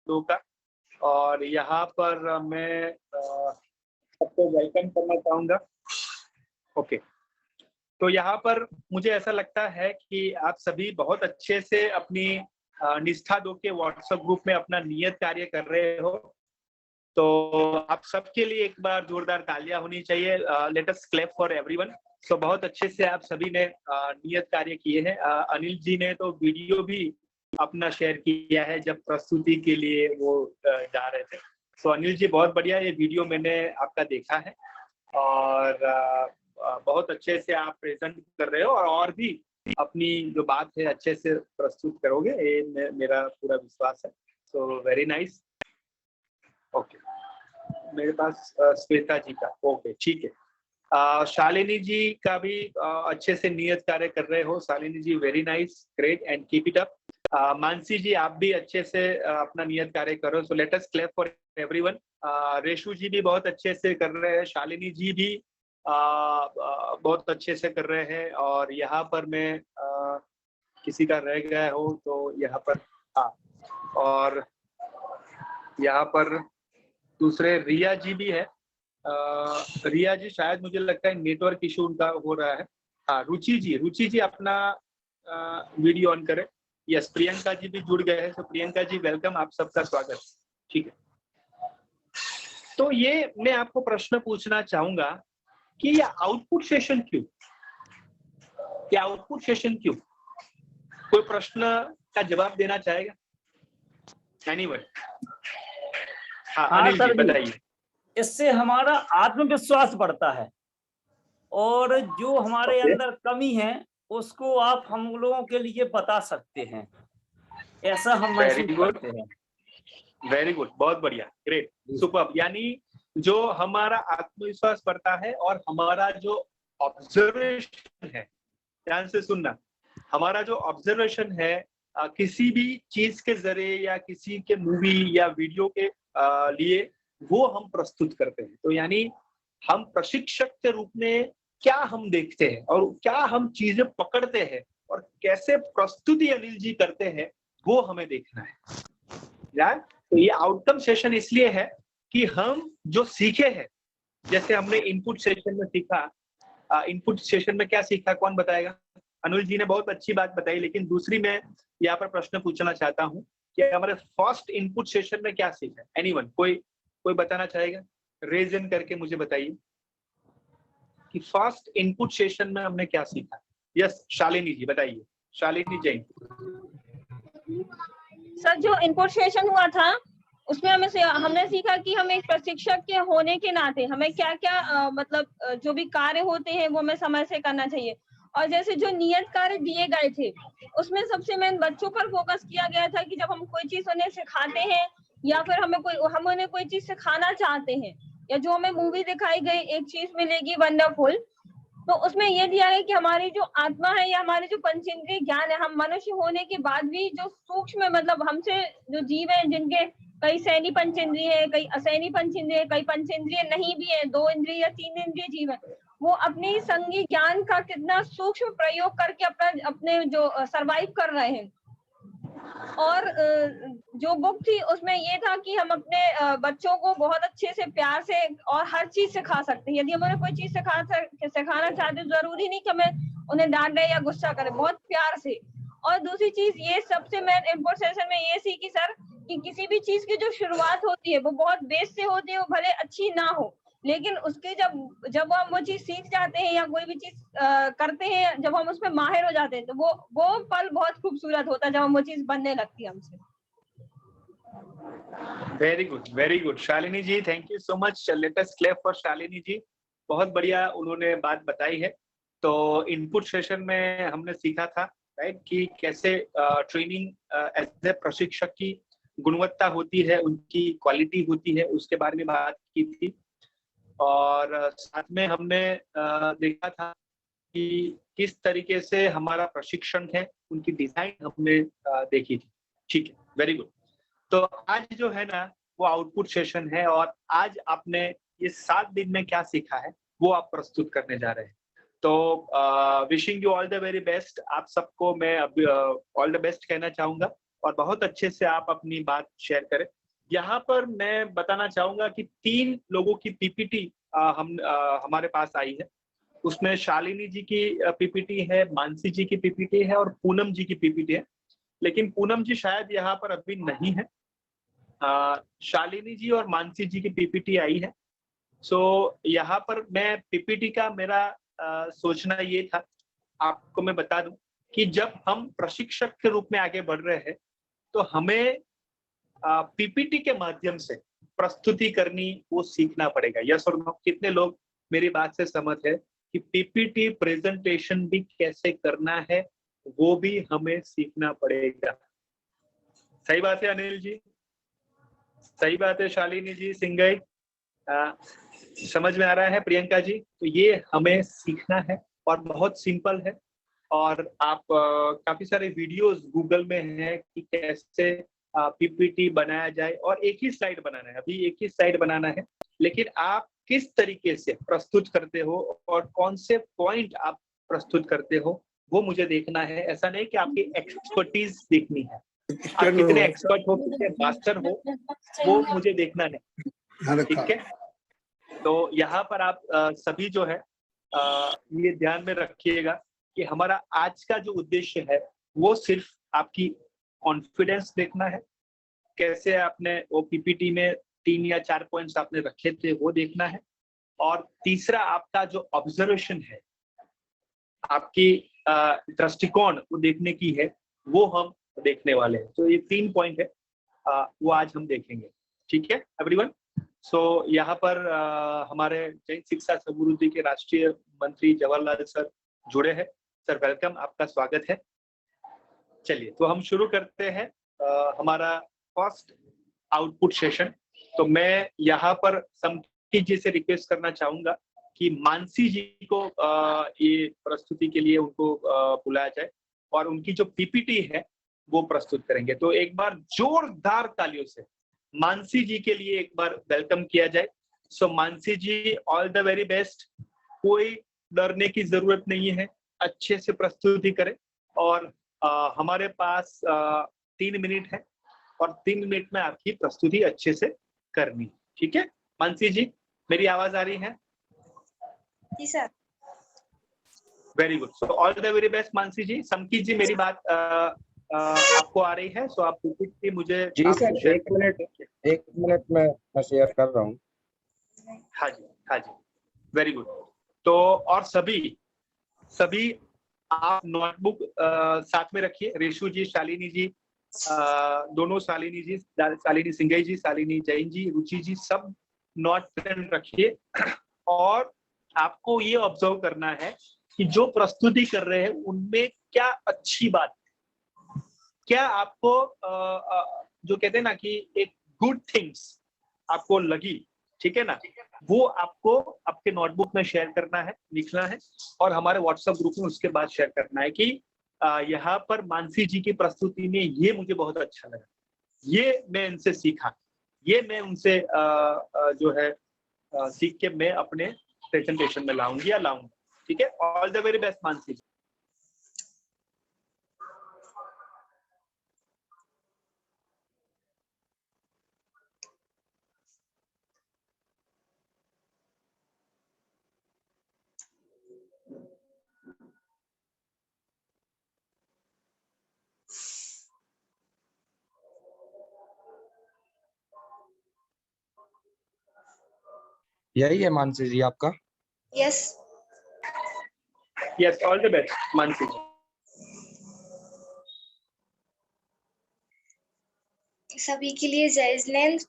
दो का। और यहाँ पर मैं सबको वेलकम करना चाहूँगा। ओके, तो यहाँ पर मुझे ऐसा लगता है कि आप सभी बहुत अच्छे से अपनी निष्ठा दो के व्हाट्सएप ग्रुप में अपना नियत कार्य कर रहे हो। तो आप सबके लिए एक बार जोरदार तालियां होनी चाहिए। Late us clap for everyone. तो बहुत अच्छे से आप सभी ने नियत कार्य किए हैं। अनिल जी ने तो वीडियो भी अपना शेयर किया है जब प्रस्तुति के लिए वो जा रहे थे। तो अनिल जी बहुत बढ़िया, ये वीडियो मैंने आपका देखा है और बहुत अच्छे से आप प्रेजेंट कर रहे हो और भी अपनी जो बात है अच्छे से प्रस्तुत करोगे, ये मेरा पूरा विश्वास है। So very nice. ओके, मेरे पास श्वेता जी का, ओके ठीक है। शालिनी जी का भी अच्छे से नियत कार्य कर रहे हो। Shalini ji very nice, great and keep it up. Mansi ji आप भी अच्छे से अपना नियत कार्य करो। So let us clap for everyone. Reshu ji भी बहुत अच्छे से कर रहे हैं, शालिनी जी भी बहुत अच्छे से कर रहे हैं। और यहाँ पर मैं किसी का रह गया हो तो यहाँ पर हाँ, और यहाँ पर दूसरे रिया जी भी है। रिया जी शायद मुझे लगता है नेटवर्क इशू उनका हो रहा है। हाँ, रुचि जी अपना वीडियो ऑन करें। यस, प्रियंका जी भी जुड़ गए हैं। तो प्रियंका जी वेलकम, आप सबका स्वागत। ठीक है, तो ये मैं आपको प्रश्न पूछना चाहूंगा कि ये आउटपुट सेशन क्यों? क्या आउटपुट सेशन क्यों? कोई प्रश्न का जवाब देना चाहेगा? एनीवन? हाँ, अनिल जी बताइए। इससे हमारा आत्मविश्वास बढ़ता है और जो हमारे अंदर कमी है उसको आप हम लोगों के लिए बता सकते हैं, ऐसा हम महसूस करते हैं। वेरी गुड, बहुत बढ़िया, ग्रेट, सुपर्ब। यानी जो हमारा आत्मविश्वास बढ़ता है और हमारा जो ऑब्जर्वेशन है, ध्यान से सुनना, हमारा जो ऑब्जर्वेशन है किसी भी चीज के जरिए या किसी के मूवी या वीडियो के लिए वो हम प्रस्तुत करते हैं। तो यानी हम प्रशिक्षक के रूप में क्या हम देखते हैं और क्या हम चीजें पकड़ते हैं और कैसे प्रस्तुति अनिल जी करते हैं, वो हमें देखना है यार। तो ये आउटकम सेशन इसलिए है कि हम जो सीखे हैं, जैसे हमने इनपुट सेशन में सीखा, इनपुट सेशन में क्या सीखा, कौन बताएगा? अनुज जी ने बहुत अच्छी बात बताई, लेकिन दूसरी मैं यहाँ पर प्रश्न पूछना चाहता हूँ कि हमारे फर्स्ट इनपुट सेशन में क्या सीखा? एनीवन, कोई बताना चाहेगा? रेज इन करके मुझे बताइए कि फर्स्ट इनपुट सेशन में हमने क्या सीखा। यस, शालिनी जी बताइए। शालिनी जैन। सर, जो इनपुट सेशन हुआ था उसमें हमने सीखा कि हम एक प्रशिक्षक के होने के नाते हमें क्या क्या मतलब जो भी कार्य होते हैं वो हमें समय से करना चाहिए। और जैसे जो नियत कार्य दिए गए थे उसमें सबसे मेन बच्चों पर फोकस किया गया था कि जब हम कोई चीज उन्हें सिखाते हैं या फिर हम उन्हें कोई चीज सिखाना चाहते हैं या जो हमें मूवी दिखाई गई एक चीज मिलेगी वंडरफुल, तो उसमें ये दिया है कि हमारी जो आत्मा है या हमारे जो पंचेंद्रिय ज्ञान है, हम मनुष्य होने के बाद भी जो सूक्ष्म मतलब हमसे जो जीव है जिनके कई सैनी पंचेंद्रिय है, कई असैनी पंचेंद्रिय है, कई पंचेंद्रिय नहीं भी है, 2 इंद्रिय या 3 इंद्रिय जीव है, वो अपने संगी ज्ञान का कितना सूक्ष्म प्रयोग करके अपने जो सरवाइव कर रहे हैं। और जो बुक थी उसमें ये था कि हम अपने बच्चों को बहुत अच्छे से प्यार से और हर चीज सिखा सकते हैं। यदि हम उन्हें कोई चीज सिखाना चाहते हैं, जरूरी नहीं कि हमें उन्हें डांट दें या गुस्सा करें, बहुत प्यार से। और दूसरी चीज ये सबसे मेन इम्पोर्टेंट सेशन में ये सीखी सर कि किसी भी चीज की जो शुरुआत होती है वो बहुत बेस से होती है, वो भले अच्छी ना हो, लेकिन उसके जब हम वो चीज सीख जाते हैं या कोई भी चीज करते हैं, जब हम उसमें माहिर हो जाते हैं तो वो पल बहुत खूबसूरत होता है जब हम वो चीज बनने लगती है हमसे। Very good Shalini ji, thank you so much. Let us clap for Shalini ji, बहुत बढ़िया उन्होंने बात बताई है। तो इनपुट सेशन में हमने सीखा था राइट कि कैसे ट्रेनिंग एज ए प्रशिक्षक की गुणवत्ता होती है, उनकी क्वालिटी होती है, उसके बारे में बात की थी। और साथ में हमने देखा था कि किस तरीके से हमारा प्रशिक्षण है, उनकी डिजाइन हमने देखी थी। ठीक है, वेरी गुड। तो आज जो है ना वो आउटपुट सेशन है और आज आपने ये 7 दिन में क्या सीखा है वो आप प्रस्तुत करने जा रहे हैं। तो wishing you all the very best. आप सबको मैं ऑल द बेस्ट कहना चाहूंगा और बहुत अच्छे से आप अपनी बात शेयर करें। यहाँ पर मैं बताना चाहूंगा कि 3 लोगों की पीपीटी हमारे पास आई है। उसमें शालिनी जी की पीपीटी है, मानसी जी की पीपीटी है और पूनम जी की पीपीटी है। लेकिन पूनम जी शायद यहाँ पर अभी नहीं है। शालिनी जी और मानसी जी की पीपीटी आई है। सो यहाँ पर मैं पीपीटी का मेरा सोचना ये था, आपको मैं बता दूं कि जब हम प्रशिक्षक के रूप में आगे बढ़ रहे हैं तो हमें पीपीटी के माध्यम से प्रस्तुति करनी वो सीखना पड़ेगा। यस और नो? कितने लोग मेरी बात से सहमत है कि पीपीटी प्रेजेंटेशन भी कैसे करना है वो भी हमें सीखना पड़ेगा। सही बात है अनिल जी? सही बात है शालिनी जी, सिंगई? समझ में आ रहा है प्रियंका जी? तो ये हमें सीखना है और बहुत सिंपल है। और आप काफी सारे वीडियोस गूगल में हैं कि कैसे पीपीटी बनाया जाए और एक ही स्लाइड बनाना है। अभी एक ही स्लाइड बनाना है, लेकिन आप किस तरीके से प्रस्तुत करते हो और कौन से पॉइंट आप प्रस्तुत करते हो वो मुझे देखना है। ऐसा नहीं कि आपकी एक्सपर्टीज देखनी है, आप कितने एक्सपर्ट हो, कितने मास्टर हो, वो मुझे देखना नहीं। ठीक है? तो यहाँ पर आप सभी जो है ये ध्यान में रखिएगा कि हमारा आज का जो उद्देश्य है वो सिर्फ आपकी कॉन्फिडेंस देखना है। कैसे आपने वो पीपीटी में 3 या 4 पॉइंट्स आपने रखे थे वो देखना है। और तीसरा आपका जो ऑब्जर्वेशन है, आपकी दृष्टिकोण वो देखने की है, वो हम देखने वाले हैं। तो ये 3 पॉइंट है, वो आज हम देखेंगे। ठीक है एवरीवन? सो यहाँ पर हमारे जैन शिक्षा समृद्धि के राष्ट्रीय मंत्री जवाहरलाल सर जुड़े हैं। सर वेलकम, आपका स्वागत है। चलिए तो हम शुरू करते हैं हमारा फर्स्ट आउटपुट सेशन। तो मैं यहाँ पर समकी जी से रिक्वेस्ट करना चाहूंगा कि मानसी जी को ये प्रस्तुति के लिए उनको बुलाया जाए और उनकी जो पीपीटी है वो प्रस्तुत करेंगे। तो एक बार जोरदार तालियों से मानसी जी के लिए एक बार वेलकम किया जाए। सो मानसी जी, ऑल द वेरी बेस्ट। कोई डरने की जरूरत नहीं है, अच्छे से प्रस्तुति करें। और हमारे पास 3 मिनट है और 3 मिनट में आपकी प्रस्तुति अच्छे से करनी। ठीक है मानसी जी, मेरी आवाज आ रही है? जी sir. Very good. So all the very best Mansi ji. Samki ji, मेरी बात आपको आ रही है? सो आप पीपीटी मुझे जी सर, एक मिनट मैं शेयर कर रहा हूँ। हाँ जी, वेरी गुड। तो और सभी आप नोटबुक साथ में रखिए। रेशु जी, शालिनी जी, दोनों शालिनी जी, शालिनी सिंगई जी, शालिनी जैन जी, रुचि जी, सब नोट पेन रखिए। और आपको ये ऑब्जर्व करना है कि जो प्रस्तुति कर रहे हैं उनमें क्या अच्छी बात, क्या आपको जो कहते हैं ना कि एक गुड थिंग्स आपको लगी, ठीक है ना, वो आपको आपके नोटबुक में शेयर करना है, लिखना है और हमारे व्हाट्सएप ग्रुप में उसके बाद शेयर करना है कि यहाँ पर मानसी जी की प्रस्तुति में ये मुझे बहुत अच्छा लगा, ये मैं इनसे सीखा, ये मैं उनसे जो है सीख के मैं अपने प्रेजेंटेशन में लाऊंगी या लाऊंगा। ठीक है, all the very best Mansi ji. यही है मानसी जी आपका? Yes yes, all the best Mansi ji. सभी के लिए जय जिनेंद्र।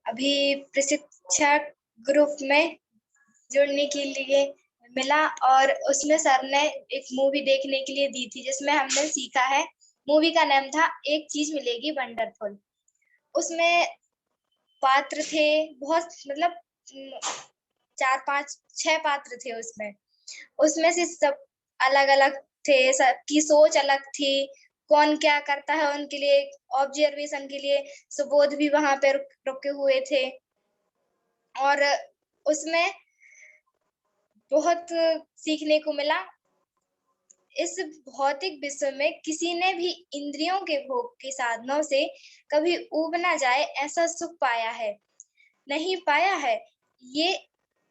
अभी प्रशिक्षक ग्रुप में जुड़ने के लिए मिला और उसमें सर ने एक मूवी देखने के लिए दी थी जिसमें हमने सीखा है। मूवी का नाम था एक चीज मिलेगी वंडरफुल। उसमें पात्र थे बहुत, मतलब 4 5 6 पात्र थे उसमें से सब अलग अलग थे, सबकी सोच अलग थी, कौन क्या करता है उनके लिए ऑब्जर्वेशन के लिए सुबोध भी वहां पे रुके हुए थे और उसमें बहुत सीखने को मिला। इस भौतिक विश्व में किसी ने भी इंद्रियों के भोग के साधनों से कभी ऊब ना जाए ऐसा सुख पाया है, नहीं पाया है। ये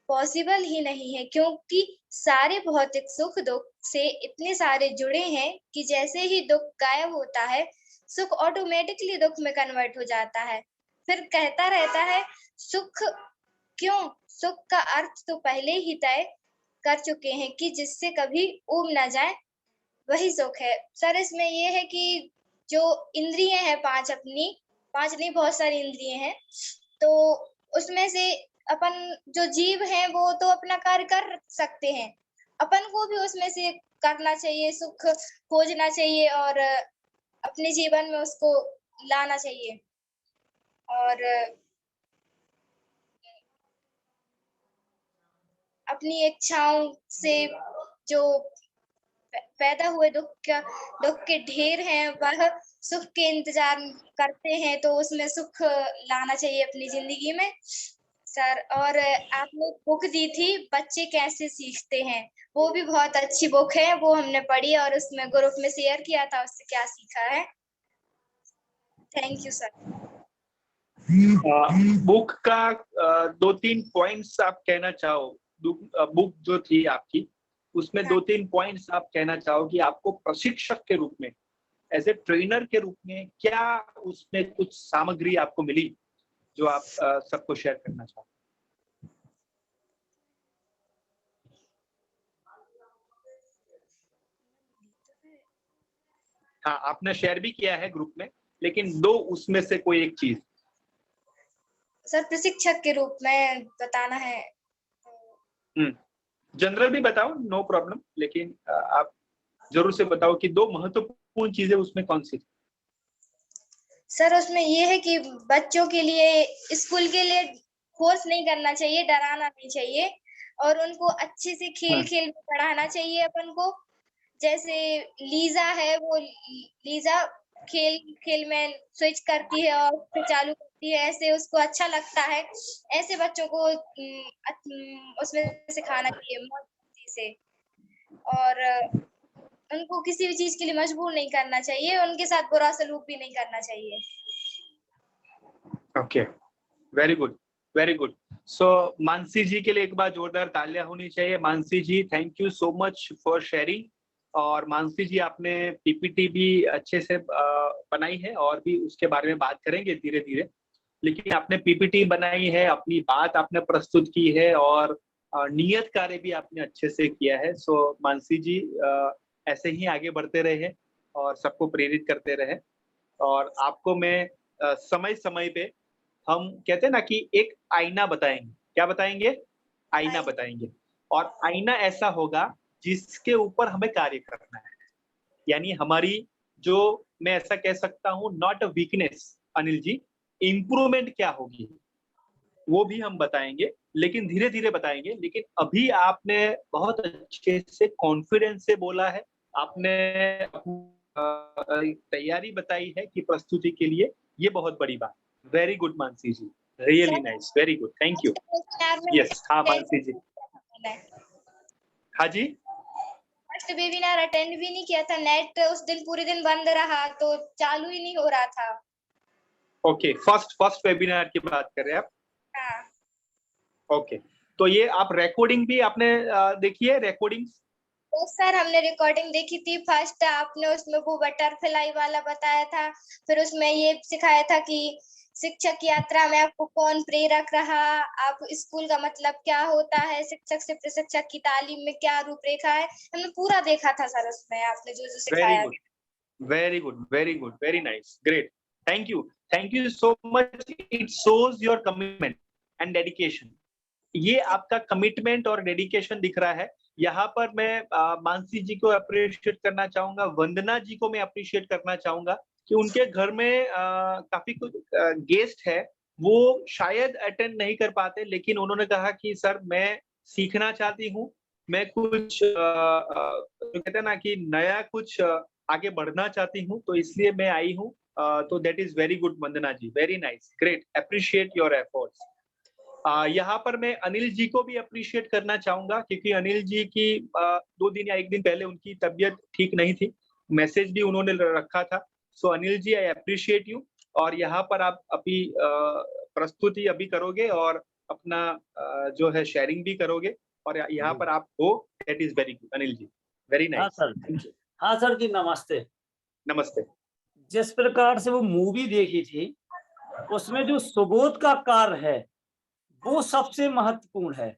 पॉसिबल ही नहीं है, क्योंकि सारे भौतिक सुख दुख से इतने सारे जुड़े हैं कि जैसे ही दुख गायब होता है, सुख ऑटोमेटिकली दुख में कन्वर्ट हो जाता है। फिर कहता रहता है सुख क्यों? सुख का अर्थ तो पहले ही तय कर चुके हैं कि जिससे कभी ऊब ना जाए वही सुख है। सर इसमें ये है कि जो इंद्रिय हैं पांच, अपनी पांच नहीं बहुत सारी इंद्रिय हैं, तो उसमें से अपन जो जीव हैं वो तो अपना कार्य कर सकते हैं, अपन को भी उसमें से करना चाहिए, सुख खोजना चाहिए और अपने जीवन में उसको लाना चाहिए। और अपनी इच्छाओं से जो पैदा हुए दुख के ढेर हैं वह सुख के इंतजार करते हैं, तो उसमें सुख लाना चाहिए अपनी जिंदगी में सर। और आपने बुक दी थी बच्चे कैसे सीखते हैं, वो भी बहुत अच्छी बुक है, वो हमने पढ़ी और उसमें ग्रुप में शेयर किया था, उससे क्या सीखा है। Thank you sir. बुक का 2-3 पॉइंट्स आप कहना चाहो, बुक जो थी आपकी उसमें 2-3 पॉइंट्स आप कहना चाहो कि आपको प्रशिक्षक के रूप में, एज ए ट्रेनर के रूप में क्या उसमें कुछ सामग्री आपको मिली जो आप सबको शेयर करना चाहो? हाँ, आपने शेयर भी किया है ग्रुप में, लेकिन दो उसमें से कोई एक चीज। सर प्रशिक्षक के रूप में बताना है। जनरल भी बताओ, नो प्रॉब्लम, लेकिन आप जरूर से बताओ कि दो महत्वपूर्ण चीजें उसमें कौन सी थी। सर उसमें ये है कि बच्चों के लिए, स्कूल के लिए फोर्स नहीं करना चाहिए, डराना नहीं चाहिए, और उनको अच्छे से खेल खेल में पढ़ाना चाहिए अपन को। जैसे लीजा है, वो लीजा खेल खेल में स्विच करती है और फिर चालू करती है, ऐसे उसको अच्छा लगता है। ऐसे बच्चों को उसमें सिखाना चाहिए मौज से, और उनको किसी भी चीज के लिए मजबूर नहीं करना चाहिए, उनके साथ बुरा सलूक भी नहीं करना चाहिए। Okay, very good, very good. So Mansi ji के लिए एक बार जोरदार तालियां होनी चाहिए। Mansi ji, thank you so much for sharing. और मानसी जी, आपने पीपीटी भी अच्छे से बनाई है और भी उसके बारे में बात करेंगे धीरे धीरे, लेकिन आपने पीपीटी बनाई है, अपनी बात आपने प्रस्तुत की है और नियत कार्य भी आपने अच्छे से किया है। सो मानसी जी ऐसे ही आगे बढ़ते रहे और सबको प्रेरित करते रहे। और आपको मैं समय समय पे, हम कहते हैं ना कि एक आईना बताएंगे। क्या बताएंगे? आईना बताएंगे। और आईना ऐसा होगा जिसके ऊपर हमें कार्य करना है, यानी हमारी जो, मैं ऐसा कह सकता हूँ, not a weakness Anil ji, improvement क्या होगी वो भी हम बताएंगे, लेकिन धीरे धीरे बताएंगे। लेकिन अभी आपने बहुत अच्छे से कॉन्फिडेंस से बोला है, आपने तैयारी बताई है कि प्रस्तुति के लिए, ये बहुत बड़ी बात। Very good Mansi ji, really nice, very good, thank you. Yes, हाँ मानसी जी। हाँ जी, फर्स्ट वेबिनार अटेंड भी नहीं किया था, नेट उस दिन पूरे दिन बंद रहा तो चालू ही नहीं हो रहा था। ओके, फर्स्ट वेबिनार की बात कर रहे हैं आप? हाँ। ओके, तो ये आप रिकॉर्डिंग भी आपने देखी है, रिकॉर्डिंग्स? तो सर हमने रिकॉर्डिंग देखी थी। फर्स्ट आपने उसमें वो बटरफ्लाई वाला बताया था, फिर उसमें ये सिखाया था कि शिक्षक यात्रा में आपको कौन प्रेरक रहा, आप स्कूल का मतलब क्या होता है, शिक्षक से प्रशिक्षक की तालीम में क्या रूपरेखा है, हमने पूरा देखा था सर उसमें आपने जो जो सिखाया। Very good, very good, very nice, great, thank you so much. It shows your commitment and dedication. ये आपका कमिटमेंट और डेडिकेशन दिख रहा है। यहाँ पर मैं मानसी जी को अप्रिशिएट करना चाहूंगा, वंदना जी को मैं अप्रिशिएट करना चाहूंगा कि उनके घर में काफी कुछ गेस्ट है, वो शायद अटेंड नहीं कर पाते, लेकिन उन्होंने कहा कि सर मैं सीखना चाहती हूँ, मैं कुछ कहते हैं ना कि नया कुछ आगे बढ़ना चाहती हूँ, तो इसलिए मैं आई हूँ। तो that is very good Vandana ji, very nice, great, appreciate your efforts. यहाँ पर मैं अनिल जी को भी अप्रिशिएट करना चाहूंगा, क्योंकि अनिल जी की 2 दिन या 1 दिन पहले उनकी तबीयत ठीक नहीं थी, मैसेज भी उन्होंने रखा था। सो Anil ji, I appreciate you. और यहाँ पर आप अभी प्रस्तुति अभी करोगे और अपना जो है शेयरिंग भी करोगे, और यहाँ पर आप हो, that is very good Anil ji, very हाँ नाइस। सर, हाँ सर जी, नमस्ते। नमस्ते। जिस प्रकार से वो मूवी देखी थी, उसमें जो सुबोध का कार्य है वो सबसे महत्वपूर्ण है।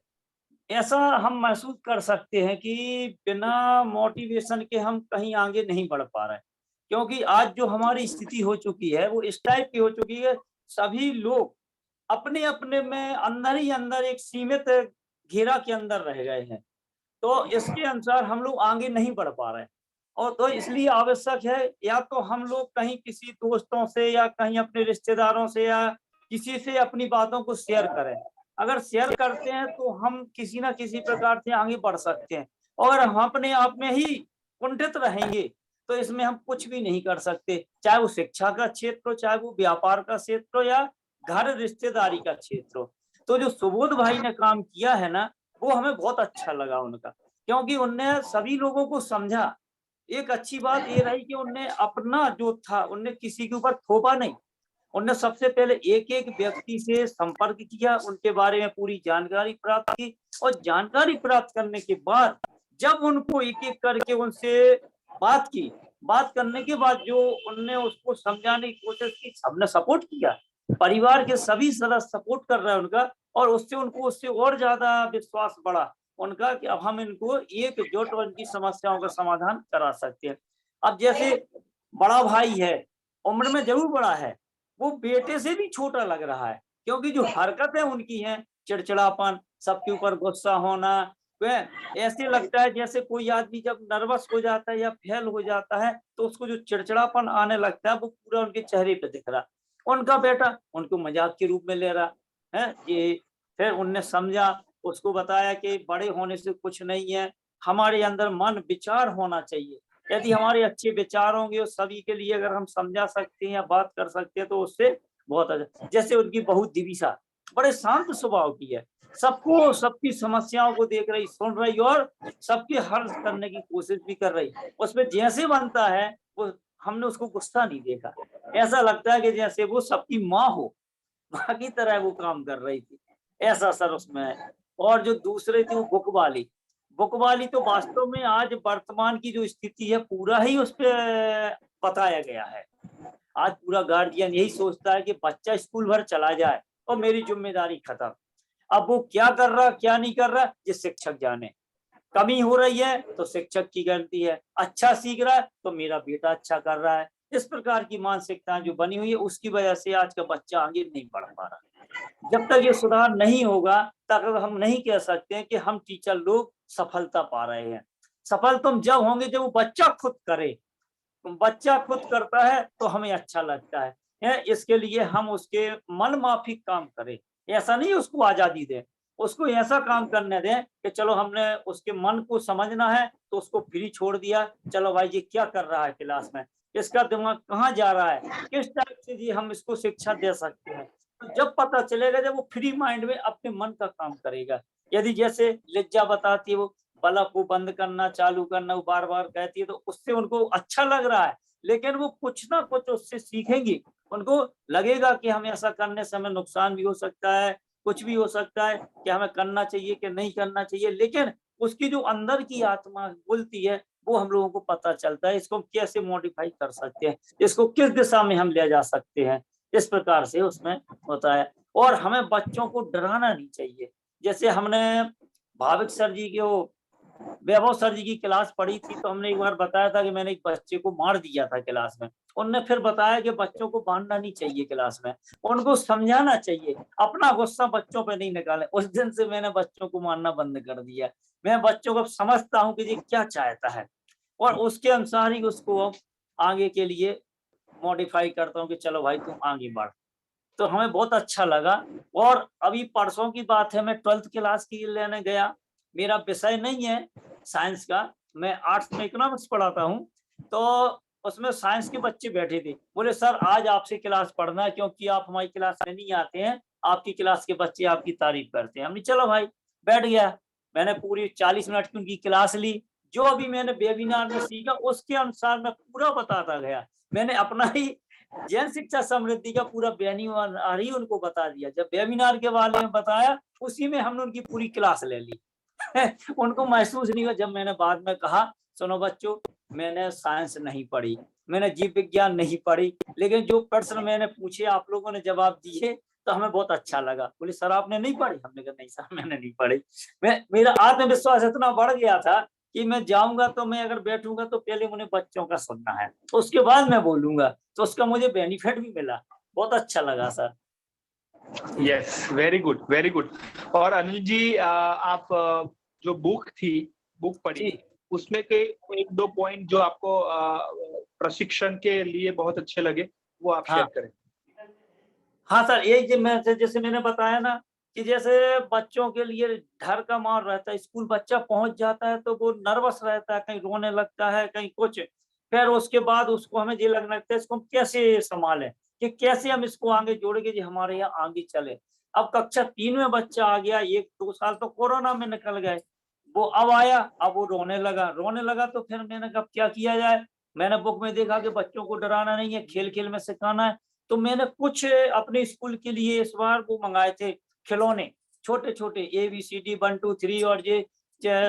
ऐसा हम महसूस कर सकते हैं कि बिना मोटिवेशन के हम कहीं आगे नहीं बढ़ पा रहे हैं, क्योंकि आज जो हमारी स्थिति हो चुकी है वो इस टाइप की हो चुकी है, सभी लोग अपने अपने में अंदर ही अंदर एक सीमित घेरा के अंदर रह गए हैं। तो इसके अनुसार हम लोग आगे नहीं बढ़ पा रहे हैं, और तो इसलिए आवश्यक है या तो हम लोग कहीं किसी दोस्तों से या कहीं अपने रिश्तेदारों से या किसी से अपनी बातों को शेयर करें। अगर शेयर करते हैं तो हम किसी ना किसी प्रकार से आगे बढ़ सकते हैं, और हम अपने आप में ही कुंठित रहेंगे तो इसमें हम कुछ भी नहीं कर सकते, चाहे वो शिक्षा का क्षेत्र हो, चाहे वो व्यापार का क्षेत्र हो, या घर रिश्तेदारी का क्षेत्र हो। तो जो सुबोध भाई ने काम किया है ना, वो हमें बहुत अच्छा लगा उनका, क्योंकि उनने सभी लोगों को समझा। एक अच्छी बात ये रही कि उनने अपना जो था उनने किसी के ऊपर थोपा नहीं, उनने सबसे पहले एक एक व्यक्ति से संपर्क किया, उनके बारे में पूरी जानकारी प्राप्त की, और जानकारी प्राप्त करने के बाद जब उनको एक एक करके उनसे बात की, बात करने के बाद जो उनने उसको समझाने की कोशिश की, सबने सपोर्ट किया, परिवार के सभी सदस्य सपोर्ट कर रहे हैं उनका, और उससे उनको उससे और ज्यादा विश्वास बढ़ा उनका कि अब हम इनको एकजुट उनकी समस्याओं का समाधान करा सकते हैं। अब जैसे बड़ा भाई है, उम्र में जरूर बड़ा है, वो बेटे से भी छोटा लग रहा है, क्योंकि जो हरकतें उनकी हैं, चिड़चिड़ापन, सबके ऊपर गुस्सा होना, वह ऐसे लगता है जैसे कोई आदमी जब नर्वस हो जाता है या फेल हो जाता है तो उसको जो चिड़चिड़ापन आने लगता है वो पूरा उनके चेहरे पे दिख रहा। उनका बेटा उनको मजाक के रूप में ले रहा है कि, फिर उनने समझा, उसको बताया कि बड़े होने से कुछ नहीं है, हमारे अंदर मन विचार होना चाहिए, यदि हमारे अच्छे विचार होंगे और सभी के लिए अगर हम समझा सकते हैं या बात कर सकते हैं तो उससे बहुत अच्छा। जैसे उनकी बहू दिविशा बड़े शांत स्वभाव की है, सबको सबकी समस्याओं को देख रही, सुन रही, और सबके हल करने की कोशिश भी कर रही। उसमें जैसे बनता है वो, हमने उसको गुस्सा नहीं देखा, ऐसा लगता है कि जैसे वो सबकी माँ हो, माँ की तरह वो काम कर रही थी, ऐसा सर उसमें है। और जो दूसरे थी वो बुक वाली तो वास्तव में आज वर्तमान की जो स्थिति है पूरा ही उस पे बताया गया है। आज पूरा गार्जियन यही सोचता है कि बच्चा स्कूल भर चला जाए और मेरी जिम्मेदारी खत्म। अब वो क्या कर रहा क्या नहीं कर रहा ये शिक्षक जाने, कमी हो रही है तो शिक्षक की गलती है, अच्छा सीख रहा है तो मेरा बेटा अच्छा कर रहा है। इस प्रकार की मानसिकता जो बनी हुई है उसकी वजह से आज का बच्चा आगे नहीं बढ़ पा रहा। जब तक ये सुधार नहीं होगा तब हम नहीं कह सकते हैं कि हम टीचर लोग सफलता पा रहे हैं। सफल तुम जब होंगे जब वो बच्चा खुद करे, बच्चा खुद करता है तो हमें अच्छा लगता है। इसके लिए हम उसके मन माफिक काम करें, ऐसा नहीं उसको आजादी दें, उसको ऐसा काम करने दें कि चलो हमने उसके मन को समझना है तो उसको फ्री छोड़ दिया, चलो भाई ये क्या कर रहा है क्लास में, इसका दिमाग कहाँ जा रहा है, किस टाइप से जी हम इसको शिक्षा दे सकते हैं। तो जब पता चलेगा जब वो फ्री माइंड में अपने मन का काम करेगा। यदि जैसे लिज्जा बताती है वो बल्ब को बंद करना चालू करना वो बार बार कहती है तो उससे उनको अच्छा लग रहा है, लेकिन वो कुछ ना कुछ उससे सीखेंगी, उनको लगेगा कि हम ऐसा करने से हमें नुकसान भी हो सकता है, कुछ भी हो सकता है कि हमें करना चाहिए कि नहीं करना चाहिए, लेकिन उसकी जो अंदर की आत्मा बोलती है वो हम लोगों को पता चलता है। इसको हम कैसे मॉडिफाई कर सकते हैं, इसको किस दिशा में हम ले जा सकते हैं, इस प्रकार से उसमें होता है। और हमें बच्चों को डराना नहीं चाहिए। जैसे हमने भाविक सर जी के वैभव सर जी की क्लास पढ़ी थी तो हमने एक बार बताया था कि मैंने एक बच्चे को मार दिया था क्लास में। उनने फिर बताया कि बच्चों को मारना नहीं चाहिए क्लास में, उनको समझाना चाहिए, अपना गुस्सा बच्चों पे नहीं निकालें। उस दिन से मैंने बच्चों को मारना बंद कर दिया। मैं बच्चों को समझता हूँ कि ये क्या चाहता है और उसके अनुसार ही उसको आगे के लिए मॉडिफाई करता हूँ कि चलो भाई तुम आगे बढ़। तो हमें बहुत अच्छा लगा। और अभी परसों की बात है, मैं 12th क्लास की लेने गया, मेरा विषय नहीं है साइंस का, मैं आर्ट्स में इकोनॉमिक्स पढ़ाता हूँ। तो उसमें साइंस के बच्चे बैठे थे। बोले सर आज आपसे क्लास पढ़ना है क्योंकि आप हमारी क्लास में नहीं आते हैं, आपकी क्लास के बच्चे आपकी तारीफ करते हैं। हमने चलो भाई, बैठ गया। मैंने पूरी 40 मिनट की उनकी क्लास ली। जो अभी मैंने वेबिनार में सीखा उसके अनुसार मैं पूरा बताता गया। मैंने अपना ही जैन शिक्षा समृद्धि का पूरा वेबिनार ही उनको बता दिया। जब वेबिनार के बारे में बताया उसी में हमने उनकी पूरी क्लास ले ली। उनको महसूस नहीं हुआ। जब मैंने बाद में कहा सुनो बच्चों, मैंने साइंस नहीं पढ़ी, मैंने जीव विज्ञान नहीं पढ़ी, लेकिन जो प्रश्न मैंने पूछे आप लोगों ने जवाब दिए तो हमें बहुत अच्छा लगा। बोले सर आपने नहीं पढ़ी? हमने कहा नहीं सर मैंने नहीं पढ़ी। मेरा आत्मविश्वास इतना बढ़ गया था कि मैं जाऊंगा तो मैं अगर बैठूंगा तो पहले मुझे बच्चों का सुनना है, उसके बाद मैं बोलूंगा। तो उसका मुझे बेनिफिट भी मिला, बहुत अच्छा लगा sir. Yes, very good, very good. और अनिल जी, आप जो बुक पढ़ी, उसमें के 1-2 पॉइंट जो आपको प्रशिक्षण के लिए बहुत अच्छे लगे, वो आप शेयर करें। हाँ सर, एक जैसे मैंने बताया ना कि जैसे बच्चों के लिए डर का माहौल रहता है। स्कूल बच्चा पहुंच जाता है तो वो नर्वस रहता है, कहीं रोने लगता है, कहीं कुछ। फिर उसके बाद उसको हमें ये लगने लगता है इसको हम कैसे संभालें, कि कैसे हम इसको आगे जोड़ेंगे जो हमारे यहाँ आगे चले। अब कक्षा 3 में बच्चा आ गया, 1-2 साल तो कोरोना में निकल गए। वो अब आया, अब वो रोने लगा तो फिर मैंने कहा क्या किया जाए। मैंने बुक में देखा कि बच्चों को डराना नहीं है, खेल खेल में सिखाना है। तो मैंने कुछ अपने स्कूल के लिए इस बार वो मंगाए थे खिलौने, छोटे छोटे ABCD 1 2 3 और ये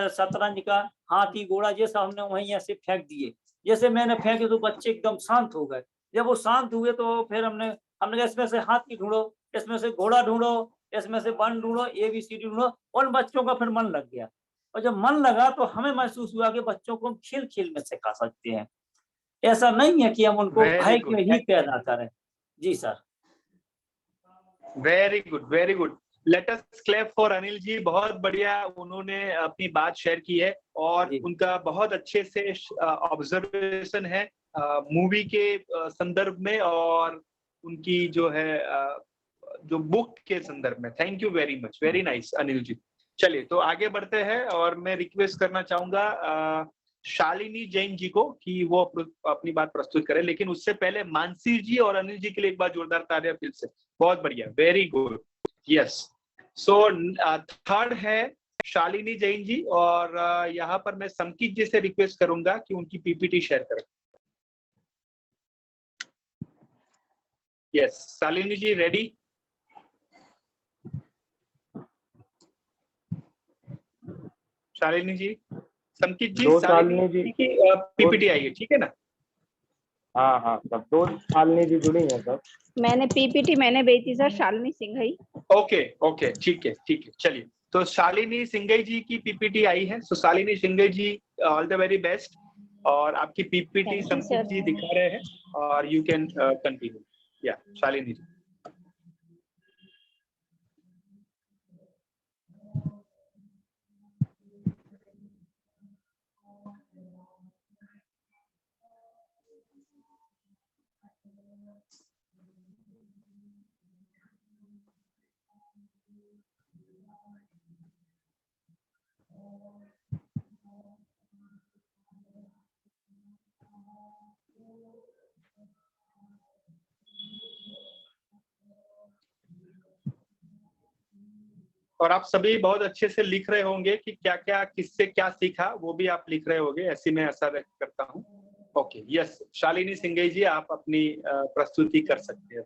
शतरंज का हाथी घोड़ा जैसा हमने वहीं ऐसे फेंक दिए। जैसे मैंने फेंके तो बच्चे एकदम शांत हो गए। जब वो शांत हुए तो फिर हमने कहा इसमें से हाथी ढूंढो, इसमें से घोड़ा ढूंढो, इसमें से 1 ढूंढो, ABCD ढूंढो। उन बच्चों का फिर मन लग गया। और जब मन लगा तो हमें महसूस हुआ कि बच्चों को हम खेल खेल में सिखा सकते हैं। ऐसा नहीं है कि हम उनको भय के ही पैदा करें। जी sir. Very good, very good. Let us clap for Anil ji. बहुत बढ़िया उन्होंने अपनी बात शेयर की है और उनका बहुत अच्छे से ऑब्जर्वेशन है मूवी के संदर्भ में और उनकी जो है जो बुक के संदर्भ में। Thank you very much, very nice Anil ji. चलिए तो आगे बढ़ते हैं और मैं रिक्वेस्ट करना चाहूंगा शालिनी जैन जी को कि वो अपनी बात प्रस्तुत करें। लेकिन उससे पहले मानसी जी और अनिल जी के लिए एक बार जोरदार तालियां फिर से। बहुत बढ़िया, very good. Yes, so third है शालिनी जैन जी और यहाँ पर मैं संकित जी से रिक्वेस्ट करूंगा कि उनकी PPT शेयर करें। यस, शालिनी जी रेडी? शालिनी जी, संकित जी, शालिनी जी की PPT आई है, ठीक है ना? हाँ हाँ सब 2 शालिनी जी जुड़ी हैं सर। मैंने PPT मैंने भेजी sir, Shalini Singhai. Okay okay, ठीक है ठीक है। चलिए तो शालिनी सिंघई जी की PPT आई है। सो शालिनी सिंघई जी, ऑल द वेरी बेस्ट। और आपकी PPT संकित जी दिखा रहे हैं और यू कैन कंटिन्यू। या शालिनी जी। और आप सभी बहुत अच्छे से लिख रहे होंगे कि क्या क्या किससे क्या सीखा, वो भी आप लिख रहे होंगे, ऐसी मैं आशा व्यक्त करता हूँ। ओके, यस शालिनी सिंघई जी, आप अपनी प्रस्तुति कर सकते हैं।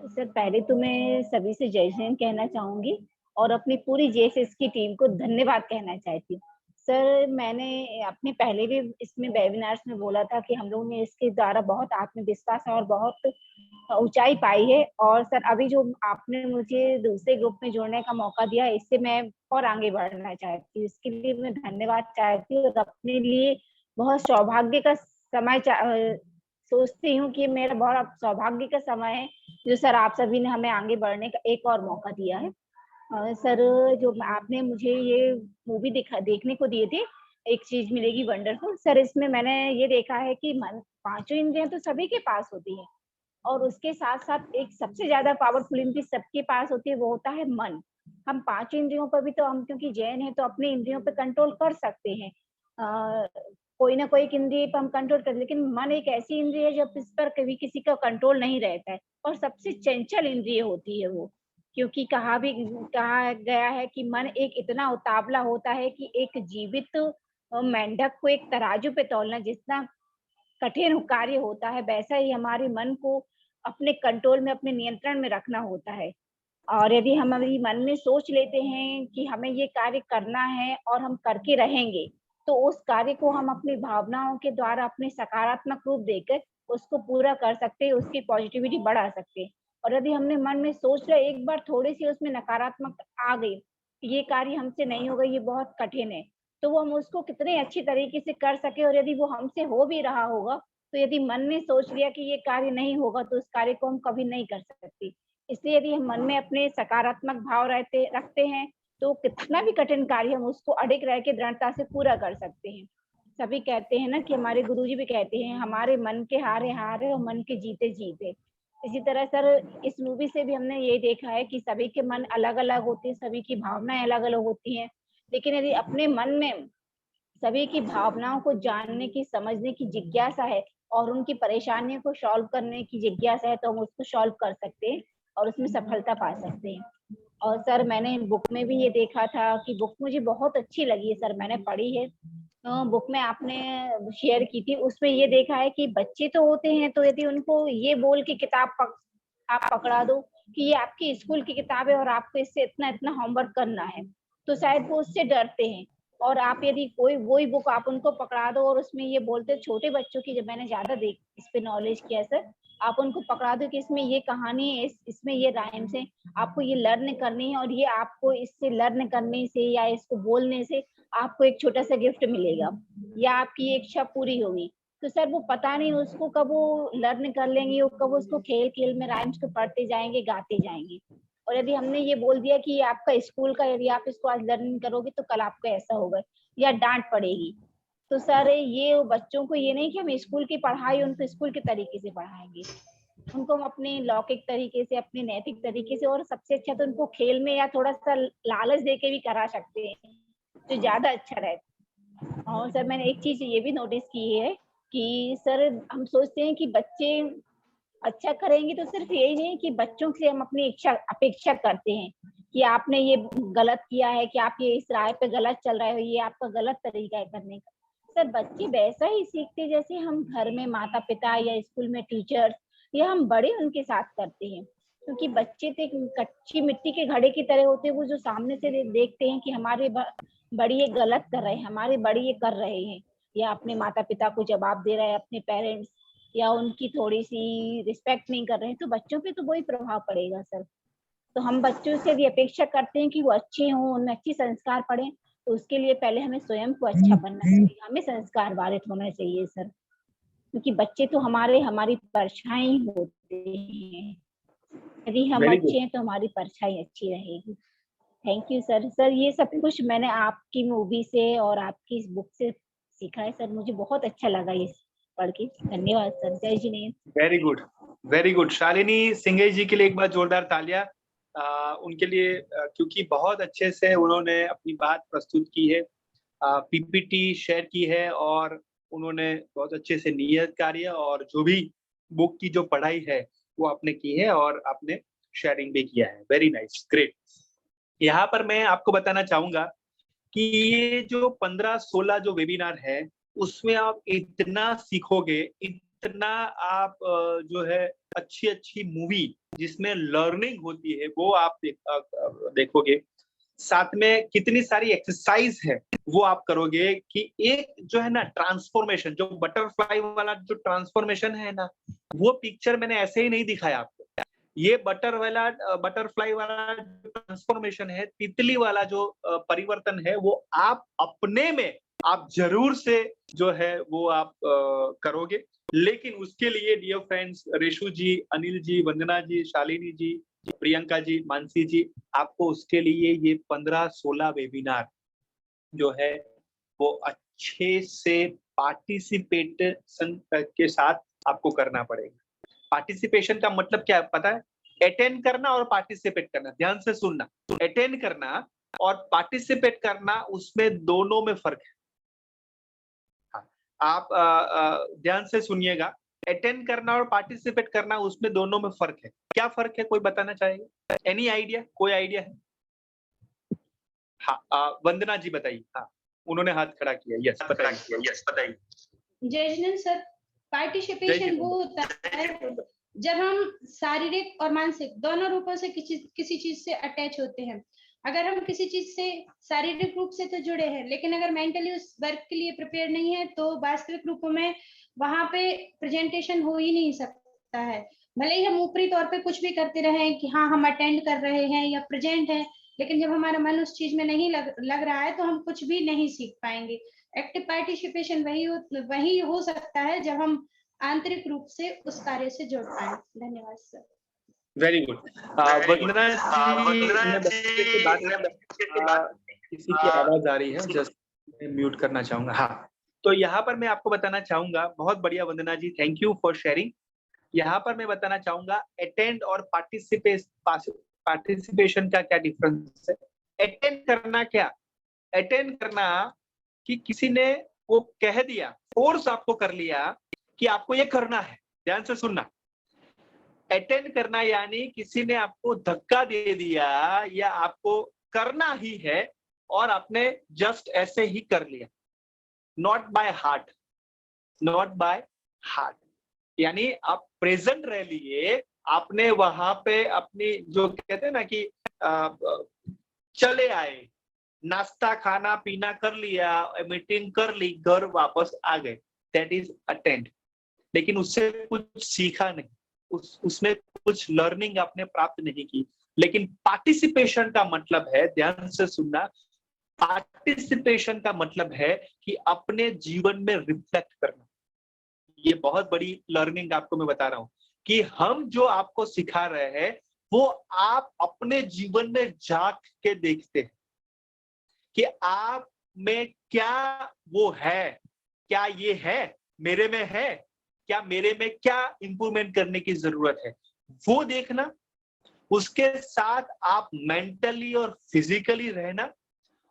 सर पहले तो मैं सभी से जय हिंद कहना चाहूंगी और अपनी पूरी JSS की टीम को धन्यवाद कहना चाहती हूँ। सर मैंने अपने पहले भी इसमें वेबिनार्स में बोला था कि हम लोगों ने इसके द्वारा बहुत आत्मविश्वास और बहुत ऊंचाई पाई है। और सर अभी जो आपने मुझे दूसरे ग्रुप में जोड़ने का मौका दिया, इससे मैं और आगे बढ़ना चाहती हूँ। इसके लिए मैं धन्यवाद चाहती हूँ और अपने लिए बहुत सौभाग्य का समय सोचती हूँ कि मेरा बहुत सौभाग्य का समय है जो सर आप सभी ने हमें आगे बढ़ने का एक और मौका दिया है। सर जो आपने मुझे ये मूवी देखने को दिए थे, एक चीज मिलेगी वंडरफुल। सर इसमें मैंने ये देखा है कि मन 5 इंद्रियां तो सभी के पास होती है और उसके साथ साथ एक सबसे ज्यादा पावरफुल इंद्रिय सबके पास होती है, वो होता है मन। हम 5 इंद्रियों पर भी तो हम क्योंकि जैन है तो अपने इंद्रियों पर कंट्रोल कर सकते हैं। कोई ना कोई एक इंद्रिय पर हम कंट्रोल कर, लेकिन मन एक ऐसी इंद्रिय है जब इस पर कभी किसी का कंट्रोल नहीं रहता है, और सबसे चंचल इंद्रिय होती है वो। क्योंकि कहा गया है कि मन एक इतना उतावला होता है कि एक जीवित मेंढक को एक तराजू पे तौलना जितना कठिन कार्य होता है, वैसा ही हमारे मन को अपने कंट्रोल में, अपने नियंत्रण में रखना होता है। और यदि हम अभी मन में सोच लेते हैं कि हमें ये कार्य करना है और हम करके रहेंगे, तो उस कार्य को हम अपनी भावनाओं के द्वारा अपने सकारात्मक रूप देकर उसको पूरा कर सकते हैं, उसकी पॉजिटिविटी बढ़ा सकते हैं। और यदि हमने मन में सोच लिया, एक बार थोड़ी-सी उसमें नकारात्मकता आ गई, ये कार्य हमसे नहीं होगा, ये बहुत कठिन है, तो वो हम उसको कितने अच्छी तरीके से कर सकें, और यदि वो हमसे हो भी रहा होगा, तो यदि मन ने सोच लिया कि ये कार्य नहीं होगा, तो उस कार्य को हम कभी नहीं कर सकते। इसलिए यदि हम मन में अपने सकारात्मक भाव रखते हैं, तो कितना भी कठिन कार्य हम उसको अडिग रह के दृढ़ता से पूरा कर सकते हैं। सभी कहते हैं ना कि हमारे गुरुजी भी कहते हैं, हमारे मन के हारे हारे और मन के जीते जीते। इसी तरह सर इस मूवी से भी हमने ये देखा है कि सभी के मन अलग-अलग होते हैं, सभी की भावनाएँ अलग-अलग होती हैं। लेकिन यदि अपने मन में सभी की भावनाओं को जानने की, समझने की जिज्ञासा है और उनकी परेशानियों को सॉल्व करने की जिज्ञासा है, तो हम उसको सॉल्व कर सकते हैं और उसमें सफलता पा सकते हैं। और सर मैंने बुक में भी ये देखा था कि बुक मुझे बहुत अच्छी लगी है सर, मैंने पढ़ी है। बुक में आपने शेयर की थी, उसमें ये देखा है कि बच्चे तो होते हैं, तो यदि उनको ये बोल के आप पकड़ा दो कि ये आपकी स्कूल की किताब है और आपको इससे इतना-इतना होमवर्क करना है, तो शायद वो उससे डरते हैं। और आप यदि कोई वही बुक आप उनको पकड़ा दो और उसमें ये बोलते, छोटे बच्चों की जब मैंने ज़्यादा इस पे नॉलेज किया है सर, आप उनको पकड़ा दो कि इसमें ये कहानी है, इसमें ये राइम्स हैं, आपको ये लर्न करनी है और ये आपको इससे लर्न करने से या इसको बोलने से आपको एक छोटा-सा गिफ्ट मिलेगा या आपकी ये इच्छा पूरी होगी। तो सर वो पता नहीं उसको कब वो लर्न कर लेंगे और कब उसको खेल-खेल में राइम्स को पढ़ते जाएँगे, गाते जाएँगे। और यदि हमने ये बोल दिया कि ये आपका स्कूल का, यदि आप इसको आज लर्न करोगे तो कल आपको ऐसा होगा या डाँट पड़ेगी। तो सर ये बच्चों को ये नहीं कि हम स्कूल की पढ़ाई उनको स्कूल के तरीके से पढ़ाएँगे। उनको हम अपने लौकिक तरीके से, अपने नैतिक तरीके से, और सबसे अच्छा तो उनको खेल में या थोड़ा-सा लालच देके भी करा सकते हैं, जो ज़्यादा अच्छा रहता। और सर मैंने एक चीज़ ये भी नोटिस की है कि सर हम सोचते हैं कि बच्चे अच्छा करेंगे, तो सिर्फ यही नहीं कि बच्चों से हम अपनी अपेक्षा करते हैं कि आपने ये गलत किया है, कि आप ये इस राह पे गलत चल रहे हो, ये आपका गलत तरीका है करने का। सर बच्चे वैसा ही सीखते हैं जैसे हम घर में माता-पिता या स्कूल में टीचर्स या हम बड़े उनके साथ करते हैं। क्योंकि बच्चे तो एक कच्ची मिट्टी के घड़े की तरह होते हैं, वो जो सामने से देखते हैं कि हमारे बड़ी ये गलत कर रहे हैं, हमारे बड़े ये कर रहे हैं, या अपने माता-पिता को जवाब दे रहे हैं, अपने पेरेंट्स, या उनकी थोड़ी-सी रिस्पेक्ट नहीं कर रहे हैं, तो बच्चों पे तो वही प्रभाव पड़ेगा सर। तो हम बच्चों से यदि अपेक्षा करते हैं कि वो अच्छे हों, उनमें अच्छे संस्कार पड़ें, तो उसके लिए पहले हमें स्वयं को अच्छा बनना चाहिए, हमें संस्कार वारित होना चाहिए सर। क्योंकि बच्चे तो हमारी परछाई होते हैं। यदि हम वेरी अच्छे गुड। हैं तो हमारी परछाई अच्छी रहेगी। Thank you sir. सर ये सब कुछ मैंने आपकी मूवी से और आपकी इस बुक से सीखा है सर, मुझे बहुत अच्छा लगा ये पढ़ के। धन्यवाद सर। जय जिनेन्द्र। Very good, very good. Shalini Singhai ji के लिए एक बार जोरदार तालियां उनके लिए, क्योंकि बहुत अच्छे से उन्होंने अपनी बात प्रस्तुत की है, पीपीटी शेयर की है और उन्होंने बहुत अच्छे से नियत कार्य और जो भी बुक की जो पढ़ाई है वो आपने की है और आपने शेयरिंग भी किया है। Very nice, great. यहाँ पर मैं आपको बताना चाहूंगा कि ये जो 15-16 जो वेबिनार है उसमें आप इतना सीखोगे, इतना आप जो है अच्छी मूवी जिसमें लर्निंग होती है वो आप देखोगे। साथ में कितनी सारी एक्सरसाइज है वो आप करोगे कि एक जो है ना ट्रांसफॉर्मेशन, जो बटरफ्लाई वाला जो ट्रांसफॉर्मेशन है ना, वो पिक्चर मैंने ऐसे ही नहीं दिखाया आपको। ये बटरफ्लाई वाला जो ट्रांसफॉर्मेशन है, तितली वाला जो परिवर्तन है, वो आप अपने में आप जरूर से जो है वो आप करोगे। लेकिन उसके लिए डियर फ्रेंड्स, रेशु जी, अनिल जी, वंदना जी, शालिनी जी, प्रियंका जी, मानसी जी, आपको उसके लिए ये 15-16 वेबिनार जो है वो अच्छे से पार्टिसिपेशन के साथ आपको करना पड़ेगा। पार्टिसिपेशन का मतलब क्या है पता है? अटेंड करना और पार्टिसिपेट करना। ध्यान से सुनना, तो अटेंड करना और पार्टिसिपेट करना, उसमें दोनों में फर्क है। हाँ, आप ध्यान से सुनिएगा, अटेंड करना और पार्टिसिपेट करना, उसमें दोनों में फर्क है। क्या फर्क है, कोई बताना चाहेगा? एनी आइडिया, कोई आइडिया है? हाँ, वंदना जी बताइए। हाँ, उन्होंने हाथ खड़ा किया। यस बताइए। जय सर, पार्टिसिपेशन वो होता है जब हम शारीरिक और मानसिक दोनों रूपों से किसी चीज से अटैच होते हैं। अगर हम किसी चीज से शारीरिक रूप से तो जुड़े हैं, लेकिन अगर मेंटली उस वर्क के लिए प्रिपेयर नहीं है, तो वास्तविक रूपों में वहां पे प्रेजेंटेशन हो ही नहीं सकता है। भले ही हम ऊपरी तौर पे कुछ भी करते रहे कि हाँ हम अटेंड कर रहे हैं या प्रेजेंट है, लेकिन जब हमारा मन उस चीज में नहीं लग रहा है तो हम कुछ भी नहीं सीख पाएंगे। एक्टिव पार्टिसिपेशन वही हो सकता है जब हम आंतरिक रूप से उस कार्य से जुड़ पाए। धन्यवाद sir. Very good. Vandana ji, किसी की आवाज आ रही है, जस्ट म्यूट करना चाहूंगा। हाँ, तो यहाँ पर मैं आपको बताना चाहूंगा, बहुत बढ़िया वंदना जी, थैंक यू फॉर शेयरिंग। यहाँ पर मैं बताना चाहूंगा अटेंड और पार्टिसिपेशन का क्या डिफरेंस है। अटेंड करना क्या? अटेंड करना कि किसी ने वो कह दिया, फोर्स आपको कर लिया कि आपको ये करना है। ध्यान से सुनना, अटेंड करना यानी किसी ने आपको धक्का दे दिया या आपको करना ही है और आपने जस्ट ऐसे ही कर लिया, not by heart, not by heart. यानी आप प्रेजेंट रह लिए, आपने वहां पे अपनी जो कहते हैं ना कि चले आए, नाश्ता खाना पीना कर लिया, मीटिंग कर ली, घर वापस आ गए, दैट इज अटेंड। लेकिन उससे कुछ सीखा नहीं, उसमें कुछ लर्निंग आपने प्राप्त नहीं की। लेकिन पार्टिसिपेशन का मतलब है, ध्यान से सुनना, पार्टिसिपेशन का मतलब है कि अपने जीवन में रिफ्लेक्ट करना। ये बहुत बड़ी लर्निंग आपको मैं बता रहा हूं कि हम जो आपको सिखा रहे हैं वो आप अपने जीवन में झांक के देखते हैं कि आप में क्या वो है, क्या ये है मेरे में है, क्या मेरे में क्या इंप्रूवमेंट करने की जरूरत है, वो देखना। उसके साथ आप मेंटली और फिजिकली रहना,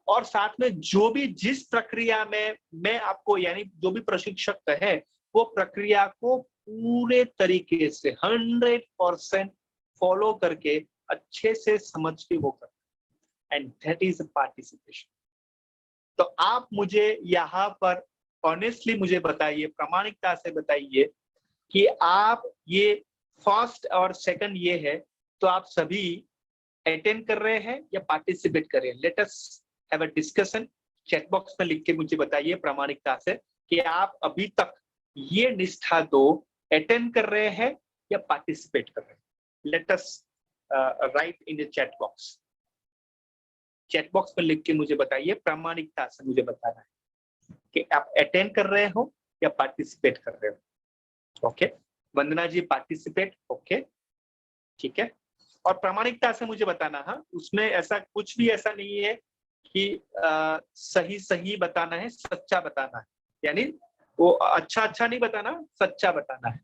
और साथ में जो भी जिस प्रक्रिया में मैं आपको यानी जो भी प्रशिक्षक है वो प्रक्रिया को पूरे तरीके से 100% फॉलो करके अच्छे से समझ के वो करना, एंड दैट इज पार्टिसिपेशन। तो आप मुझे यहाँ पर ऑनेस्टली मुझे बताइए, प्रामाणिकता से बताइए कि आप ये फर्स्ट और सेकंड ये है, तो आप सभी अटेंड कर रहे हैं या पार्टिसिपेट कर रहे हैं? Let us have a discussion. Chat box में लिख के मुझे बताइए प्रामाणिकता से कि आप अभी तक ये निष्ठा दो, अटेंड कर रहे हैं या पार्टिसिपेट कर रहे हैं। Let us right in the chat box. Chat box में लिख के मुझे बताइए, प्रामाणिकता से मुझे बताना है कि आप अटेंड कर रहे हो या पार्टिसिपेट कर रहे हो। ओके, वंदना जी पार्टिसिपेट, ओके ठीक है। और प्रामाणिकता से मुझे बताना, हाँ, उसमें ऐसा कुछ भी ऐसा नहीं है कि सही सही बताना है, सच्चा बताना है, यानी वो अच्छा नहीं बताना, सच्चा बताना है।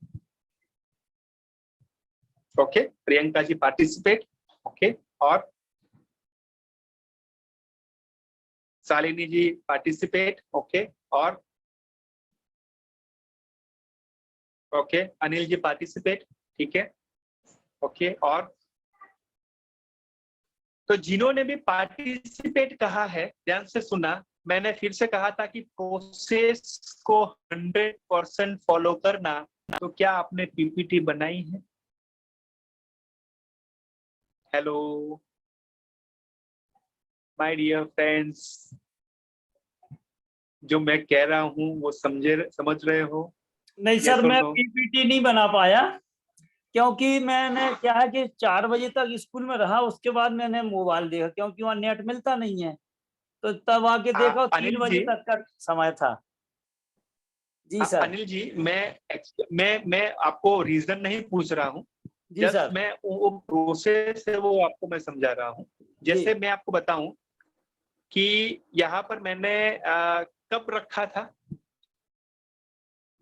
Okay, Priyanka ji participate, okay. और शालिनी जी पार्टिसिपेट, ओके। और ओके, अनिल जी पार्टिसिपेट, ठीक है, ओके। और तो जिन्होंने भी पार्टिसिपेट कहा है, ध्यान से सुना, मैंने फिर से कहा था कि प्रोसेस को 100% फॉलो करना। तो क्या आपने पीपीटी बनाई है? हेलो माय डियर फ्रेंड्स, जो मैं कह रहा हूँ वो समझ रहे हो? नहीं सर, मैं पीपीटी नहीं बना पाया, क्योंकि मैंने क्या है कि 4 बजे तक स्कूल में रहा, उसके बाद मैंने मोबाइल देखा, क्योंकि वहाँ नेट मिलता नहीं है, तो तब आके देखा 3 बजे तक का समय था। जी सर। अनिल जी, मैं आपको रीजन नहीं पूछ रहा हूँ, जी सर। मैं वो प्रोसेस है वो आपको मैं समझा रहा हूँ। जैसे मैं आपको बताऊं कि यहाँ पर मैंने कब रखा था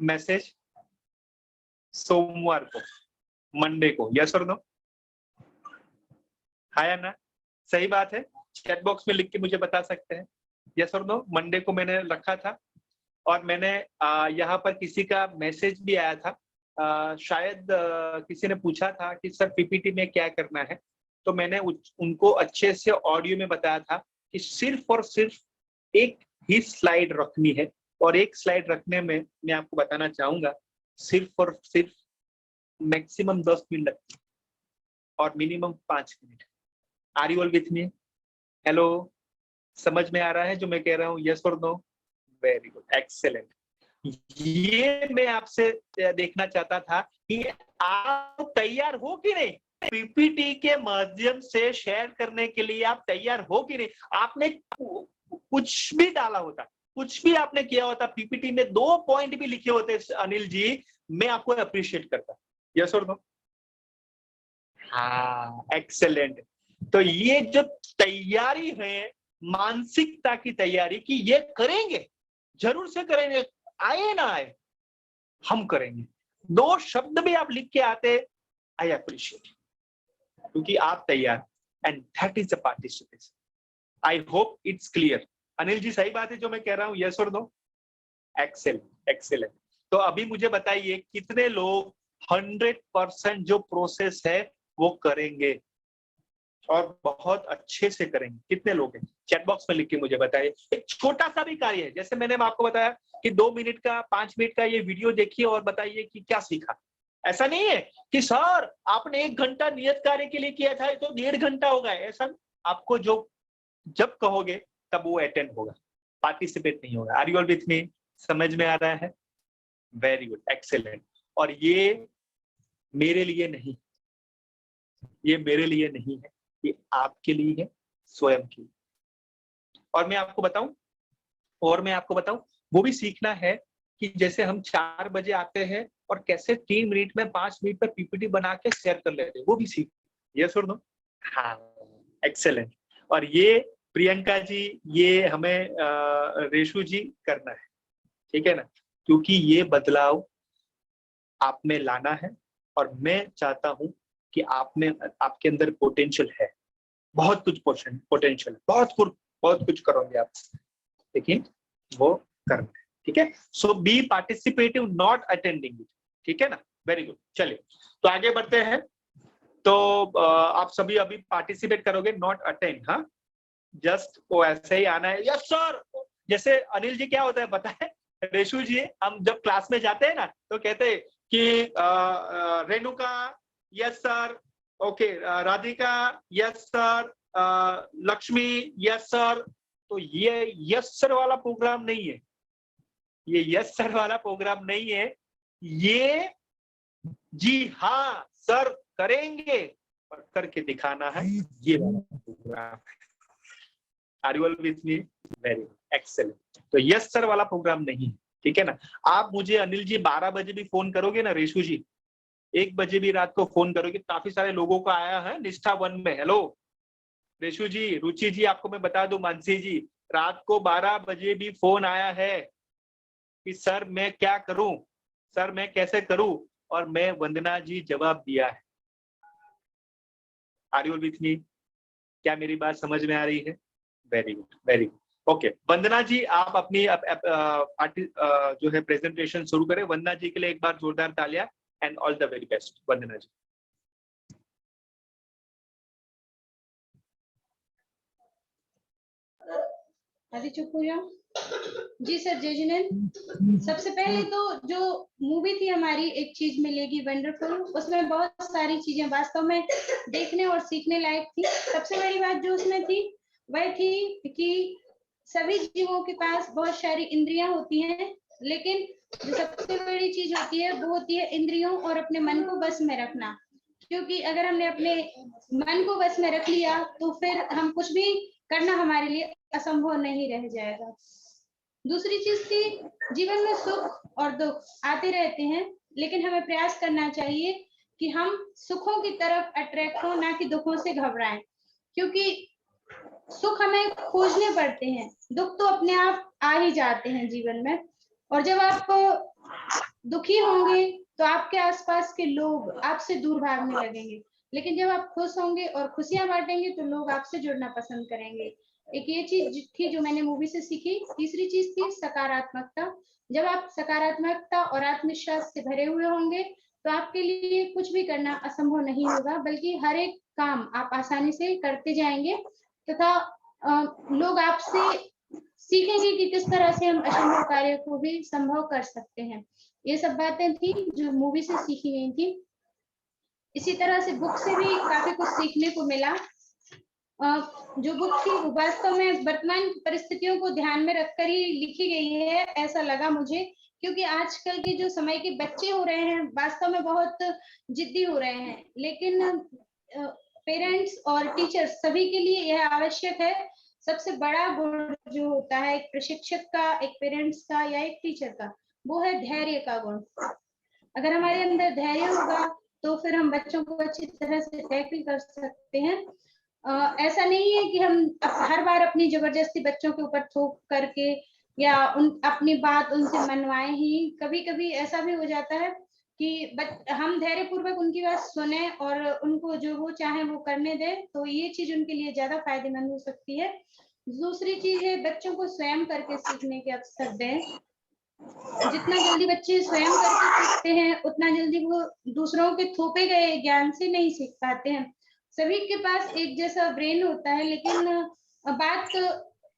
मैसेज? सोमवार को, मंडे को, यस और नो? हाँ या ना? सही बात है, चैट बॉक्स में लिख के मुझे बता सकते हैं, यस और नो? मंडे को मैंने रखा था और मैंने यहाँ पर किसी का मैसेज भी आया था, शायद किसी ने पूछा था कि सर पीपीटी में क्या करना है, तो मैंने उनको अच्छे से ऑडियो में बताया था कि सिर्फ और सिर्फ एक ही स्लाइड रखनी है, और एक स्लाइड रखने में मैं आपको बताना चाहूंगा सिर्फ और सिर्फ मैक्सिमम 10 मिनट लगती है और minimum 5 minute. Are you all with me? Hello, समझ में आ रहा है जो मैं कह रहा हूँ? यस और नो? Very good, excellent. ये मैं आपसे देखना चाहता था कि आप तैयार हो कि नहीं, पीपीटी के माध्यम से शेयर करने के लिए आप तैयार हो कि नहीं? आपने कुछ भी डाला होता, कुछ भी आपने किया होता, पीपीटी में 2 पॉइंट भी लिखे होते अनिल जी, मैं आपको अप्रिशिएट करता। यस और नो? हाँ, एक्सेलेंट। तो ये जो तैयारी है, मानसिकता की तैयारी कि ये करेंगे, जरूर से करेंगे, आए ना आए हम करेंगे। 2 शब्द भी आप लिख के आते, आई अप्रिशिएट, क्योंकि आप तैयार, and that is the participation. I hope it's clear. Anil ji, सही बात है जो मैं कह रहा हूँ? यस और नो? Excellent, excellent. तो अभी मुझे बताइए कितने लोग 100% जो प्रोसेस है वो करेंगे और बहुत अच्छे से करेंगे? कितने लोग हैं? चैट बॉक्स में लिख के मुझे बताइए। एक छोटा सा भी कार्य है, जैसे मैंने आपको बताया कि 2 मिनट का, 5 मिनट का ये वीडियो देखिए और बताइए कि क्या सीखा। ऐसा नहीं है कि सर आपने 1 घंटा नियत कार्य के लिए किया था तो 1.5 घंटा होगा, ऐसा आपको जो जब कहोगे तब वो अटेंड होगा, पार्टिसिपेट नहीं होगा। Are you all with me? समझ में आ रहा है? Very good, excellent. और ये मेरे लिए नहीं, ये मेरे लिए नहीं है, ये आपके लिए है, स्वयं के लिए। और मैं आपको बताऊं वो भी सीखना है कि जैसे हम 4 बजे आते हैं और कैसे 3 मिनट में 5 मिनट में पीपीटी बना के शेयर कर लेते हैं, वो भी सीख। यस और नो? हाँ, एक्सेलेंट। और ये प्रियंका जी, ये हमें रेशु जी करना है, ठीक है ना? क्योंकि ये बदलाव आप में लाना है, और मैं चाहता हूं कि आपके अंदर पोटेंशियल है, बहुत कुछ पोटेंशियल, बहुत कुछ करोगे आप, लेकिन वो करना है, ठीक है? So be participative, not attending it, ठीक है ना? Very good. चलिए तो आगे बढ़ते हैं। तो आप सभी अभी पार्टिसिपेट करोगे, नॉट अटेंड। हाँ, जस्ट वो ऐसे ही आना है। Yes sir. जैसे अनिल जी, क्या होता है पता है रेशु जी, हम जब क्लास में जाते हैं ना तो कहते हैं कि Renuka yes sir, okay, Radhika yes sir, Lakshmi yes sir. तो ये यस सर वाला प्रोग्राम नहीं है, ये यस सर वाला प्रोग्राम नहीं है, ये जी हाँ सर करेंगे और करके दिखाना है, ये वाला प्रोग्राम है। Are you all with me? Very excellent. तो यस सर वाला प्रोग्राम नहीं, ठीक है ना? आप मुझे अनिल जी 12 बजे भी फोन करोगे ना, रेशु जी 1 बजे भी रात को फोन करोगे, काफी सारे लोगों को आया है निष्ठा 1 में। हेलो रेशु जी, रुचि जी, आपको मैं बता दूं, मानसी जी, रात को 12 बजे भी फोन आया है कि सर मैं क्या करूं, सर मैं कैसे करूं, और मैं वंदना जी जवाब दिया है। Are you with me? क्या मेरी बात समझ में आ रही है? Very good, very good. Okay, Vandana ji आप अपनी जो है प्रेजेंटेशन शुरू करें। वंदना जी के लिए एक बार जोरदार तालियां, and all the very best Vandana ji. आदि चुप हो जाओ। जी सर, जय जिनेंद्र। सबसे पहले तो जो मूवी थी हमारी एक चीज मिलेगी वंडरफुल, उसमें बहुत सारी चीजें वास्तव में देखने और सीखने लायक थी। सबसे बड़ी बात जो उसमें थी वह थी कि सभी जीवों के पास बहुत सारी इंद्रियां होती हैं, लेकिन जो सबसे बड़ी चीज होती है वो होती है इंद्रियों और अपने मन को बस में रखना। क्योंकि अगर हमने अपने मन को बस में रख लिया तो फिर हम कुछ भी करना हमारे लिए असंभव नहीं रह जाएगा। दूसरी चीज थी, जीवन में सुख और दुख आते रहते हैं, लेकिन हमें प्रयास करना चाहिए कि हम सुखों की तरफ अट्रैक्ट हो, ना कि दुखों से घबराएं। क्योंकि सुख हमें खोजने पड़ते हैं, दुख तो अपने आप आ ही जाते हैं जीवन में। और जब आप दुखी होंगे तो आपके आसपास के लोग आपसे दूर भागने लगेंगे, लेकिन जब आप खुश होंगे और खुशियां बांटेंगे तो लोग आपसे जुड़ना पसंद करेंगे। एक ये चीज थी जो मैंने मूवी से सीखी। तीसरी चीज थी सकारात्मकता। जब आप सकारात्मकता और आत्मविश्वास से भरे हुए होंगे तो आपके लिए कुछ भी करना असंभव नहीं होगा, बल्कि हर एक काम आप आसानी से करते जाएंगे तथा लोग आपसे सीखेंगे कि किस तरह से हम असंभव कार्य को भी संभव कर सकते हैं। ये सब बातें थी जो मूवी से सीखी गई थी। इसी तरह से बुक से भी काफी कुछ सीखने को मिला। जो बुक थी वो वास्तव में वर्तमान परिस्थितियों को ध्यान में रखकर ही लिखी गई है, ऐसा लगा मुझे, क्योंकि आजकल के जो समय के बच्चे हो रहे हैं वास्तव में बहुत जिद्दी हो रहे हैं, लेकिन पेरेंट्स और टीचर्स सभी के लिए यह आवश्यक है। सबसे बड़ा गुण जो होता है एक प्रशिक्षक का, एक पेरेंट्स का या एक टीचर का, वो है धैर्य का गुण। अगर हमारे अंदर धैर्य होगा तो फिर हम बच्चों को अच्छी तरह से टैकल कर सकते हैं। ऐसा नहीं है कि हम हर बार अपनी जबरदस्ती बच्चों के ऊपर थोप करके या अपनी बात उनसे मनवाएं ही। कभी कभी ऐसा भी हो जाता है कि हम धैर्य पूर्वक उनकी बात सुने और उनको जो वो चाहे वो करने दें, तो ये चीज उनके लिए ज्यादा फायदेमंद हो सकती है। दूसरी चीज है बच्चों को स्वयं करके सीखने के अवसर दें। जितना जल्दी बच्चे स्वयं करके सीखते हैं उतना जल्दी वो दूसरों के थोपे गए ज्ञान से नहीं सीख पाते हैं। सभी के पास एक जैसा ब्रेन होता है, लेकिन बात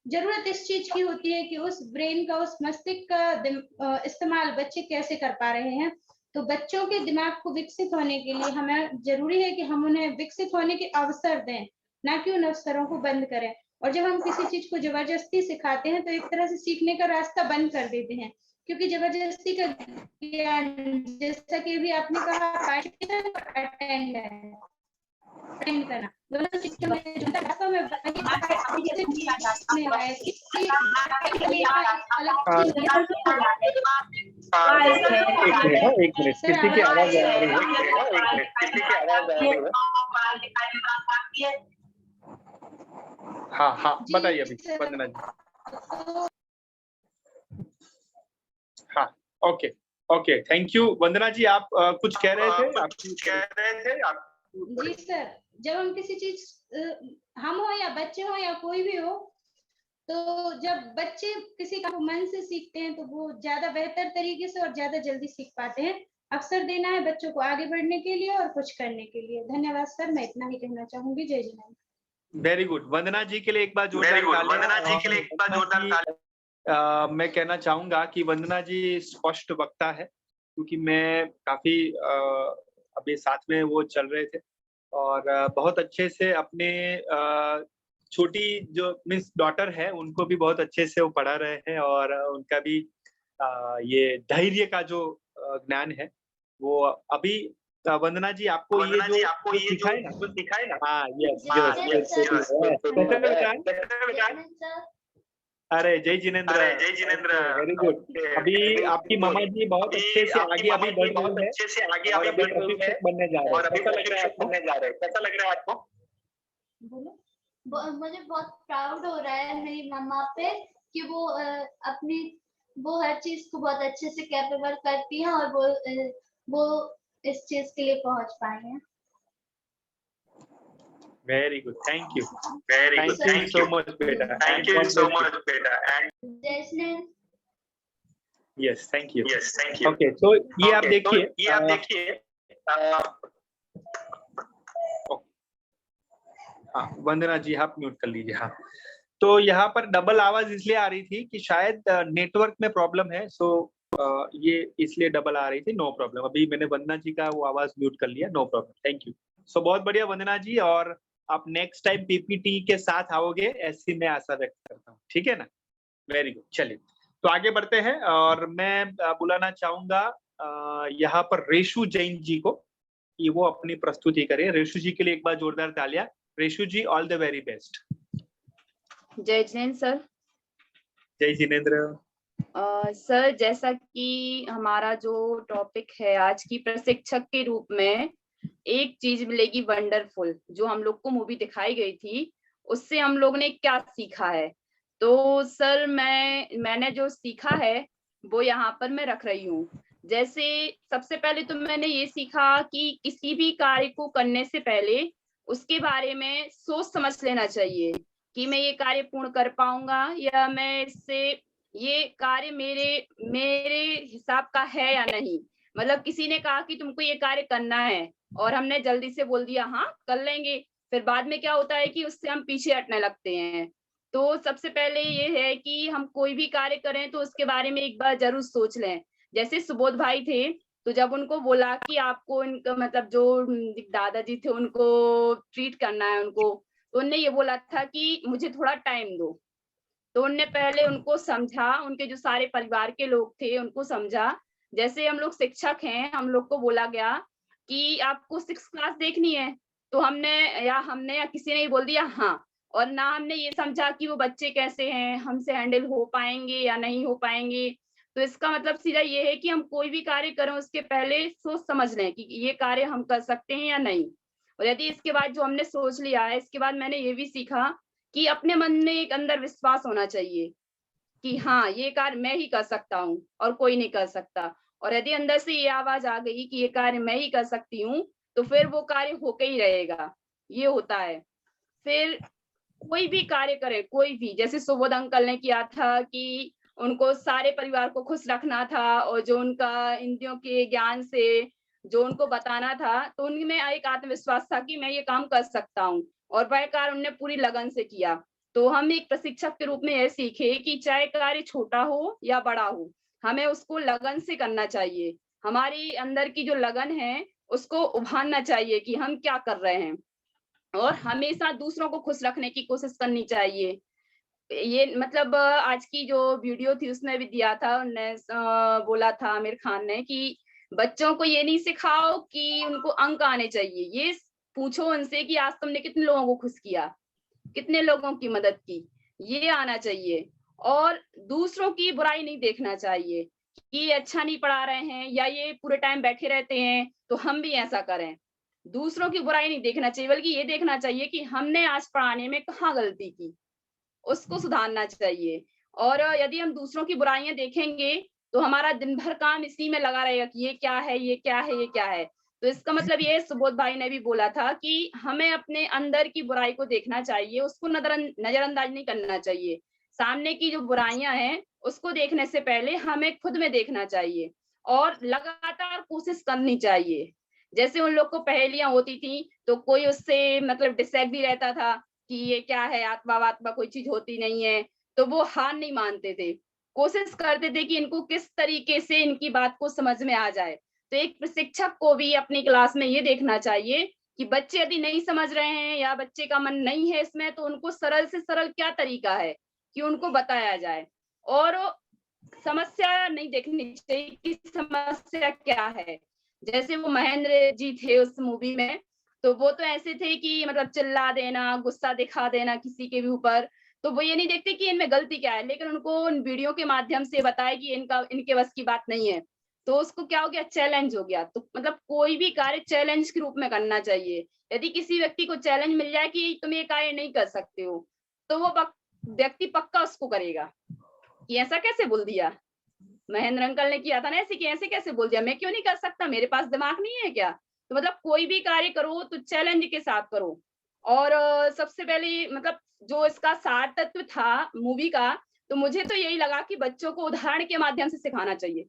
जरूरत इस चीज की होती है कि उस ब्रेन का, उस मस्तिष्क का इस्तेमाल बच्चे कैसे कर पा रहे हैं। तो बच्चों के दिमाग को विकसित होने के लिए हमें जरूरी है कि हम उन्हें विकसित होने के अवसर दें, ना कि उन अवसरों को बंद करें। और जब हम किसी चीज को जबरदस्ती सिखाते हैं तो एक तरह से सीखने का रास्ता बंद कर देते हैं, क्योंकि जबरदस्ती का ज्ञान, जैसा कि अभी आपने कहा, अटेंड करना, दोनों सिस्टम में जो वास्तव में एक मिनट, किसी की आवाज आ रही है, किसी की आवाज आ रही है। हाँ हाँ बताइए अभी वंदना जी। हाँ ओके ओके, थैंक यू वंदना जी। आप कुछ कह रहे थे? जी सर, जब हम किसी चीज, हम हो या बच्चे हो या कोई भी हो, तो जब बच्चे किसी का मन से सीखते हैं तो वो ज्यादा बेहतर तरीके से और ज्यादा जल्दी सीख पाते हैं। अवसर देना है बच्चों को आगे बढ़ने के लिए और कुछ करने के लिए। धन्यवाद सर, मैं इतना ही कहना चाहूंगी। जय जिनेंद्र। वेरी गुड, वंदना जी के लिए एक बार जोरदार तालियां। मैं कहना चाहूंगा कि वंदना जी स्पष्ट वक्ता है, क्योंकि मैं काफी अभी साथ में वो चल रहे थे और बहुत अच्छे से अपने छोटी जो मिस डॉटर है उनको भी बहुत अच्छे से वो पढ़ा रहे हैं और उनका भी ये धैर्य का जो ज्ञान है वो अभी वंदना जी आपको ये जो सिखाए ना, हाँ यस। अरे जय जिनेंद्र, वेरी गुड। अभी आपकी मामा जी बहुत अच्छे से आगे अभी बढ़ रही है, बनने जा रहे हैं। कैसा लग रहा है आपको? मुझे बहुत प्राउड हो रहा है मेरी मम्मा पे कि वो हर चीज को बहुत अच्छे से कैपेबल करती हैं और वो इस चीज के लिए पहुंच पाई हैं। Very good, thank you. Thank you so much, beta. Thank you so much, beta. Yes, thank you. Okay, so ये आप देखिए, हाँ वंदना जी आप म्यूट कर लीजिए। हाँ, तो यहाँ पर डबल आवाज इसलिए आ रही थी कि शायद नेटवर्क में प्रॉब्लम है, सो ये इसलिए डबल आ रही थी। नो प्रॉब्लम, अभी मैंने वंदना जी का वो आवाज म्यूट कर लिया। No problem, thank you. So बहुत बढ़िया वंदना जी, और आप नेक्स्ट टाइम पीपीटी के साथ आओगे ऐसी मैं आशा व्यक्त करता हूँ, ठीक है ना? Very good. चलिए तो आगे बढ़ते हैं और मैं बुलाना चाहूंगा यहाँ पर रेशु जैन जी को कि वो अपनी प्रस्तुति करें। रेशु जी के लिए एक बार जोरदार तालियां। रेशु जी, ऑल द वेरी बेस्ट। जय जिनेंद्र सर। जय जिनेंद्र सर, जैसा कि हमारा जो टॉपिक है आज की, प्रशिक्षक के रूप में एक चीज मिलेगी वंडरफुल, जो हम लोग को मूवी दिखाई गई थी उससे हम लोग ने क्या सीखा है। तो सर मैंने जो सीखा है वो यहाँ पर मैं रख रही हूँ। जैसे सबसे पहले तो मैंने ये सीखा कि किसी भी कार्य को करने से पहले उसके बारे में सोच समझ लेना चाहिए कि मैं ये कार्य पूर्ण कर पाऊंगा या मैं इससे ये कार्य मेरे मेरे हिसाब का है या नहीं। मतलब किसी ने कहा कि तुमको ये कार्य करना है और हमने जल्दी से बोल दिया हाँ कर लेंगे, फिर बाद में क्या होता है कि उससे हम पीछे हटने लगते हैं। तो सबसे पहले ये है कि हम कोई भी कार्य करें तो उसके बारे में एक बार जरूर सोच लें। जैसे सुबोध भाई थे, तो जब उनको बोला कि आपको इनका मतलब जो दादाजी थे उनको ट्रीट करना है उनको, तो उनने ये बोला था कि मुझे थोड़ा टाइम दो। तो उनने पहले उनको समझा, उनके जो सारे परिवार के लोग थे उनको समझा। जैसे हम लोग शिक्षक हैं, हम लोग को बोला गया कि आपको 6 क्लास देखनी है, तो हमने या किसी ने ही बोल दिया हाँ, और ना हमने ये समझा कि वो बच्चे कैसे हैं, हमसे हैंडल हो पाएंगे या नहीं हो पाएंगे। तो इसका मतलब सीधा ये है कि हम कोई भी कार्य करें उसके पहले सोच समझ लें कि ये कार्य हम कर सकते हैं या नहीं। और यदि इसके बाद जो हमने सोच लिया है, इसके बाद मैंने ये भी सीखा कि अपने मन में एक अंदर विश्वास होना चाहिए कि हाँ ये कार्य मैं ही कर सकता हूँ और कोई नहीं कर सकता। और यदि अंदर से ये आवाज आ गई कि ये कार्य मैं ही कर सकती हूँ, तो फिर वो कार्य होके ही रहेगा। ये होता है। फिर कोई भी कार्य करे, कोई भी, जैसे सुबोध अंकल ने किया था कि उनको सारे परिवार को खुश रखना था और जो उनका इंद्रियों के ज्ञान से जो उनको बताना था, तो उनमें एक आत्मविश्वास था कि मैं ये काम कर सकता हूँ, और वह कार्य उन्होंने पूरी लगन से किया। तो हम एक प्रशिक्षक के रूप में यह सीखे कि चाहे कार्य छोटा हो या बड़ा हो, हमें उसको लगन से करना चाहिए। हमारी अंदर की जो लगन है उसको उभारना चाहिए कि हम क्या कर रहे हैं, और हमेशा दूसरों को खुश रखने की कोशिश करनी चाहिए। ये मतलब आज की जो वीडियो थी उसमें भी दिया था, उनने बोला था आमिर खान ने कि बच्चों को ये नहीं सिखाओ कि उनको अंक आने चाहिए, ये पूछो उनसे कि आज तुमने कितने लोगों को खुश किया, कितने लोगों की मदद की, ये आना चाहिए। और दूसरों की बुराई नहीं देखना चाहिए कि ये अच्छा नहीं पढ़ा रहे हैं या ये पूरे टाइम बैठे रहते हैं तो हम भी ऐसा करें। दूसरों की बुराई नहीं देखना चाहिए, बल्कि ये देखना चाहिए कि हमने आज पढ़ाने में कहाँ गलती की, उसको सुधारना चाहिए। और यदि हम दूसरों की बुराइयां देखेंगे तो हमारा दिन भर काम इसी में लगा रहेगा कि ये क्या है, ये क्या है, ये क्या है। तो इसका मतलब ये सुबोध भाई ने भी बोला था कि हमें अपने अंदर की बुराई को देखना चाहिए, उसको नजरअंदाज नहीं करना चाहिए। सामने की जो बुराइयां हैं उसको देखने से पहले हमें खुद में देखना चाहिए और लगातार कोशिश करनी चाहिए। जैसे उन लोग को पहेलियां होती थी तो कोई उससे मतलब डिसएग्री रहता था कि ये क्या है, आत्मा वात्मा कोई चीज होती नहीं है, तो वो हार नहीं मानते थे, कोशिश करते थे कि इनको किस तरीके से इनकी बात को समझ में आ जाए। तो एक प्रशिक्षक को भी अपनी क्लास में ये देखना चाहिए कि बच्चे यदि नहीं समझ रहे हैं या बच्चे का मन नहीं है इसमें, तो उनको सरल से सरल क्या तरीका है कि उनको बताया जाए। और समस्या नहीं देखनी चाहिए कि समस्या क्या है। जैसे वो महेंद्र जी थे उस मूवी में, तो वो तो ऐसे थे कि मतलब चिल्ला देना, गुस्सा दिखा देना किसी के भी ऊपर, तो वो ये नहीं देखते कि इनमें गलती क्या है, लेकिन उनको उन वीडियो के माध्यम से बताया कि इनके बस की बात नहीं है, तो उसको क्या हो गया, चैलेंज हो गया। तो मतलब कोई भी कार्य चैलेंज के रूप में करना चाहिए। यदि किसी व्यक्ति को चैलेंज मिल जाए कि तुम ये कार्य नहीं कर सकते हो, तो वो व्यक्ति पक्का उसको करेगा कि ऐसा कैसे बोल दिया, महेंद्र अंकल ने किया था ना ऐसे, कि ऐसे कैसे बोल दिया, मैं क्यों नहीं कर सकता, मेरे पास दिमाग नहीं है क्या। तो मतलब कोई भी कार्य करो तो चैलेंज के साथ करो। और सबसे पहले मतलब जो इसका सार तत्व था मूवी का, तो मुझे तो यही लगा कि बच्चों को उदाहरण के माध्यम से सिखाना चाहिए।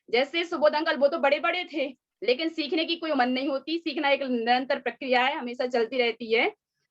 जैसे सुबोध अंकल वो तो बड़े बड़े थे, लेकिन सीखने की कोई उम्र नहीं होती, सीखना एक निरंतर प्रक्रिया है, हमेशा चलती रहती है।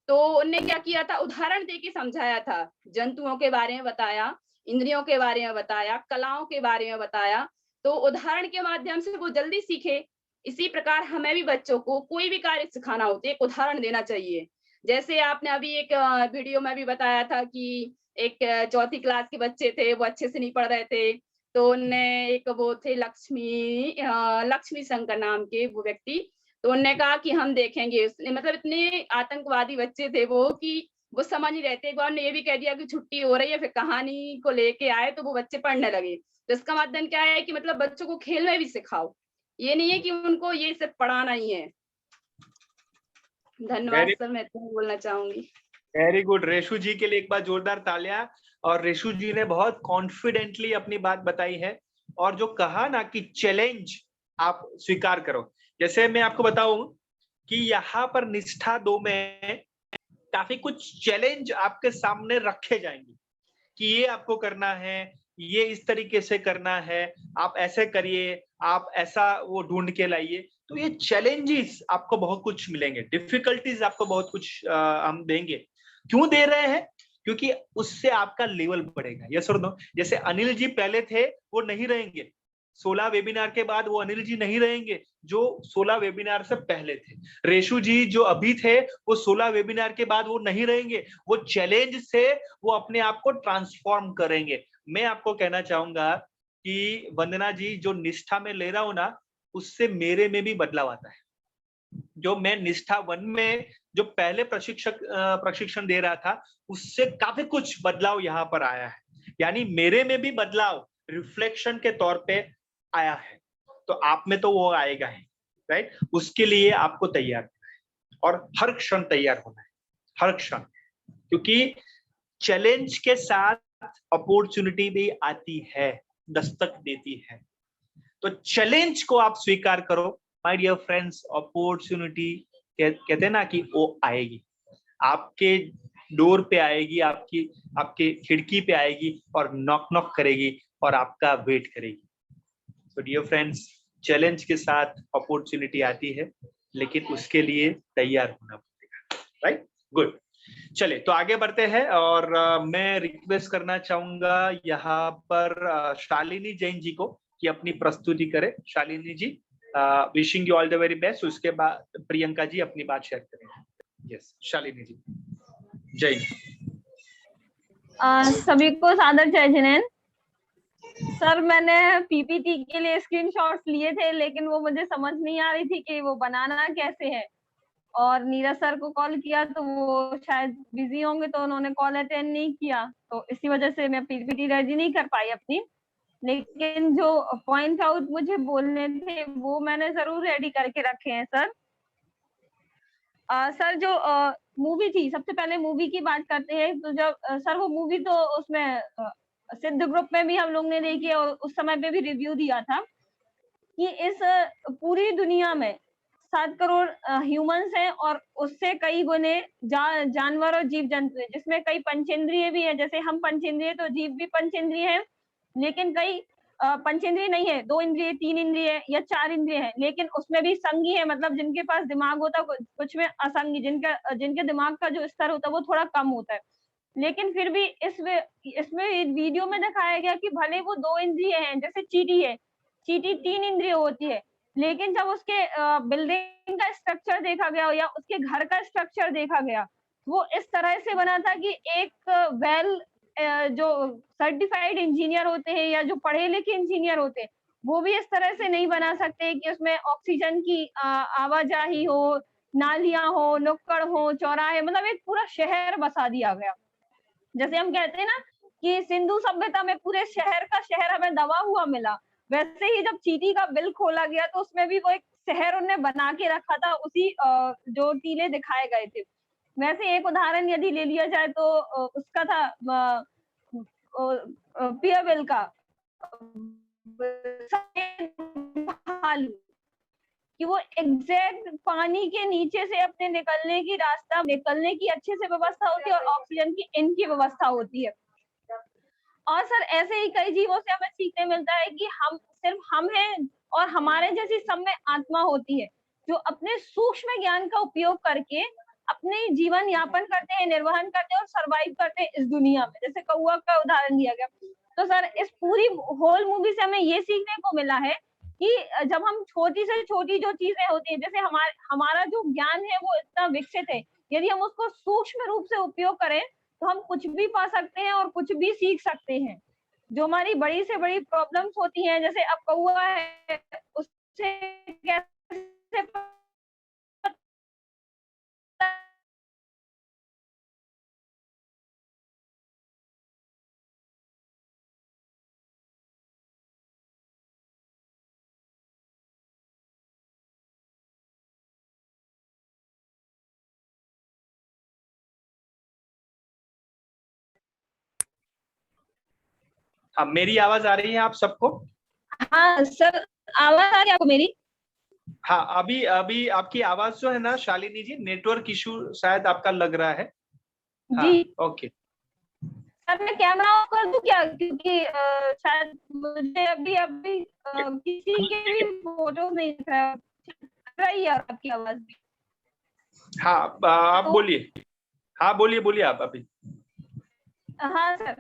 तो उनने क्या किया था, उदाहरण देके समझाया था, जंतुओं के बारे में बताया, इंद्रियों के बारे में बताया, कलाओं के बारे में बताया, तो उदाहरण के माध्यम से वो जल्दी सीखे। इसी प्रकार हमें भी बच्चों को कोई भी कार्य सिखाना हो तो एक उदाहरण देना चाहिए। जैसे आपने अभी एक वीडियो में भी बताया था कि एक चौथी क्लास के बच्चे थे, वो अच्छे से नहीं पढ़ रहे थे, तो उनने एक वो थे लक्ष्मी शंकर नाम के वो व्यक्ति, तो उनने कहा कि हम देखेंगे। मतलब इतने आतंकवादी बच्चे थे वो कि वो समझ नहीं रहते। एक बार ने ये भी कह दिया कि छुट्टी हो रही है, फिर कहानी को लेके आए तो वो बच्चे पढ़ने लगे। तो इसका मतलब क्या है कि मतलब बच्चों को खेल में भी सिखाओ, ये नहीं है कि उनको ये सिर्फ पढ़ाना ही है। धन्यवाद सर, मैं इतना बोलना चाहूंगी। Very good. रेशु जी के लिए एक बार जोरदार तालियां। और रेशु जी ने बहुत कॉन्फिडेंटली अपनी बात बताई है, और जो कहा ना कि चैलेंज आप स्वीकार करो। जैसे मैं आपको बताऊं कि यहाँ पर निष्ठा 2 में काफी कुछ चैलेंज आपके सामने रखे जाएंगे कि ये आपको करना है, ये इस तरीके से करना है, आप ऐसे करिए, आप ऐसा वो ढूंढ के लाइए। तो ये चैलेंजेस आपको बहुत कुछ मिलेंगे, डिफिकल्टीज आपको बहुत कुछ हम देंगे। क्यों दे रहे हैं? क्योंकि उससे आपका लेवल बढ़ेगा। यस और नो? जैसे अनिल जी पहले थे, वो नहीं रहेंगे। 16 वेबिनार के बाद वो अनिल जी नहीं रहेंगे जो 16 वेबिनार से पहले थे। रेशु जी जो अभी थे, वो 16 वेबिनार के बाद वो नहीं रहेंगे। वो चैलेंज से वो अपने आप को ट्रांसफॉर्म करेंगे। मैं आपको कहना चाहूंगा कि वंदना जी, जो निष्ठा में ले रहा हूं ना, उससे मेरे में भी बदलाव आता है। जो मैं निष्ठा 1 में जो पहले प्रशिक्षण दे रहा था, उससे काफी कुछ बदलाव यहाँ पर आया है। यानी मेरे में भी बदलाव रिफ्लेक्शन के तौर पे आया है, तो आप में तो वो आएगा ही, राइट? उसके लिए आपको तैयार होना है और हर क्षण तैयार होना है, हर क्षण। क्योंकि चैलेंज के साथ अपॉर्चुनिटी भी आती है, दस्तक देती है। तो चैलेंज को आप स्वीकार करो माय डियर फ्रेंड्स। अपॉर्चुनिटी कहते हैं ना कि वो आएगी, आपके डोर पे आएगी, आपके खिड़की पे आएगी और नॉक नॉक करेगी और आपका वेट करेगी। तो डियर फ्रेंड्स, चैलेंज के साथ अपॉर्चुनिटी आती है, लेकिन उसके लिए तैयार होना पड़ेगा, राइट? गुड। चलिए तो आगे बढ़ते हैं और मैं रिक्वेस्ट करना चाहूंगा यहाँ पर शालिनी जैन जी को कि अपनी प्रस्तुति करे। Shalini ji, wishing you all the very best. उसके बाद प्रियंका जी अपनी बात शेयर करेंगे। यस, शालिनी जी, जय। सभी को सादर जय जिनेंद्र। सर, मैंने पीपीटी के लिए स्क्रीनशॉट्स लिए थे, लेकिन वो मुझे समझ नहीं आ रही थी कि वो बनाना कैसे है। और नीरज सर को कॉल किया तो वो शायद बिजी होंगे, तो उन्होंने कॉल अटेंड नहीं किया, तो इसी वजह से मैं पीपीटी रेडी नहीं कर पाई अपनी। लेकिन जो पॉइंट आउट मुझे बोलने थे वो मैंने जरूर रेडी करके रखे हैं सर। सर, जो मूवी थी, सबसे पहले मूवी की बात करते हैं। तो जब सर वो मूवी तो उसमें सिद्ध ग्रुप में भी हम लोग ने देखी और उस समय पे भी रिव्यू दिया था कि इस पूरी दुनिया में 7 करोड़ ह्यूमंस हैं और उससे कई गुने जानवर और जीव जंतु है, जिसमें कई पंचेंद्रिय भी है। जैसे हम पंचेंद्रिय, तो जीव भी पंचेंद्रिय है, लेकिन कई पंचेंद्रिय नहीं है, 2 इंद्रिय, 3 इंद्रिय या 4 इंद्रिय है। लेकिन उसमें भी संगी है, मतलब जिनके पास दिमाग होता है, कुछ में असंगी, जिनके दिमाग का जो स्तर होता है वो थोड़ा कम होता है। लेकिन फिर भी इसमें वीडियो में दिखाया गया कि भले वो 2 इंद्रिय हैं, जैसे चींटी है, चींटी 3 इंद्रिय होती है, लेकिन जब उसके बिल्डिंग का स्ट्रक्चर देखा गया या उसके घर का स्ट्रक्चर देखा गया, वो इस तरह से बना था कि एक जो सर्टिफाइड इंजीनियर होते हैं या जो पढ़े लिखे इंजीनियर होते हैं, वो भी इस तरह से नहीं बना सकते कि उसमें ऑक्सीजन की आवाजाही हो, नालियां हो, नुक्कड़ हो, चौराहे, मतलब एक पूरा शहर बसा दिया गया। जैसे हम कहते हैं ना कि सिंधु सभ्यता में पूरे शहर का शहर हमें दबा हुआ मिला, वैसे ही जब चींटी का बिल खोला गया तो उसमें भी वो एक शहर उन्होंने बना के रखा था, उसी जो टीले दिखाए गए थे। वैसे एक उदाहरण यदि ले लिया जाए तो उसका था पियरवेल का भालू, कि वो एग्जैक्ट पानी के नीचे से अपने निकलने की अच्छे से व्यवस्था होती है और ऑक्सीजन की इनकी व्यवस्था होती है। और सर, ऐसे ही कई जीवों से हमें सीखने मिलता है कि सिर्फ हम हैं और हमारे जैसी सब में आत्मा होती है, जो अपने सूक्ष्म ज्ञान का उपयोग करके अपने जीवन यापन करते हैं, निर्वहन करते हैं और सरवाइव करते हैं इस दुनिया में। जैसे कौआ का उदाहरण दिया गया। तो सर, इस पूरी होल मूवी से हमें ये सीखने को मिला है कि जब हम छोटी से छोटी जो चीजें होती है, जैसे हमारा जो ज्ञान है वो इतना विकसित है, यदि हम उसको सूक्ष्म रूप से उपयोग करें तो हम कुछ भी पा सकते हैं और कुछ भी सीख सकते हैं। जो हमारी बड़ी से बड़ी प्रॉब्लम्स होती हैं, जैसे अब कौआ है, उससे कैसे हाँ, मेरी आवाज आ रही है आप सबको? हाँ सर, आवाज आ रही है आपको मेरी? हाँ, अभी आपकी आवाज जो है ना शालिनी जी, नेटवर्क इशू शायद आपका लग रहा है, हाँ, जी ओके। सर मैं कैमरा ऑफ कर दूं क्या, क्योंकि शायद मुझे अभी अभी किसी के भी फोटो नहीं दिख रही है आपकी आवाज भी। हाँ, आप तो बोलिए। हाँ, बोलिए आप अभी। हाँ सर,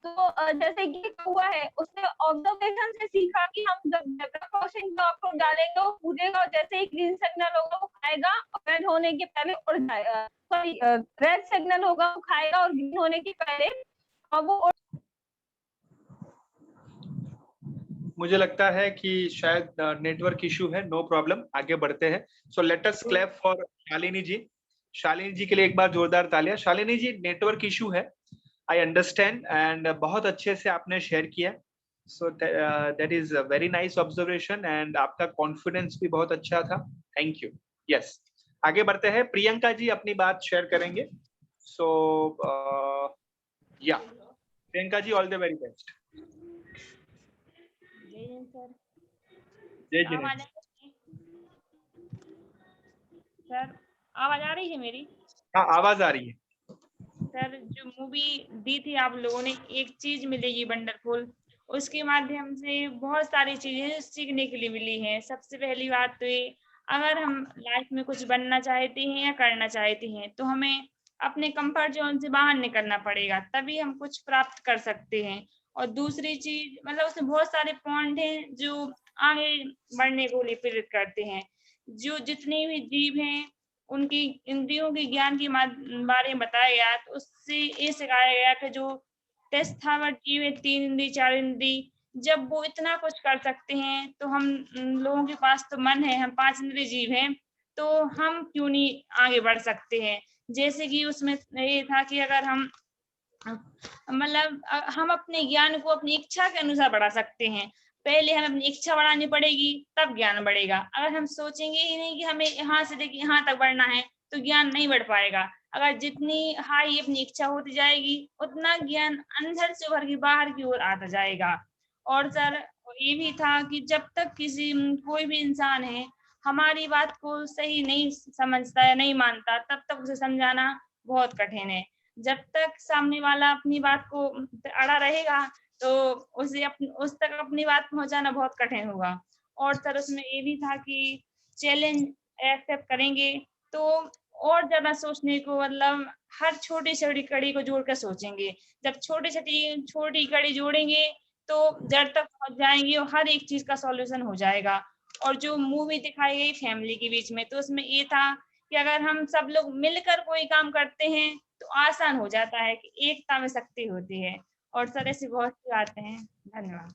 तो जैसे कि हुआ है उसने ऑब्जर्वेशन से सीखा कि हम जब जेब्रा क्रॉसिंग पे ऑफ रोड डालेंगे वो कूदेगा और जैसे ही ग्रीन सिग्नल होगा वो खाएगा और रेड होने के पहले उड़ जाएगा, सॉरी रेड सिग्नल होगा वो खाएगा और ग्रीन होने के पहले और वो मुझे लगता है कि शायद नेटवर्क इशू है, नो प्रॉब्लम, आगे बढ़ते हैं। So let us clap for Shalini ji. Shalini ji के लिए एक बार जोरदार तालियां। शालिनी जी, नेटवर्क इशू है, आई अंडरस्टैंड, एंड बहुत अच्छे से आपने शेयर किया। सो that is a very nice observation and आपका कॉन्फिडेंस भी बहुत अच्छा था। Thank you. यस, आगे बढ़ते हैं। प्रियंका जी अपनी बात शेयर करेंगे। सो या Priyanka ji, all the very best. जय जिनेंद्र सर। आवाज आ रही है मेरी? हाँ, आवाज आ रही है। सर जो मूवी दी थी आप लोगों ने, एक चीज मिलेगी वंडरफुल, उसके माध्यम से बहुत सारी चीजें सीखने के लिए मिली हैं। सबसे पहली बात तो ये, अगर हम लाइफ में कुछ बनना चाहते हैं या करना चाहते हैं तो हमें अपने कंफर्ट जोन से बाहर निकलना पड़ेगा, तभी हम कुछ प्राप्त कर सकते हैं। और दूसरी चीज, मतलब उसमें बहुत सारे पॉइंट हैं जो आगे बढ़ने को लिए प्रेरित करते हैं। जो जितने भी जीव हैं उनकी इंद्रियों के ज्ञान के बारे में बताया गया, तो उससे ये सिखाया गया कि जो तेस्थावर जीव है, 3 इंद्री 4 इंद्री, जब वो इतना कुछ कर सकते हैं तो हम लोगों के पास तो मन है, हम 5 इंद्रिय जीव हैं, तो हम क्यों नहीं आगे बढ़ सकते हैं। जैसे कि उसमें ये था कि अगर हम मतलब हम अपने ज्ञान को अपनी इच्छा के अनुसार बढ़ा सकते हैं। पहले हमें अपनी इच्छा बढ़ानी पड़ेगी, तब ज्ञान बढ़ेगा। अगर हम सोचेंगे ही नहीं कि हमें यहाँ से लेके यहाँ तक बढ़ना है तो ज्ञान नहीं बढ़ पाएगा। अगर जितनी हाई अपनी इच्छा होती जाएगी उतना ज्ञान अंदर से उभर के बाहर की ओर आता जाएगा। और सर ये भी था कि जब तक कोई भी इंसान है हमारी बात को सही नहीं समझता या नहीं मानता, तब तक उसे समझाना बहुत कठिन है। जब तक सामने वाला अपनी बात को अड़ा रहेगा तो उसे उस तक अपनी बात पहुंचाना बहुत कठिन होगा। और सर उसमें ये भी था कि चैलेंज एक्सेप्ट करेंगे तो और ज्यादा सोचने को, मतलब हर छोटी छोटी कड़ी को जोड़ कर सोचेंगे। जब छोटी कड़ी जोड़ेंगे तो जड़ तक पहुंच जाएंगे और हर एक चीज का सॉल्यूशन हो जाएगा। और जो मूवी दिखाई गई फैमिली के बीच में, तो उसमें ये था कि अगर हम सब लोग मिलकर कोई काम करते हैं तो आसान हो जाता है, कि एकता में शक्ति होती है। और सर ऐसी बहुत सी बातें हैं। धन्यवाद।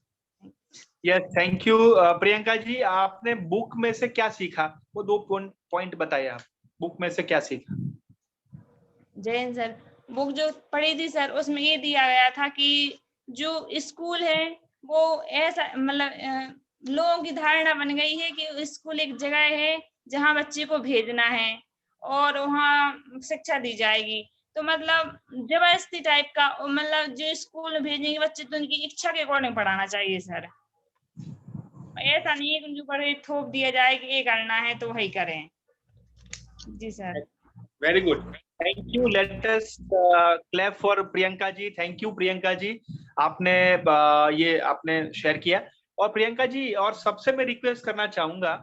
Yes, thank you. Priyanka ji, आपने बुक में से क्या सीखा, वो 2 पॉइंट बताइए। आप बुक में से क्या सीखा? जैन सर, बुक जो पढ़ी थी सर, उसमें ये दिया गया था कि जो स्कूल है वो ऐसा, मतलब लोगों की धारणा बन गई है कि स्कूल एक जगह है जहाँ बच्चे को भेजना है और वहाँ शिक्षा दी जाएगी। तो मतलब जबरदस्ती टाइप का, मतलब जो स्कूल में भेजेंगे बच्चे तो उनकी इच्छा के अकॉर्डिंग पढ़ाना चाहिए सर। ऐसा नहीं है कि उनको पढ़े थोप दिया जाए कि ये करना है तो वही करें। जी sir. Very good, thank you. Let us clap for Priyanka ji. Thank you Priyanka ji, आपने ये आपने शेयर किया। और प्रियंका जी, और सबसे मैं रिक्वेस्ट करना चाहूंगा,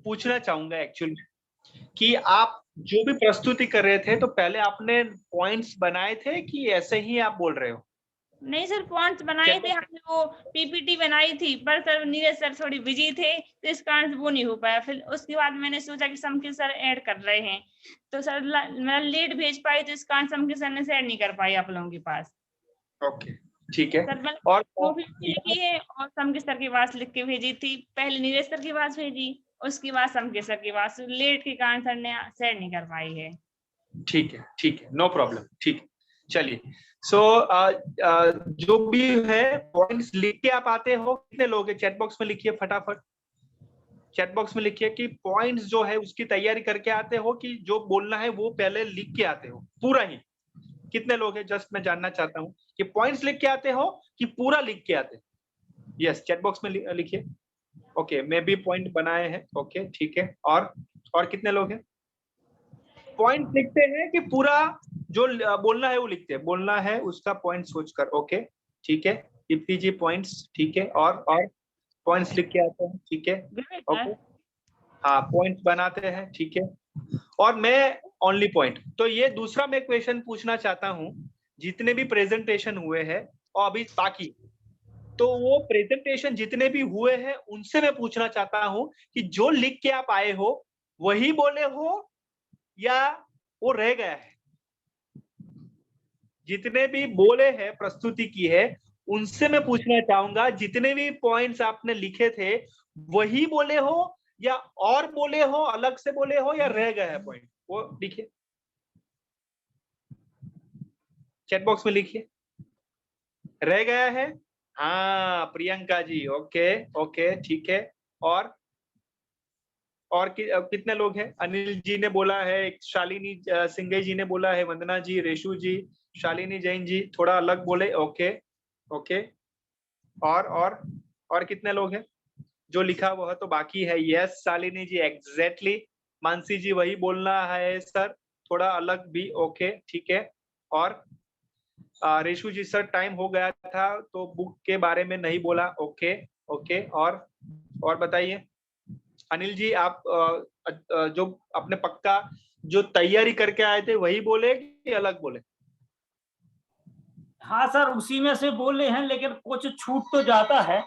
पूछना चाहूंगा एक्चुअली, कि आप जो भी प्रस्तुति कर रहे थे तो पहले आपने पॉइंट्स बनाए थे कि ऐसे ही आप बोल रहे हो? नहीं सर, पॉइंट्स बनाए थे हमने, वो पीपीटी बनाई थी, पर सर नीरज सर थोड़ी बिजी थे तो इस कारण वो नहीं हो पाया। फिर उसके बाद मैंने सोचा कि समकिर सर ऐड कर रहे हैं तो सर मैं लेट भेज पाई, तो इस कारण समकिर सर ने ऐड नहीं कर पाई आप लोगों के पास। ओके, ठीक है। सर और वो भी लिखी है और समकिर सर के पास लिख के भेजी थी, पहले नीरज सर के पास भेजी, उसके बाद समकिर सर के पास, लेट के कारण सर ने शेयर नहीं कर पाई है। ठीक है, ठीक है, नो प्रॉब्लम, ठीक है, चलिए। सो जो भी है पॉइंट्स लिख के आप आते हो। कितने लोग हैं? चैट बॉक्स में लिखिए फटाफट, चैट बॉक्स में लिखिए कि पॉइंट्स जो है उसकी तैयारी करके आते हो कि जो बोलना है वो पहले लिख के आते हो पूरा ही। कितने लोग हैं? जस्ट मैं जानना चाहता हूँ कि पॉइंट्स लिख के आते हो कि पूरा लिख के आते हो। यस, चैट बॉक्स में लिखिए। ओके, मैं भी पॉइंट बनाए हैं। ओके, ठीक है। और कितने लोग हैं? पॉइंट लिखते हैं कि पूरा जो बोलना है वो लिखते हैं, बोलना है उसका पॉइंट सोचकर। ओके ठीक है, दीप्ति जी पॉइंट्स, ठीक है, और पॉइंट्स लिख के आते हैं, ठीक है, ओके, हाँ पॉइंट्स बनाते हैं, ठीक है, और मैं ओनली पॉइंट। तो ये दूसरा मैं क्वेश्चन पूछना चाहता हूँ, जितने भी प्रेजेंटेशन हुए हैं और अभी बाकी, तो वो प्रेजेंटेशन जितने भी हुए हैं उनसे मैं पूछना चाहता हूँ कि जो लिख के आप आए हो वही बोले हो या वो रह गया है। जितने भी बोले हैं, प्रस्तुति की है, उनसे मैं पूछना चाहूंगा जितने भी पॉइंट्स आपने लिखे थे वही बोले हो या और बोले हो, अलग से बोले हो, या रह गया है पॉइंट, वो लिखिए, चैट बॉक्स में लिखिए। रह गया है, हाँ प्रियंका जी, ओके ओके ठीक है, और कितने लोग हैं? अनिल जी ने बोला है, शालिनी सिंगे जी ने बोला है, वंदना जी, रेशु जी, शालिनी जैन जी थोड़ा अलग बोले, ओके ओके, और कितने लोग हैं जो लिखा हुआ तो बाकी है? यस शालिनी जी, एग्जैक्टली, मानसी जी वही बोलना है सर, थोड़ा अलग भी, ओके ठीक है, और रेशु जी सर टाइम हो गया था तो बुक के बारे में नहीं बोला, ओके ओके, और बताइए अनिल जी, आप जो अपने पक्का जो तैयारी करके आए थे वही बोले कि अलग बोले? हाँ सर उसी में से बोले हैं, लेकिन कुछ छूट तो जाता है।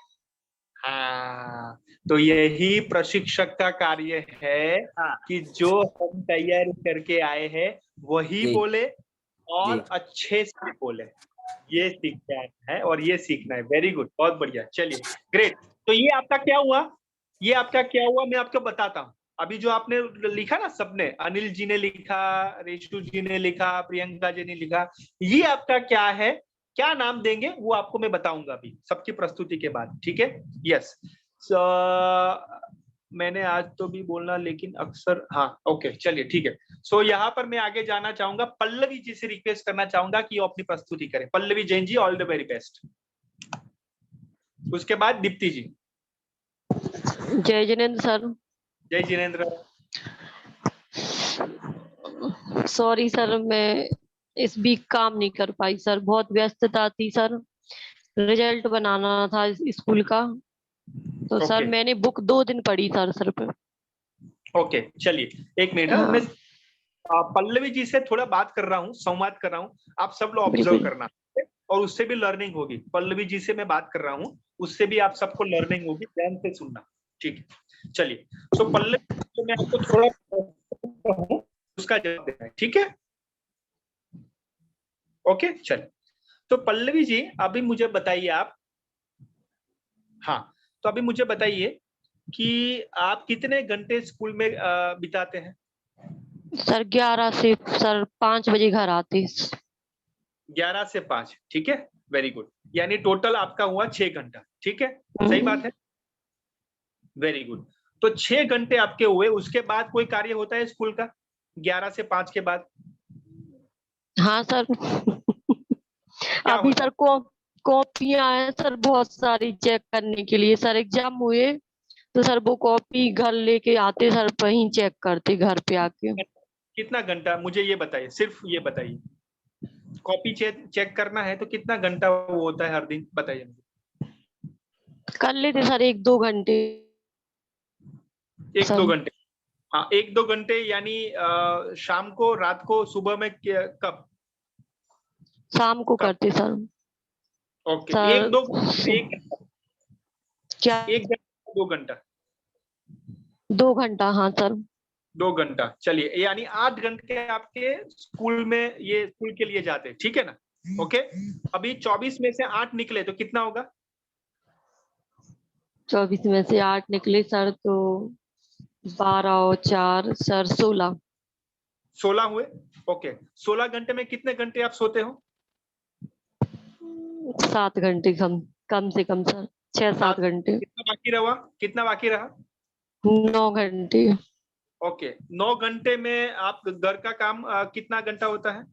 हाँ, तो यही प्रशिक्षक का कार्य है, हाँ। कि जो हम तैयारी करके आए हैं वही बोले और अच्छे से बोले, ये सीखना है और ये सीखना है। वेरी गुड, बहुत बढ़िया, चलिए ग्रेट। तो ये आपका क्या हुआ, ये आपका क्या हुआ मैं आपको बताता हूँ। अभी जो आपने लिखा ना सबने, अनिल जी ने लिखा, रेशु जी ने लिखा, प्रियंका जी ने लिखा, ये आपका क्या है, क्या नाम देंगे वो आपको मैं बताऊंगा अभी सबकी प्रस्तुति के बाद, ठीक है? यस, मैंने आज तो भी बोलना लेकिन अक्सर, हाँ ओके चलिए ठीक है। सो यहाँ पर मैं आगे जाना चाहूंगा, पल्लवी जी से रिक्वेस्ट करना चाहूंगा कि वो अपनी प्रस्तुति करें। Pallavi Jain ji, all the very best. उसके बाद दीप्ति जी। जय जिनेंद्र सर। जय जिनेंद्र। सॉरी सर, मैं इस वीक काम नहीं कर पाई सर, बहुत व्यस्तता थी सर, रिजल्ट बनाना था स्कूल का, तो सर मैंने बुक 2 दिन पढ़ी सर पे। ओके चलिए एक मिनट, मैं पल्लवी जी से थोड़ा बात कर रहा हूँ, संवाद कर रहा हूँ, आप सब लोग ऑब्जर्व करना और उससे भी लर्निंग होगी। पल्लवी जी से मैं बात कर रहा हूँ, उससे भी आप सबको लर्निंग होगी, ध्यान से सुनना, ठीक है? चलिए, तो पल्लवी तो मैं आपको थोड़ा उसका जवाब देना है, ठीक है? ओके चलिए, तो पल्लवी जी अभी मुझे बताइए आप, हाँ तो अभी मुझे बताइए कि आप कितने घंटे स्कूल में बिताते हैं? सर 11 से सर 5 बजे घर आते। 11 से 5, ठीक है, वेरी गुड, यानी टोटल आपका हुआ 6 घंटा, ठीक है, सही बात है? वेरी गुड, तो 6 घंटे आपके हुए, उसके बाद कोई कार्य होता है स्कूल का 11 से 5 के बाद? हाँ सर अभी सर कॉपियां हैं सर बहुत सारी चेक करने के लिए, सर एग्जाम हुए तो सर वो कॉपी घर लेके आते सर, वहीं चेक करते घर पे आके। कितना घंटा मुझे ये बताइए, सिर्फ ये बताइए, कॉपी चेक करना है तो कितना घंटा वो होता है हर दिन, बताइए मुझे। कर लेते सर 1-2 घंटे। 1-2 घंटे, हाँ 1-2 घंटे, यानी शाम को, रात को, सुबह में, कब? शाम को करते सर। ओके, 1-2 क्या? 1 घंटा 2 घंटा? 2 घंटा, हाँ सर 2 घंटा, चलिए, यानी 8 घंटे आपके स्कूल में ये स्कूल के लिए जाते, ठीक है ना? ओके, अभी 24 में से 8 निकले तो कितना होगा? 24 में से 8 निकले सर तो 12 और 4 सर 16। 16 हुए, ओके। 16 घंटे में कितने घंटे आप सोते हो? 7 घंटे, कम से कम सर 6-7 घंटे। कितना बाकी रहा? 9 घंटे। ओके, 9 घंटे में आप घर का काम कितना घंटा होता है?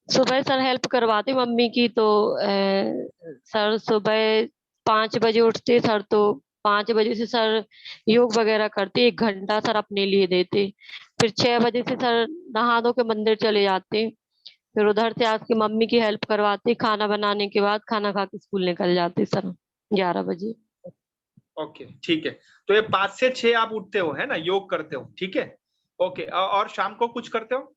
सुबह सर हेल्प करवाते मम्मी की, तो सर सुबह 5 बजे उठते सर, तो 5 बजे से सर योग वगैरह करते, 1 घंटा सर अपने लिए देते, फिर 6 बजे से सर नहा धो के मंदिर चले जाते, फिर उधर से आके मम्मी की हेल्प करवाते, खाना बनाने के बाद खाना खा के स्कूल निकल जाते सर 11 बजे। ओके ठीक है, तो ये 5 से 6 आप उठते हो है ना, योग करते हो, ठीक है। ओके, और शाम को कुछ करते हो?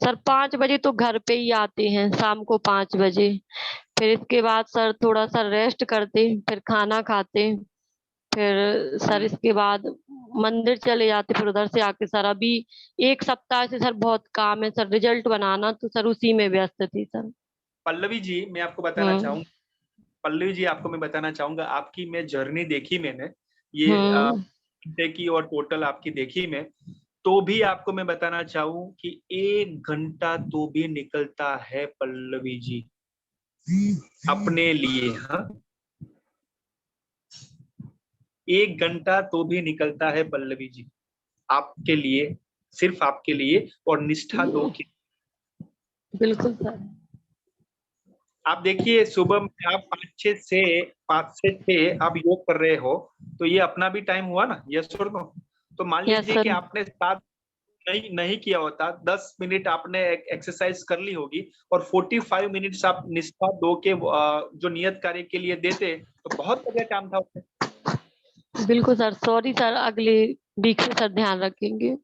सर 5 बजे तो घर पे ही आते हैं, शाम को 5 बजे। फिर इसके बाद सर थोड़ा सा रेस्ट करते, फिर खाना खाते, फिर सर इसके बाद मंदिर चले जाते, फिर उधर से आके सर अभी 1 सप्ताह से सर बहुत काम है सर, रिजल्ट बनाना, तो सर उसी में व्यस्त थी सर। पल्लवी जी मैं आपको बताना चाहूंगा, पल्लवी जी आपको मैं बताना चाहूंगा, आपकी मैं जर्नी देखी मैंने, ये घंटे की और टोटल आपकी देखी मैं, तो भी आपको मैं बताना चाहूं कि 1 घंटा तो भी निकलता है पल्लवी जी अपने लिए। हाँ, 1 घंटा तो भी निकलता है पल्लवी जी आपके लिए, सिर्फ आपके लिए, और निष्ठा दो के। बिल्कुल सर। आप देखिए सुबह में आप 5 से 6 आप योग कर रहे हो, तो ये अपना भी टाइम हुआ ना, यस और नो? तो मान लीजिए कि आपने 7 नहीं किया होता, 10 मिनट आपने एक्सरसाइज कर ली होगी और 45 मिनट्स आप निष्ठा दो के जो नियत कार्य के लिए देते, तो बहुत बढ़िया काम था उसमें। बिल्कुल सर, सॉरी सर, अगले वीक से सर ध्यान रखेंगे।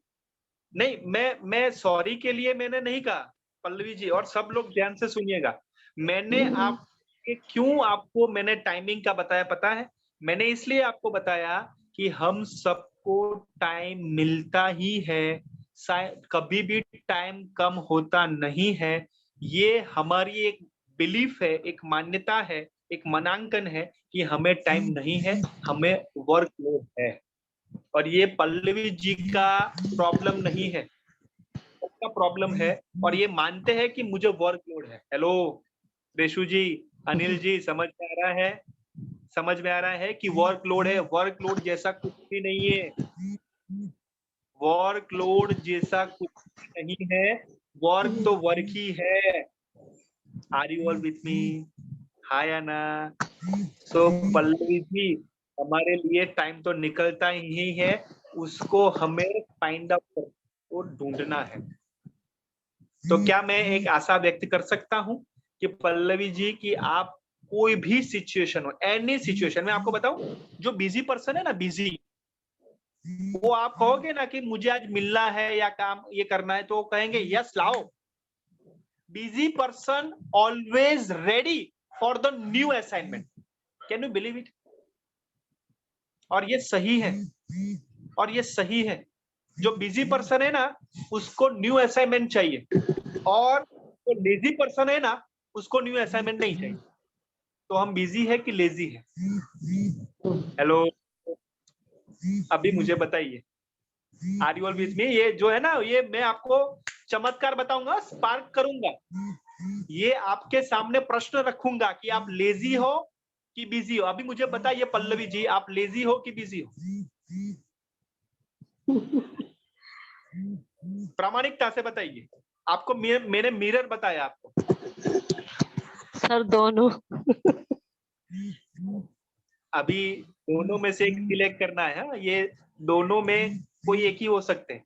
नहीं, मैं सॉरी के लिए मैंने नहीं कहा पल्लवी जी, और सब लोग ध्यान से सुनिएगा, मैंने आप क्यों आपको मैंने टाइमिंग का बताया पता है? मैंने इसलिए आपको बताया कि हम सबको टाइम मिलता ही है, शायद कभी भी टाइम कम होता नहीं है, ये हमारी एक बिलीफ है, एक मान्यता है, एक मानांकन है कि हमें टाइम नहीं है, हमें वर्कलोड है। और ये पल्लवी जी का प्रॉब्लम नहीं है, सबका प्रॉब्लम है, और ये मानते हैं कि मुझे वर्कलोड है। हेलो रेशु जी, अनिल जी, समझ में आ रहा है? समझ में आ रहा है कि वर्कलोड है? वर्कलोड जैसा कुछ भी नहीं है, वर्कलोड जैसा कुछ भी नहीं है, वर्क तो वर्क ही है। Are you all with me? Hi आना। सो पल्लवी जी, हमारे लिए टाइम तो निकलता ही है, उसको हमें फाइंड आउट को ढूंढना है। तो क्या मैं एक आशा व्यक्त कर सकता हूं कि पल्लवी जी कि आप कोई भी सिचुएशन हो, एनी सिचुएशन में, आपको बताऊं जो बिजी पर्सन है ना, बिजी, वो आप कहोगे ना कि मुझे आज मिलना है या काम ये करना है, तो कहेंगे यस लाओ। Busy person always ready for the new assignment, can you believe it? और ये सही है, और ये सही है, जो बिजी पर्सन है ना उसको न्यू असाइनमेंट चाहिए, और जो लेजी पर्सन है ना उसको न्यू असाइनमेंट नहीं चाहिए। तो हम बिजी है कि लेजी है? हेलो, अभी मुझे बताइए, are you all with me? ये जो है ना, ये मैं आपको चमत्कार बताऊंगा, स्पार्क करूंगा, ये आपके सामने प्रश्न रखूंगा कि आप लेजी हो कि बिजी हो। अभी मुझे बताइए पल्लवी जी, आप लेजी हो कि बिजी हो? प्रामाणिकता से बताइए, आपको मैंने मिरर बताया आपको? सर दोनों। अभी दोनों में से एक सिलेक्ट करना है, ये दोनों में कोई एक ही हो सकते हैं।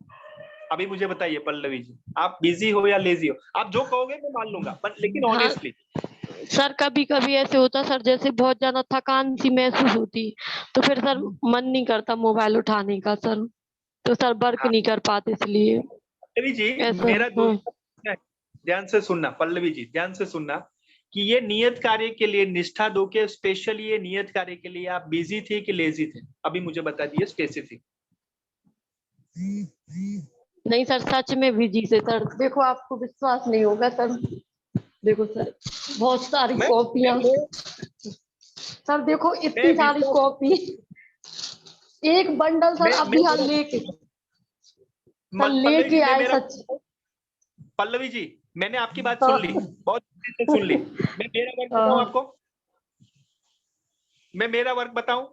अभी मुझे बताइए पल्लवी जी, आप बिजी हो या लेजी हो? आप जो कहोगे मैं मान लूंगा, पर लेकिन ऑनेस्टली। सर कभी कभी ऐसे होता सर, जैसे बहुत ज्यादा थकान सी महसूस होती, तो फिर सर मन नहीं करता मोबाइल उठाने का सर, तो सर वर्क नहीं कर पाते, इसलिए। पल्लवी जी मेरा दोस्त, ध्यान से सुनना पल्लवी जी, ध्यान से सुनना कि ये नियत कार्य के लिए निष्ठा दो के, स्पेशली ये नियत कार्य के लिए आप बिजी थे कि लेजी थे? अभी मुझे बता दिए स्पेसिफिक। नहीं सर, सच में बिजी से सर, देखो आपको विश्वास नहीं होगा सर, देखो सर बहुत सारी कॉपियां, सर देखो इतनी सारी कॉपी, एक बंडल सर अभी हाल लेके आए सच। पल्लवी जी मैंने आपकी बात सुन ली, बहुत अच्छे से सुन ली। मैं मेरा वर्क बताऊं आपको, मैं मेरा वर्क बताऊं,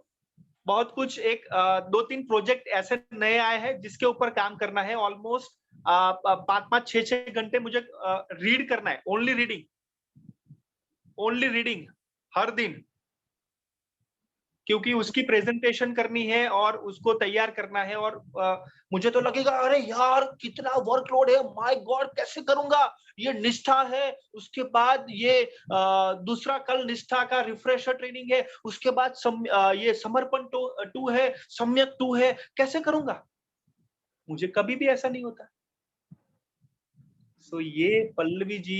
बहुत कुछ, एक 2-3 प्रोजेक्ट ऐसे नए आए हैं जिसके ऊपर काम करना है। ऑलमोस्ट 5-5, 6-6 घंटे मुझे रीड करना है, ओनली रीडिंग हर दिन। क्योंकि उसकी प्रेजेंटेशन करनी है और उसको तैयार करना है। और मुझे तो लगेगा अरे यार कितना वर्कलोड है, माय गॉड कैसे करूंगा, ये निष्ठा है, उसके बाद ये दूसरा कल निष्ठा का रिफ्रेशर ट्रेनिंग है, उसके बाद ये समर्पण 2 है, सम्यक 2 है, कैसे करूंगा। मुझे कभी भी ऐसा नहीं होता। सो ये पल्लवी जी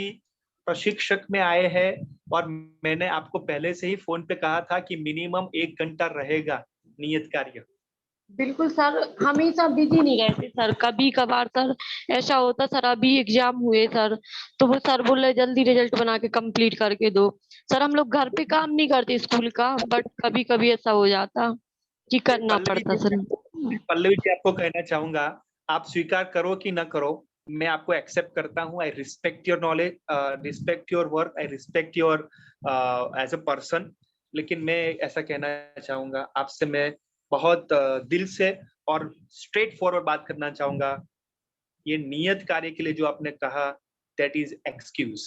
प्रशिक्षक में आए हैं और मैंने आपको पहले से ही फोन पे कहा था कि मिनिमम 1 घंटा रहेगा नियत कार्य। बिल्कुल सर, हमेशा बिजी नहीं रहते सर, कभी कभार सर ऐसा होता। सर अभी एग्जाम हुए सर, तो वो सर बोले जल्दी रिजल्ट बना के कंप्लीट करके दो। सर हम लोग घर पे काम नहीं करते स्कूल का, बट कभी कभी ऐसा हो जाता कि करना पड़ता सर। पल्लवी जी आपको कहना चाहूंगा, आप स्वीकार करो कि ना करो, मैं आपको एक्सेप्ट करता हूँ। I respect your knowledge, respect your work, I respect your as a person. लेकिन मैं ऐसा कहना चाहूंगा आपसे, मैं बहुत दिल से और स्ट्रेट फॉरवर्ड बात करना चाहूंगा। ये नियत कार्य के लिए जो आपने कहा, that is excuse.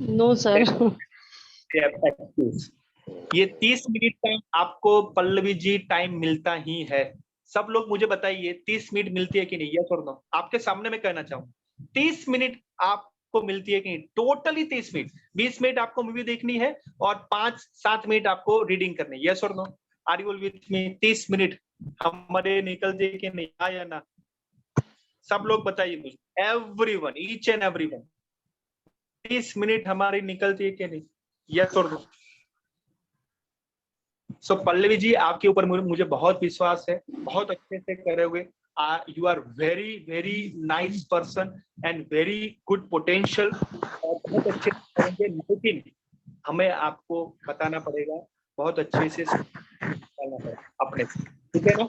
No sir. ये 30 मिनट का आपको पल्लवी जी टाइम मिलता ही है। सब लोग मुझे बताइए 30 मिनट मिलती है कि नहीं, यस और नो। आपके सामने मैं कहना चाहूंगा 30 मिनट आपको मिलती है कि नहीं? Totally 30 minute. 20 मिनट आपको मूवी देखनी है और 5-7 मिनट आपको रीडिंग करनी है, यस और no. Are you with me? 30 minute हमारे निकल जाए कि नहीं, हाँ या ना? सब लोग बताइए मुझे, everyone, each and everyone, 30 minute हमारी निकलती है कि नहीं, यस और नो। सो पल्लवी जी आपके ऊपर मुझे बहुत विश्वास है, बहुत अच्छे से करे हुए। You are very very nice person and very good potential, और बहुत अच्छे करेंगे। लेकिन हमें आपको बताना पड़ेगा, बहुत अच्छे से बताना पड़ेगा अपने से, ठीक है ना?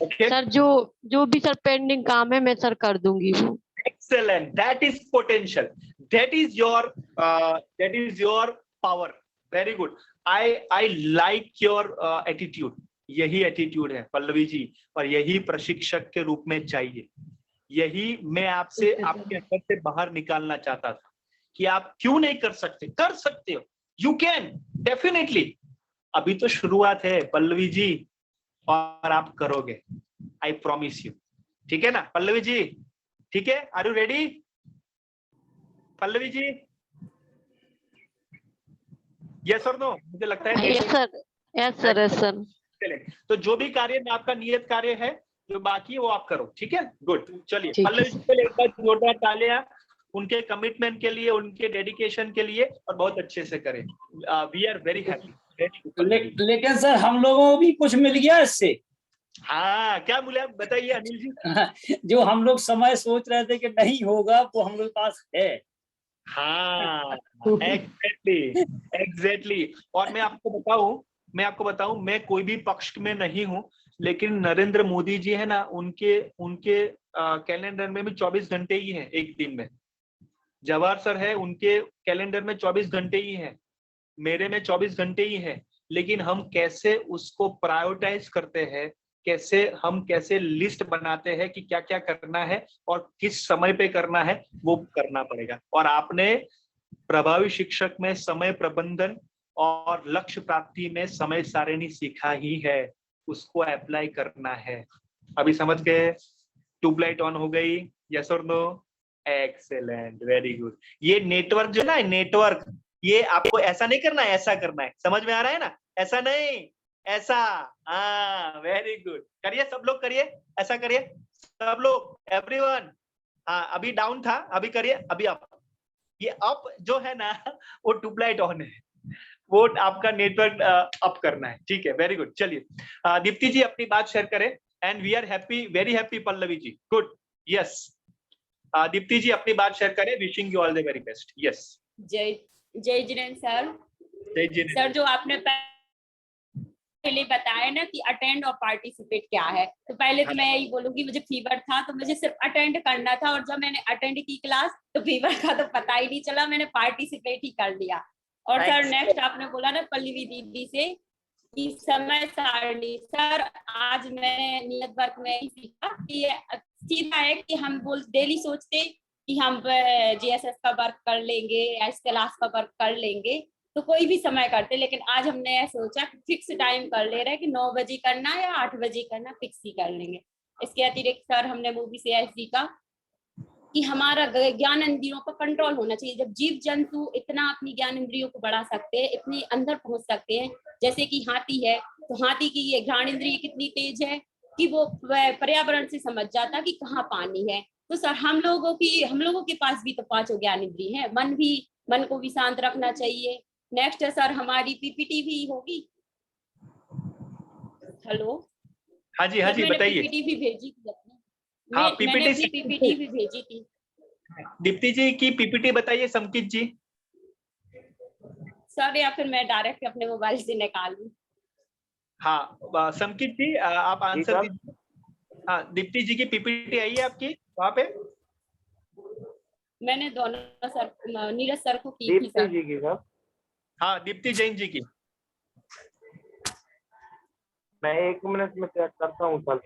ओके सर जो भी सर पेंडिंग काम है मैं सर कर दूंगी वो। Excellent. That is potential. That is your power. Very good. I like your attitude. यही एटीट्यूड है पल्लवी जी, और यही प्रशिक्षक के रूप में चाहिए। यही मैं आपसे, आपके अंदर से बाहर निकालना चाहता था कि आप क्यों नहीं कर सकते। कर सकते हो, यू कैन डेफिनेटली। अभी तो शुरुआत है पल्लवी जी, और आप करोगे, आई प्रॉमिस यू। ठीक है ना पल्लवी जी? ठीक है, are you ready Pallavi ji? Yes और नो? मुझे लगता है yes sir, yes sir, yes sir. तो जो भी कार्य में आपका नियत कार्य है, जो बाकी है वो आप करो, ठीक है? गुड। चलिए पल्लवी जी के लिए एक बार जोरदार तालियां उनके कमिटमेंट के लिए, उनके डेडिकेशन के लिए, और बहुत अच्छे से करें। We are very happy. लेकिन सर हम लोगों को भी कुछ मिल गया इससे। हाँ, क्या मिला बताइए अनिल जी। जो हम लोग समय सोच रहे थे कि नहीं होगा, वो हम लोग के पास है। हाँ, एग्जैक्टली। और मैं आपको बताऊं, मैं कोई भी पक्ष में नहीं हूं, लेकिन नरेंद्र मोदी जी है ना, उनके कैलेंडर में भी 24 घंटे ही है एक दिन में। जवाहर सर है, उनके कैलेंडर में 24 घंटे ही है, मेरे में 24 घंटे ही है। लेकिन हम कैसे उसको प्रायोरिटाइज करते हैं, कैसे लिस्ट बनाते हैं कि क्या क्या करना है और किस समय पे करना है, वो करना पड़ेगा। और आपने प्रभावी शिक्षक में समय प्रबंधन और लक्ष्य प्राप्ति में समय सारिणी सीखा ही है, उसको अप्लाई करना है। अभी समझ गए? ट्यूबलाइट ऑन हो गई, यस और नो? Excellent, very good. ये नेटवर्क जो ना, नेटवर्क, ये आपको ऐसा नहीं करना है, ऐसा करना है। समझ में आ रहा है ना? ऐसा नहीं, ऐसा। हाँ, वेरी गुड। करिए सब लोग, करिए, ऐसा करिए सब लोग, एवरीवन। हाँ, अभी डाउन था, अभी करिए, अभी अप। ये अप जो है ना, वो ट्यूबलाइट ऑन है, वो आपका नेटवर्क अप करना है, ठीक है? Very good. चलिए दीप्ति जी अपनी बात शेयर करें। And we are happy, very happy Pallavi ji, good, yes. Deepti ji अपनी बात शेयर करें। Wishing you all the very best, yes. जय जिनेन्द्र सर। जय जिनेन्द्र सर, जो आपने पहले बताया ना कि अटेंड और पार्टिसिपेट क्या है, तो पहले तो मैं यही बोलूंगी, मुझे फीवर था तो मुझे सिर्फ अटेंड करना था, और जब मैंने अटेंड की क्लास तो फीवर का तो पता ही नहीं चला, मैंने पार्टिसिपेट ही कर लिया। और सर नेक्स्ट आपने बोला ना पल्लवी दीदी से कि समय सारणी, सर आज मैंने नियत वर्क में ही सीखा कि सीधा है कि हम डेली सोचते कि हम जीएसएस का वर्क कर लेंगे, एस क्लास का वर्क कर लेंगे, तो तो कोई भी समय करते, लेकिन आज हमने सोचा कि फिक्स टाइम कर ले रहे हैं कि 9 बजे करना या 8 बजे करना, फिक्स ही कर लेंगे। इसके अतिरिक्त सर हमने मूवी से यह सीखा कि हमारा ज्ञान इंद्रियों पर कंट्रोल होना चाहिए। जब जीव जंतु इतना अपनी ज्ञान इंद्रियों को बढ़ा सकते हैं, इतनी अंदर पहुंच सकते हैं, जैसे कि हाथी है, तो हाथी की ये ज्ञान इंद्रिय कितनी तेज है कि वो पर्यावरण से समझ जाता कि कहाँ पानी है। तो सर हम लोगों के पास भी तो 5 ज्ञान इंद्रिय है। मन को भी शांत रखना चाहिए। नेक्स्ट है सर हमारी पीपीटी भी होगी। हेलो, हाँ जी बताइए। पीपीटी भी भेजी थी अपनी। हाँ, मैंने अपनी पीपीटी भी भेजी थी। दीप्ति जी की पीपीटी बताइए संकित जी। सर या फिर मैं डायरेक्ट अपने मोबाइल से निकाल लूं? हाँ संकित जी आप आंसर दीजिए। हाँ, दीप्ति जी की पीपीटी आई है आपकी वहाँ पे? मैंने दोनों सर, नीरज सर को की थी सर। दीप्ति जी की सर। हाँ, दीप्ति जैन जी की। मैं 1 मिनट में चेक करता हूँ सर।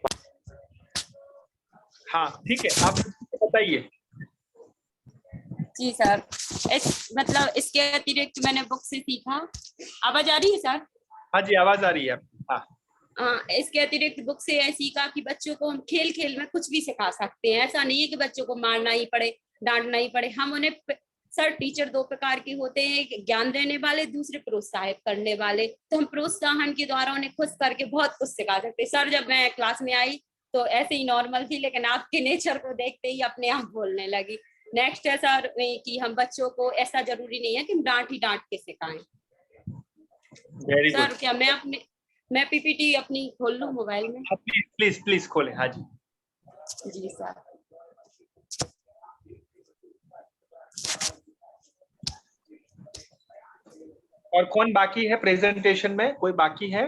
हाँ ठीक है, आप बताइए। जी सर, मतलब इसके अतिरिक्त मैंने बुक से सीखा। आवाज आ रही है सर? हाँ जी, आवाज आ रही है। हाँ, इसके अतिरिक्त बुक से यह सीखा कि बच्चों को हम खेल खेल में कुछ भी सिखा सकते हैं। ऐसा नहीं है कि बच्चों को मारना ही पड़े, डांटना ही पड़े। हम उन्हें सर टीचर 2 प्रकार के होते हैं, एक ज्ञान देने वाले, दूसरे प्रोत्साहित करने वाले। तो हम प्रोत्साहन के द्वारा उन्हें खुश करके बहुत कुछ सिखा सकते हैं। सर जब मैं क्लास में आई तो ऐसे ही नॉर्मल थी, लेकिन आपके नेचर को देखते ही अपने आप बोलने लगी। नेक्स्ट है सर कि हम बच्चों को ऐसा जरूरी नहीं है कि हम डांट ही डांट के सिखाएं। सर क्या मैं पीपीटी अपनी खोल लूं मोबाइल में? प्लीज खोले। हाँ जी। जी सर। और कौन बाकी है प्रेजेंटेशन में? कोई बाकी है?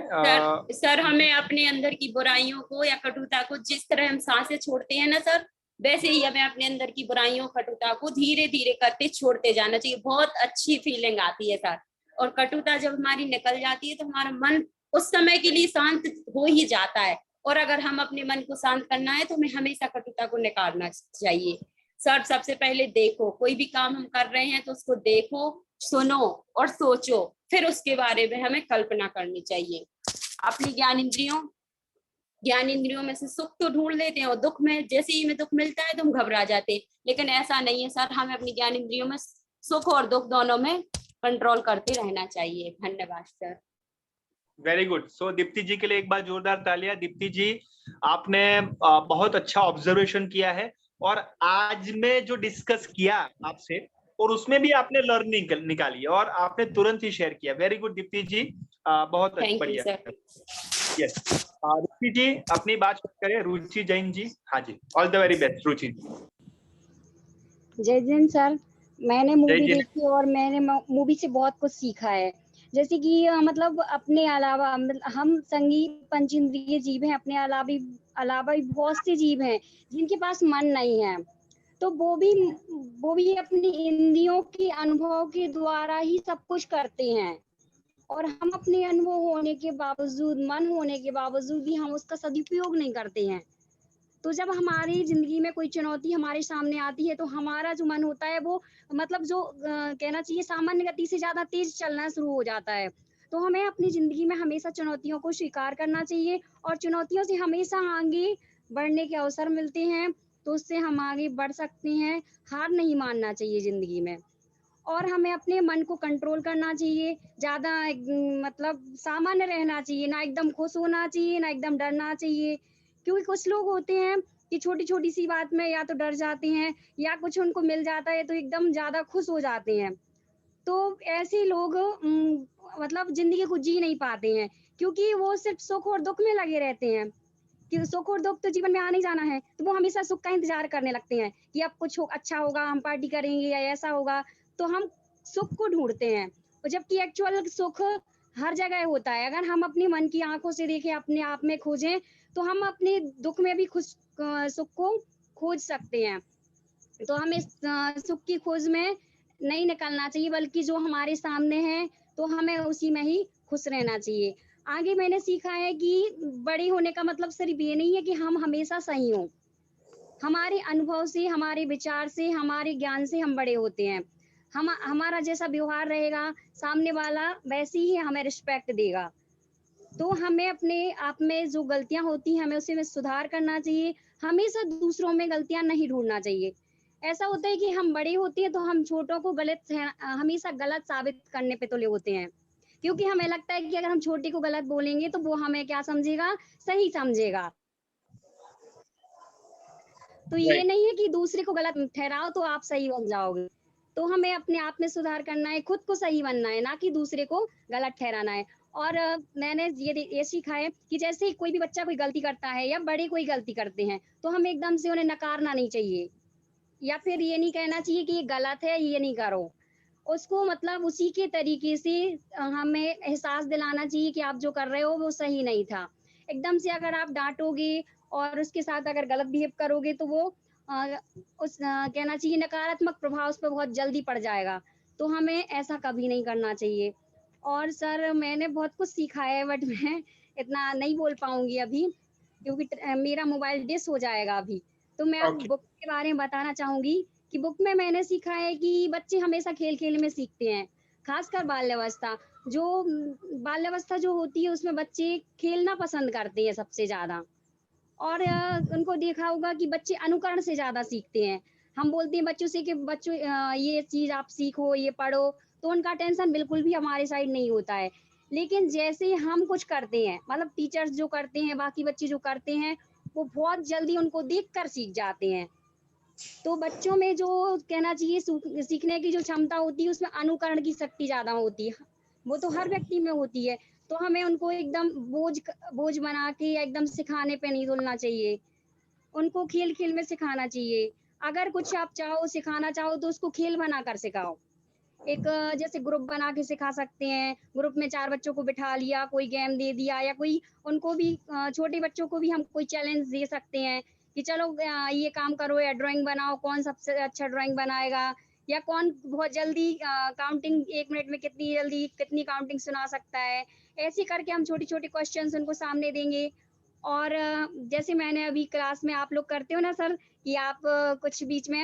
सर हमें अपने अंदर की बुराइयों को या कटुता को, जिस तरह हम सांसें छोड़ते हैं ना सर, वैसे ही हमें अपने अंदर की बुराइयों कटुता को धीरे धीरे करते छोड़ते जाना चाहिए। बहुत अच्छी फीलिंग आती है सर। और कटुता जब हमारी निकल जाती है तो हमारा मन उस समय के लिए शांत हो ही जाता है। और अगर हम अपने मन को शांत करना है तो हमें हमेशा कटुता को निकालना चाहिए। सर सबसे पहले देखो, कोई भी काम हम कर रहे हैं तो उसको देखो, सुनो और सोचो, फिर उसके बारे में हमें कल्पना करनी चाहिए। अपनी ज्ञान इंद्रियों में से सुख तो ढूंढ लेते हैं और दुख में, जैसे ही हमें दुख मिलता है तो हम घबरा जाते हैं, लेकिन ऐसा नहीं है सर। हमें अपनी ज्ञान इंद्रियों में सुख और दुख दोनों में कंट्रोल करते रहना चाहिए। धन्यवाद sir. Very good. So Deepti ji के लिए एक बार जोरदार तालियां। दीप्ति जी, आपने बहुत अच्छा ऑब्जर्वेशन किया है और आज में जो डिस्कस किया आपसे, और उसमें भी आपने लर्निंग निकाली और आपने तुरंत ही शेयर किया। वेरी गुड दीप्ति जी, बहुत बढ़िया। यस, रुचि जी अपनी बात करें। रुचि जैन जी। हाँ जी, ऑल द वेरी बेस्ट रुचि। जय जैन सर, मैंने मूवी देखी और मैंने मूवी से बहुत कुछ सीखा है। जैसे कि मतलब अपने अलावा हम संगीत पंचेंद्रिय जीव हैं, अपने अलावा भी बहुत से जीव हैं जिनके पास मन नहीं है, तो वो भी अपनी इंद्रियों के अनुभव के द्वारा ही सब कुछ करते हैं। और हम अपने अनुभव होने के बावजूद, मन होने के बावजूद भी हम उसका सदुपयोग नहीं करते हैं। तो जब हमारी जिंदगी में कोई चुनौती हमारे सामने आती है तो हमारा जो मन होता है वो मतलब जो कहना चाहिए सामान्य गति से ज्यादा तेज चलना शुरू हो जाता है। तो हमें अपनी जिंदगी में हमेशा चुनौतियों को स्वीकार करना चाहिए और चुनौतियों से हमेशा आगे बढ़ने के अवसर मिलते हैं, तो उससे हम आगे बढ़ सकते हैं। हार नहीं मानना चाहिए जिंदगी में और हमें अपने मन को कंट्रोल करना चाहिए। ज्यादा मतलब सामान्य रहना चाहिए, ना एकदम खुश होना चाहिए ना एकदम डरना चाहिए। क्योंकि कुछ लोग होते हैं कि छोटी छोटी सी बात में या तो डर जाते हैं या कुछ उनको मिल जाता है तो एकदम ज्यादा खुश हो जाते हैं। तो ऐसे लोग मतलब जिंदगी को जी नहीं पाते हैं, क्योंकि वो सिर्फ सुख और दुख में लगे रहते हैं कि सुख और दुख तो जीवन में आने जाना है, तो वो हमेशा सुख का इंतजार करने लगते हैं कि अब कुछ अच्छा होगा, हम पार्टी करेंगे या ऐसा होगा, तो हम सुख को ढूंढते हैं। और जबकि एक्चुअल सुख हर जगह होता है। अगर हम अपनी मन की आंखों से देखें, अपने आप में खोजें, तो हम अपने दुख में भी सुख को खोज सकते हैं। तो हमें सुख की खोज में नहीं निकलना चाहिए, बल्कि जो हमारे सामने है तो हमें उसी में ही खुश रहना चाहिए। आगे मैंने सीखा है कि बड़े होने का मतलब सिर्फ ये नहीं है कि हम हमेशा सही हों। हमारे अनुभव से, हमारे विचार से, हमारे ज्ञान से हम बड़े होते हैं। हमारा जैसा व्यवहार रहेगा, सामने वाला वैसे ही हमें रिस्पेक्ट देगा। तो हमें अपने आप में जो गलतियां होती हैं हमें उसे में सुधार करना चाहिए। हमेशा दूसरों में गलतियां नहीं ढूंढना चाहिए। ऐसा होता है कि हम बड़े होते हैं तो हम छोटों को हमेशा गलत साबित करने पे तुले होते हैं, क्योंकि हमें लगता है कि अगर हम छोटे को गलत बोलेंगे तो वो हमें क्या समझेगा, सही समझेगा। तो ये नहीं है कि दूसरे को गलत ठहराओ तो आप सही बन जाओगे। तो हमें अपने आप में सुधार करना है, खुद को सही बनना है, ना कि दूसरे को गलत ठहराना है। और मैंने ये सीखा है कि जैसे कोई भी बच्चा कोई गलती करता है या बड़े कोई गलती करते हैं तो हमें एकदम से उन्हें नकारना नहीं चाहिए, या फिर ये नहीं कहना चाहिए कि ये गलत है, ये नहीं करो। उसको मतलब उसी के तरीके से हमें एहसास दिलाना चाहिए कि आप जो कर रहे हो वो सही नहीं था। एकदम से अगर आप डांटोगे और उसके साथ अगर गलत बिहेव करोगे तो वो कहना चाहिए नकारात्मक प्रभाव उस पर बहुत जल्दी पड़ जाएगा। तो हमें ऐसा कभी नहीं करना चाहिए। और सर मैंने बहुत कुछ सीखा है, बट मैं इतना नहीं बोल पाऊंगी अभी, क्योंकि मेरा मोबाइल डिस हो जाएगा अभी। तो मैं बुक के बारे में बताना चाहूंगी कि बुक में मैंने सीखा है कि बच्चे हमेशा खेल खेल में सीखते हैं, खासकर बाल्यावस्था। जो बाल्यावस्था जो होती है उसमें बच्चे खेलना पसंद करते हैं सबसे ज्यादा। और उनको देखा होगा कि बच्चे अनुकरण से ज्यादा सीखते हैं। हम बोलते हैं बच्चों से कि बच्चों ये चीज आप सीखो, ये पढ़ो, तो उनका टेंशन बिल्कुल भी हमारे साइड नहीं होता है। लेकिन जैसे हम कुछ करते हैं, मतलब टीचर्स जो करते हैं, बाकी बच्चे जो करते हैं, वो बहुत जल्दी उनको देखकर सीख जाते हैं। तो बच्चों में जो कहना चाहिए सीखने की जो क्षमता होती है उसमें अनुकरण की शक्ति ज्यादा होती है, वो तो हर व्यक्ति में होती है। तो हमें उनको एकदम बोझ बना के या एकदम सिखाने पे नहीं तुलना चाहिए, उनको खेल खेल में सिखाना चाहिए। अगर कुछ आप चाहो सिखाना चाहो तो उसको खेल बना कर सिखाओ। एक जैसे ग्रुप बना के सिखा सकते हैं, ग्रुप में 4 बच्चों को बिठा लिया, कोई गेम दे दिया, या कोई उनको भी छोटे बच्चों को भी हम कोई चैलेंज दे सकते हैं कि चलो ये काम करो या ड्राइंग बनाओ, कौन सबसे अच्छा ड्राइंग बनाएगा, या कौन बहुत जल्दी काउंटिंग 1 मिनट में कितनी जल्दी कितनी काउंटिंग सुना सकता है। ऐसे करके हम छोटे छोटे क्वेश्चंस उनको सामने देंगे। और जैसे मैंने अभी क्लास में आप लोग करते हो ना सर, कि आप कुछ बीच में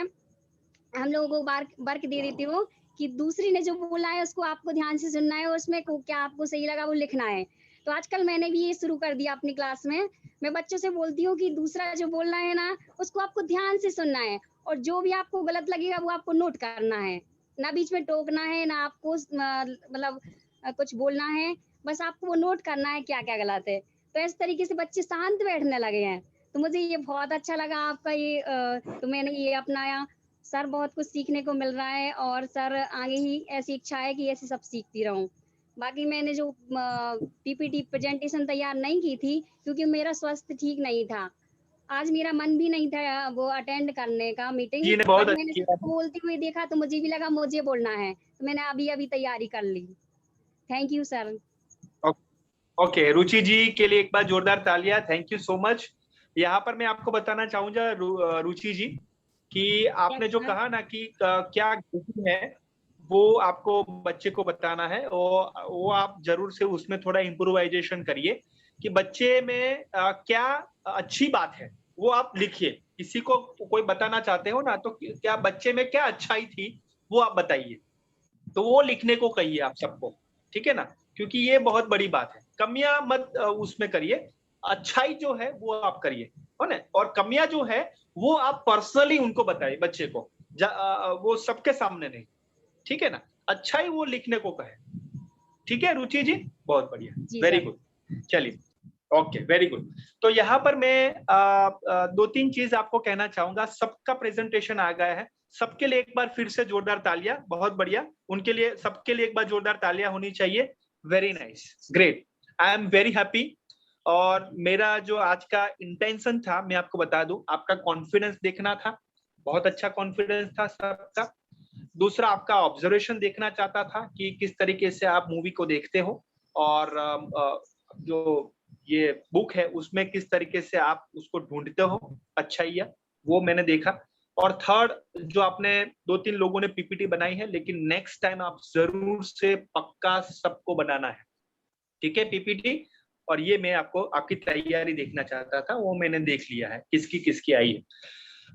हम लोगों को वर्क दे देते हो कि दूसरी ने जो बोला है उसको आपको ध्यान से सुनना है, उसमें क्या आपको सही लगा वो लिखना है। तो आजकल मैंने भी ये शुरू कर दिया अपनी क्लास में। मैं बच्चों से बोलती हूँ कि दूसरा जो बोल रहा है ना उसको आपको ध्यान से सुनना है, और जो भी आपको गलत लगेगा वो आपको नोट करना है, ना बीच में टोकना है, ना आपको मतलब कुछ बोलना है, बस आपको वो नोट करना है क्या क्या गलत है। तो इस तरीके से बच्चे शांत बैठने लगे हैं। तो मुझे ये बहुत अच्छा लगा आपका ये तो मैंने ये अपनाया। सर बहुत कुछ सीखने को मिल रहा है, और सर आगे ही ऐसी इच्छा है कि ऐसे सब सीखती रहूं। बाकी मैंने जो पीपीटी प्रेजेंटेशन तैयार नहीं की थी क्योंकि मेरा स्वास्थ्य ठीक नहीं था, आज मेरा मन भी नहीं था वो अटेंड करने का मीटिंग। मैंने सबको बोलते हुए देखा तो मुझे भी लगा मुझे बोलना है, तो मैंने अभी तैयारी कर ली। Thank you sir. Okay, Ruchi ji के लिए एक बार जोरदार तालियां। Thank you so much. यहाँ पर मैं आपको बताना चाहूंगा रुचि जी कि आपने जो कहा ना कि क्या गलती है वो आपको बच्चे को बताना है, और वो आप जरूर से उसमें थोड़ा इम्प्रोवाइजेशन करिए कि बच्चे में क्या अच्छी बात है वो आप लिखिए। किसी को कोई बताना चाहते हो ना तो क्या बच्चे में क्या अच्छाई थी वो आप बताइए, तो वो लिखने को कहिए आप सबको, ठीक है ना, क्योंकि ये बहुत बड़ी बात है। कमियां मत उसमें करिए, अच्छाई जो है वो आप करिए, है ना। और कमियां जो है वो आप पर्सनली उनको बताइए बच्चे को, वो सबके सामने नहीं, ठीक है ना। अच्छाई वो लिखने को कहे, ठीक है रुचि जी, बहुत बढ़िया, वेरी गुड। चलिए, ओके, वेरी गुड। तो यहाँ पर मैं 2-3 चीज आपको कहना चाहूंगा। सबका प्रेजेंटेशन आ गया है, सबके लिए एक बार फिर से जोरदार तालियां, बहुत बढ़िया। उनके लिए सबके लिए एक बार जोरदार तालियां होनी चाहिए। Very nice, great, I am very happy. और मेरा जो आज का इंटेंशन था मैं आपको बता दूं, आपका कॉन्फिडेंस देखना था, बहुत अच्छा कॉन्फिडेंस था सबका। दूसरा, आपका ऑब्जर्वेशन देखना चाहता था कि किस तरीके से आप मूवी को देखते हो, और जो ये बुक है उसमें किस तरीके से आप उसको ढूंढते हो अच्छाइयाँ, वो मैंने देखा। और थर्ड, जो आपने 2-3 लोगों ने पीपीटी बनाई है, लेकिन नेक्स्ट टाइम आप जरूर से पक्का सबको बनाना है, ठीक है, पीपीटी। और ये मैं आपको आपकी तैयारी देखना चाहता था, वो मैंने देख लिया है किसकी किसकी आई है।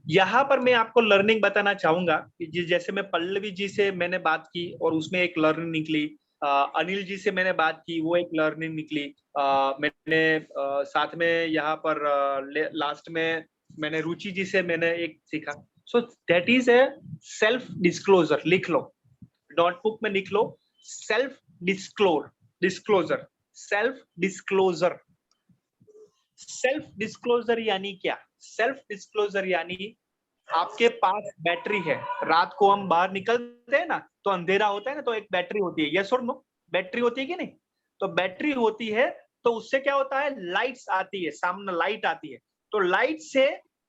यहाँ पर मैं आपको लर्निंग बताना चाहूंगा कि जैसे मैं पल्लवी जी से मैंने बात की और उसमें एक लर्निंग निकली, अनिल जी से मैंने बात की, वो एक लर्निंग निकली, मैंने साथ में यहाँ पर लास्ट में मैंने रुचि जी से मैंने एक सीखा। So that is a self disclosure. लिख लो, नोटबुक में लिख लो, self disclosure. Self disclosure, self disclosure यानी क्या? सेल्फ डिस्क्लोजर यानी आपके पास बैटरी है, रात को हम बाहर निकलते हैं ना तो अंधेरा होता है ना, तो एक बैटरी होती है, यस और नो? बैटरी होती है कि नहीं? तो बैटरी होती है, तो उससे क्या होता है, लाइट्स आती है, सामने लाइट आती है, तो लाइट से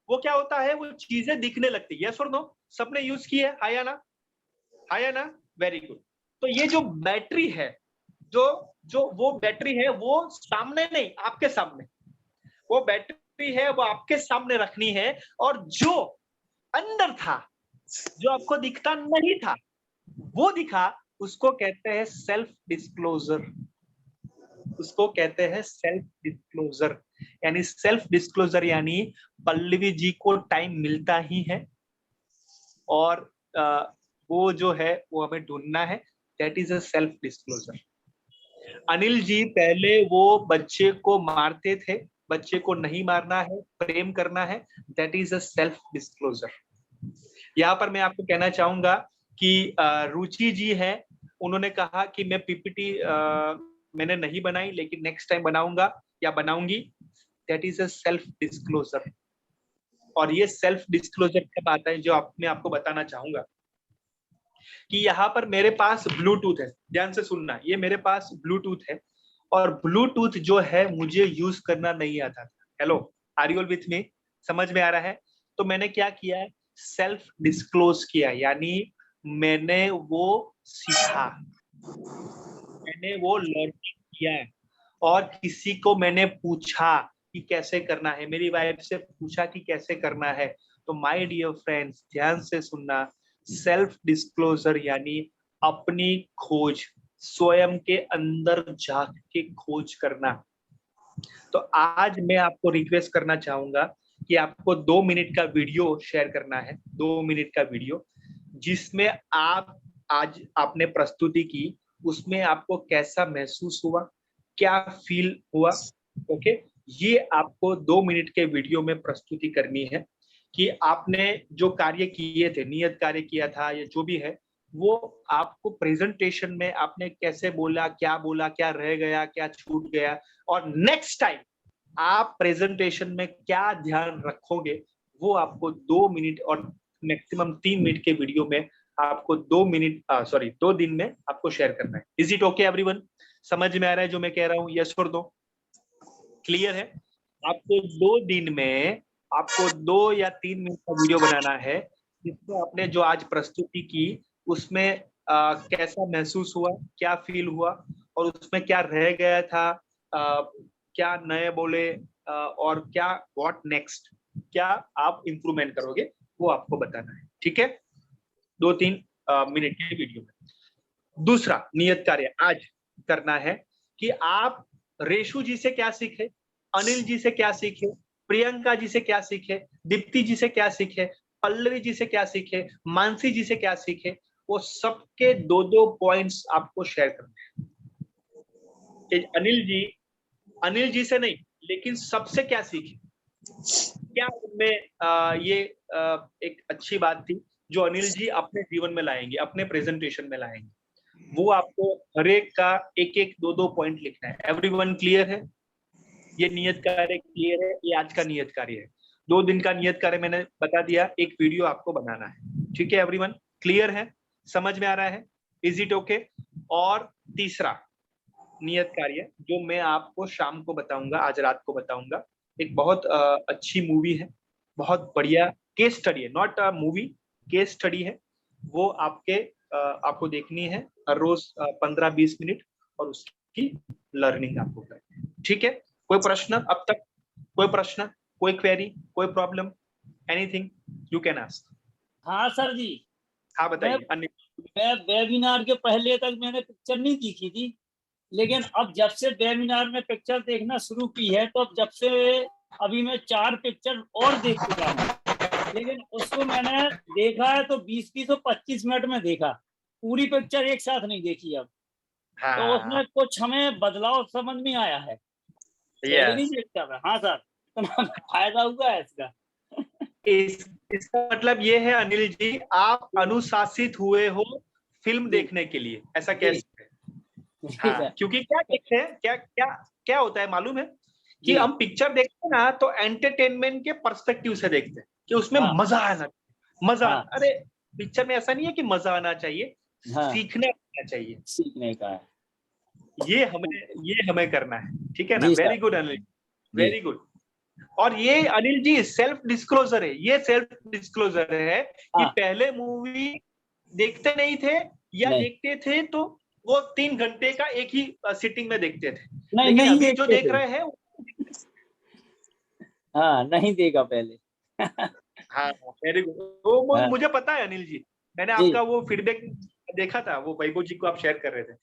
वो क्या होता है, वो चीजें दिखने लगती है, यस और नो? सबने यूज की है, हाया ना? हाया ना? Very good. तो ये जो बैटरी है, जो वो बैटरी है, वो सामने नहीं, आपके सामने वो बैटरी है, वो आपके सामने रखनी है, और जो अंदर था, जो आपको दिखता नहीं था, वो दिखा, उसको कहते हैं सेल्फ डिस्क्लोजर। उसको कहते हैं सेल्फ डिस्क्लोजर। यानी सेल्फ डिस्क्लोजर यानी पल्लवी जी को टाइम मिलता ही है और वो जो है वो हमें ढूंढना है, that is a self disclosure. Anil ji पहले वो बच्चे को मारते थे, बच्चे को नहीं मारना है, प्रेम करना है, that is a self disclosure. यहाँ पर मैं आपको कहना चाहूंगा कि रुचि जी है, उन्होंने कहा कि मैं पीपीटी मैंने नहीं बनाई लेकिन नेक्स्ट टाइम बनाऊंगा या बनाऊंगी, that is a self disclosure. और ये सेल्फ डिस्क्लोजर कब आता है, जो मैं आपको बताना चाहूंगा कि यहाँ पर मेरे पास ब्लूटूथ है, ध्यान से सुनना, ये मेरे पास ब्लूटूथ है और ब्लूटूथ जो है मुझे यूज करना नहीं आता था। Hello, are you all with me? समझ में आ रहा है? तो मैंने क्या किया, सेल्फ डिस्क्लोज किया, यानी मैंने वो सीखा, मैंने वो लर्न किया और किसी को मैंने पूछा कि कैसे करना है, मेरी वाइफ से पूछा कि कैसे करना है। तो माय डियर फ्रेंड्स, ध्यान से सुनना, सेल्फ डिस्क्लोजर यानी अपनी खोज, स्वयं के अंदर झांक के खोज करना। तो आज मैं आपको रिक्वेस्ट करना चाहूंगा कि आपको 2 मिनट का वीडियो शेयर करना है, 2 मिनट का वीडियो, जिसमें आप आज आपने प्रस्तुति की, उसमें आपको कैसा महसूस हुआ, क्या फील हुआ, ओके? ये आपको 2 मिनट के वीडियो में प्रस्तुति करनी है कि आपने जो कार्य किए थे, नियत कार्य किया था या जो भी है, वो आपको प्रेजेंटेशन में आपने कैसे बोला, क्या रह गया, क्या छूट गया, और नेक्स्ट टाइम आप प्रेजेंटेशन में क्या ध्यान रखोगे, वो आपको 2 मिनट और मैक्सिमम 3 मिनट के वीडियो में आपको 2 दिन में आपको शेयर करना है। Is it okay everyone? समझ में आ रहा है जो मैं कह रहा हूँ? यस और नो? क्लियर है? आपको 2 दिन में आपको 2 या 3 मिनट का वीडियो बनाना है, जिसमें आपने जो आज प्रस्तुति की उसमें कैसा महसूस हुआ, क्या फील हुआ, और उसमें क्या रह गया था, क्या नए बोले, और क्या व्हाट नेक्स्ट, क्या आप इंप्रूवमेंट करोगे, वो आपको बताना है। ठीक है? 2-3 मिनट के वीडियो में। दूसरा नियत कार्य आज करना है कि आप रेशु जी से क्या सीखे, अनिल जी से क्या सीखे, प्रियंका जी से क्या सीखे, दीप्ति जी से क्या सीखे, पल्लवी जी से क्या सीखे, मानसी जी से क्या सीखे, वो सबके 2-2 पॉइंट्स आपको शेयर करने हैं। अनिल जी से नहीं, लेकिन सबसे क्या सीखे, क्या उनमें ये एक अच्छी बात थी जो अनिल जी अपने जीवन में लाएंगे, अपने प्रेजेंटेशन में लाएंगे, वो आपको हर एक का 1-1, 2-2 पॉइंट लिखना है। एवरीवन क्लियर है? ये नियत कार्य क्लियर है? ये आज का नियत कार्य है। 2 दिन का नियत कार्य मैंने बता दिया, एक वीडियो आपको बनाना है। ठीक है एवरीवन? क्लियर है? समझ में आ रहा है? Is it okay? और तीसरा नियत कार्य जो मैं आपको शाम को बताऊंगा, आज रात को बताऊंगा, एक बहुत अच्छी मूवी है, बहुत बढ़िया केस स्टडी है, not a movie, case study है, वो आपको देखनी है हर रोज 15-20 मिनट, और उसकी लर्निंग आपको करनी है। ठीक है? कोई प्रश्न अब तक? कोई प्रश्न, कोई क्वेरी, कोई problem, anything you can ask. हाँ सर जी। हाँ बताइए। मैं वेबिनार के पहले तक मैंने पिक्चर नहीं देखी थी, लेकिन अब जब से वेबिनार में पिक्चर देखना शुरू की है, तो अब जब से अभी मैं 4 पिक्चर और देख चुका हूँ। लेकिन उसको मैंने देखा है तो 20 और 25 मिनट में देखा, पूरी पिक्चर एक साथ नहीं देखी अब। तो उसमें कुछ हमें बदलाव समझ में आया है, पहले नहीं देखता मैं। हाँ सर, फायदा हुआ है इसका। इसका मतलब ये है अनिल जी, आप अनुशासित हुए हो फिल्म देखने के लिए, ऐसा कह सकते हैं। हाँ, क्योंकि क्या देखते हैं, क्या क्या क्या होता है मालूम है कि हम पिक्चर देखते हैं ना तो एंटरटेनमेंट के पर्सपेक्टिव से देखते हैं कि उसमें मजा आना, मजा। अरे पिक्चर में ऐसा नहीं है कि मजा आना चाहिए, सीखने आना चाहिए, सीखने का है, ये हमें करना है, ठीक है ना। Very good Anil, very good. और ये अनिल जी सेल्फ डिस्क्लोजर है, ये सेल्फ डिस्क्लोजर है कि पहले मूवी देखते नहीं थे या देखते थे तो वो 3 घंटे का एक ही सिटिंग में देखते थे, लेकिन अभी जो देख रहे हैं नहीं देखा पहले। हाँ, वेरी गुड। वो मुझे पता है अनिल जी, मैंने आपका वो फीडबैक देखा था, वो वैभव जी को आप शेयर कर रहे थे।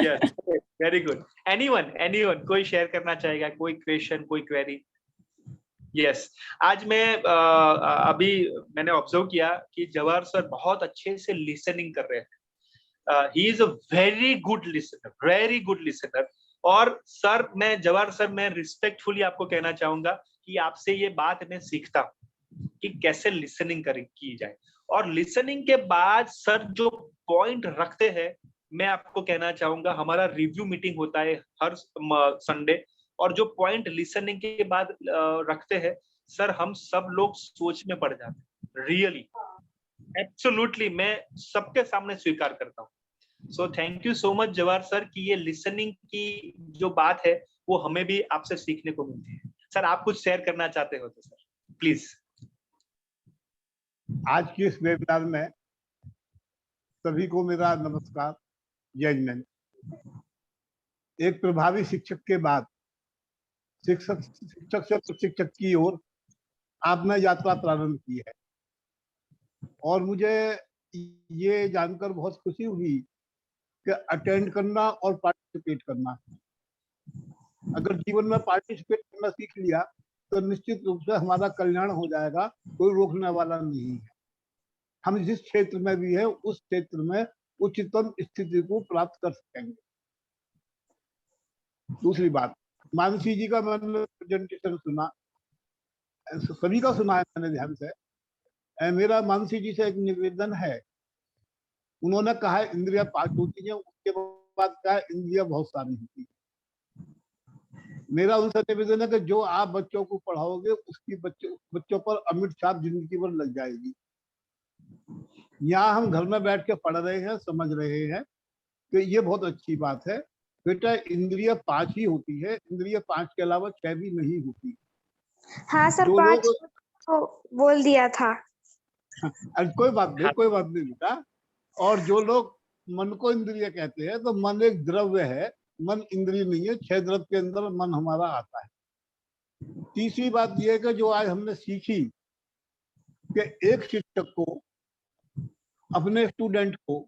Yes, very good. एनीवन कोई शेयर करना चाहेगा, कोई क्वेश्चन, कोई क्वेरी? यस, आज मैं अभी मैंने ऑब्जर्व किया कि जवाहर सर बहुत अच्छे से लिसनिंग कर रहे हैं। He is a very good listener, very good listener. और सर, जवाहर सर, मैं रिस्पेक्टफुली आपको कहना चाहूंगा कि आपसे ये बात मैं सीखता हूँ कि कैसे लिसनिंग की जाए। और लिसनिंग के बाद सर जो पॉइंट रखते हैं, मैं आपको कहना चाहूंगा, हमारा रिव्यू मीटिंग होता है हर संडे, और जो पॉइंट लिसनिंग के बाद रखते हैं सर, हम सब लोग सोच में पड़ जाते हैं। रियली, एब्सोल्युटली, मैं सबके सामने स्वीकार करता हूँ। So thank you so much Jawahar sir कि ये लिसनिंग की जो बात है वो हमें भी आपसे सीखने को मिलती है। सर, आप कुछ शेयर करना चाहते हो तो सर प्लीज। आज की इस वेबिनार में सभी को मेरा नमस्कार, जय हिंद। एक प्रभावी शिक्षक के बाद शिक्षक से प्रशिक्षक की ओर आपने यात्रा प्रारंभ की है, और मुझे ये जानकर बहुत खुशी हुई कि अटेंड करना और पार्टिसिपेट करना, अगर जीवन में पार्टिसिपेट करना सीख लिया तो निश्चित रूप से हमारा कल्याण हो जाएगा, कोई रोकने वाला नहीं है। हम जिस क्षेत्र में भी है उस क्षेत्र में उच्चतम स्थिति को प्राप्त कर सकेंगे। दूसरी बात, मानसी जी का मैंने प्रेजेंटेशन सुना, सभी का सुना है मैंने ध्यान से। मेरा मानसी जी से एक निवेदन है, उन्होंने कहा इंद्रिया 5 होती है, उसके बाद कहा इंद्रिया बहुत सारी होती है। मेरा उनसे निवेदन है कि जो आप बच्चों को पढ़ाओगे उसकी बच्चों पर अमिट छाप जिंदगी भर लग जाएगी। यहाँ हम घर में बैठ के पढ़ रहे हैं, समझ रहे हैं कि ये बहुत अच्छी बात है। बेटा, इंद्रिया 5 ही होती है, इंद्रिया 5 के अलावा 6 भी नहीं होती। हाँ सर, 5 तो बोल दिया था। कोई बात नहीं बेटा। और जो लोग मन को इंद्रिय कहते हैं, तो मन एक द्रव्य है, मन इंद्रिय नहीं है। 6 द्रव्य के अंदर मन हमारा आता है। तीसरी बात यह है कि जो आज हमने सीखी कि एक शिक्षक को अपने स्टूडेंट को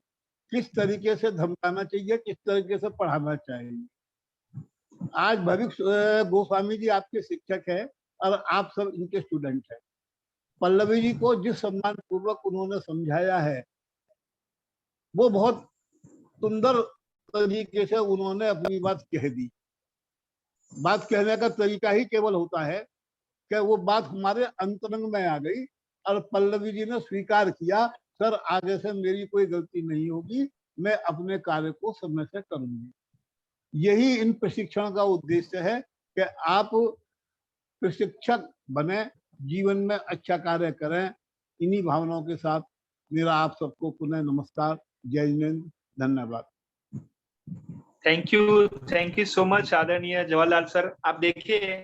किस तरीके से धमकाना चाहिए, किस तरीके से पढ़ाना चाहिए। आज भविष्य गोस्वामी जी आपके शिक्षक है और आप सब इनके स्टूडेंट हैं। पल्लवी जी को जिस सम्मान पूर्वक उन्होंने समझाया है, वो बहुत सुंदर तरीके से उन्होंने अपनी बात कह दी। बात कहने का तरीका ही केवल होता है कि वो बात हमारे अंतरंग में आ गई और पल्लवी जी ने स्वीकार किया, सर आगे से मेरी कोई गलती नहीं होगी, मैं अपने कार्य को समय से करूंगी। यही इन प्रशिक्षण का उद्देश्य है कि आप प्रशिक्षक बने, जीवन में अच्छा कार्य करें। इन्हीं भावनाओं के साथ मेरा आप सबको पुनः नमस्कार, जय हिंद, धन्यवाद। थैंक यू सो मच आदरणीय जवाहरलाल सर। आप देखिए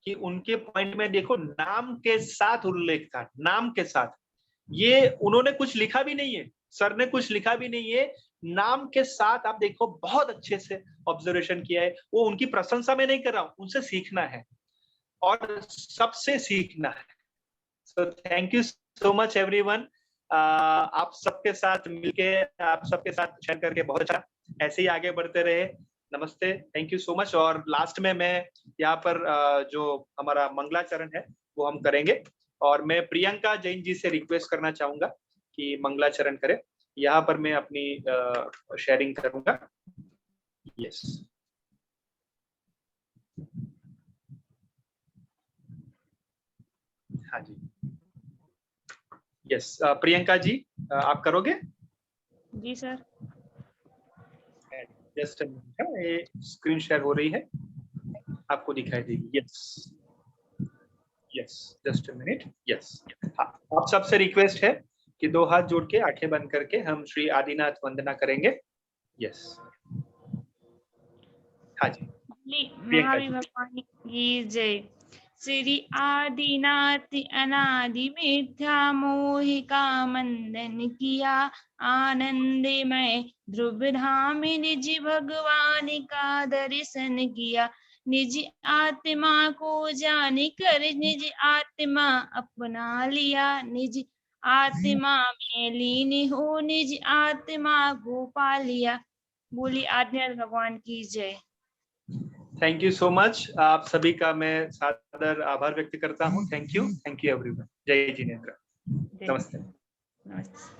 कि उनके पॉइंट में देखो, नाम के साथ उल्लेख था, नाम के साथ। ये उन्होंने कुछ लिखा भी नहीं है, सर ने कुछ लिखा भी नहीं है, नाम के साथ आप देखो, बहुत अच्छे से ऑब्जर्वेशन किया है। वो उनकी प्रशंसा में नहीं कर रहा हूं, उनसे सीखना है और सबसे सीखना है। So thank you so much everyone. आप सबके साथ मिलके, आप सबके साथ शेयर करके बहुत अच्छा, ऐसे ही आगे बढ़ते रहे। नमस्ते, थैंक यू सो मच। और लास्ट में मैं यहाँ पर जो हमारा मंगलाचरण है वो हम करेंगे। और मैं प्रियंका जैन जी से रिक्वेस्ट करना चाहूंगा कि मंगलाचरण करें। यहाँ पर मैं अपनी शेयरिंग करूंगा। यस, हाँ जी, यस, प्रियंका जी आप करोगे? जी सर। जस्ट ये स्क्रीन शेयर हो रही है, आपको दिखाई देगी। Yes yes, just a minute. Yes, हाँ, आप सबसे रिक्वेस्ट है कि 2 हाथ जोड़ के आंखें बंद करके हम श्री आदिनाथ वंदना करेंगे। यस, हाँ जी, महावीर भगवान की जय। श्री आदिनाथ अनादि मिथ्या मोहिका मंदन किया, आनंदमय ध्रुव धाम निज भगवान का दर्शन किया। निज आत्मा को जान कर निज आत्मा अपना लिया, निज आत्मा में लीन हो निज आत्मा को पा लिया। बोली आदिनाथ भगवान की जय। Thank you so much. आप सभी का मैं सादर आभार व्यक्त करता हूँ। Thank you everyone. जय जिनेंद्र। नमस्ते। नमस्ते।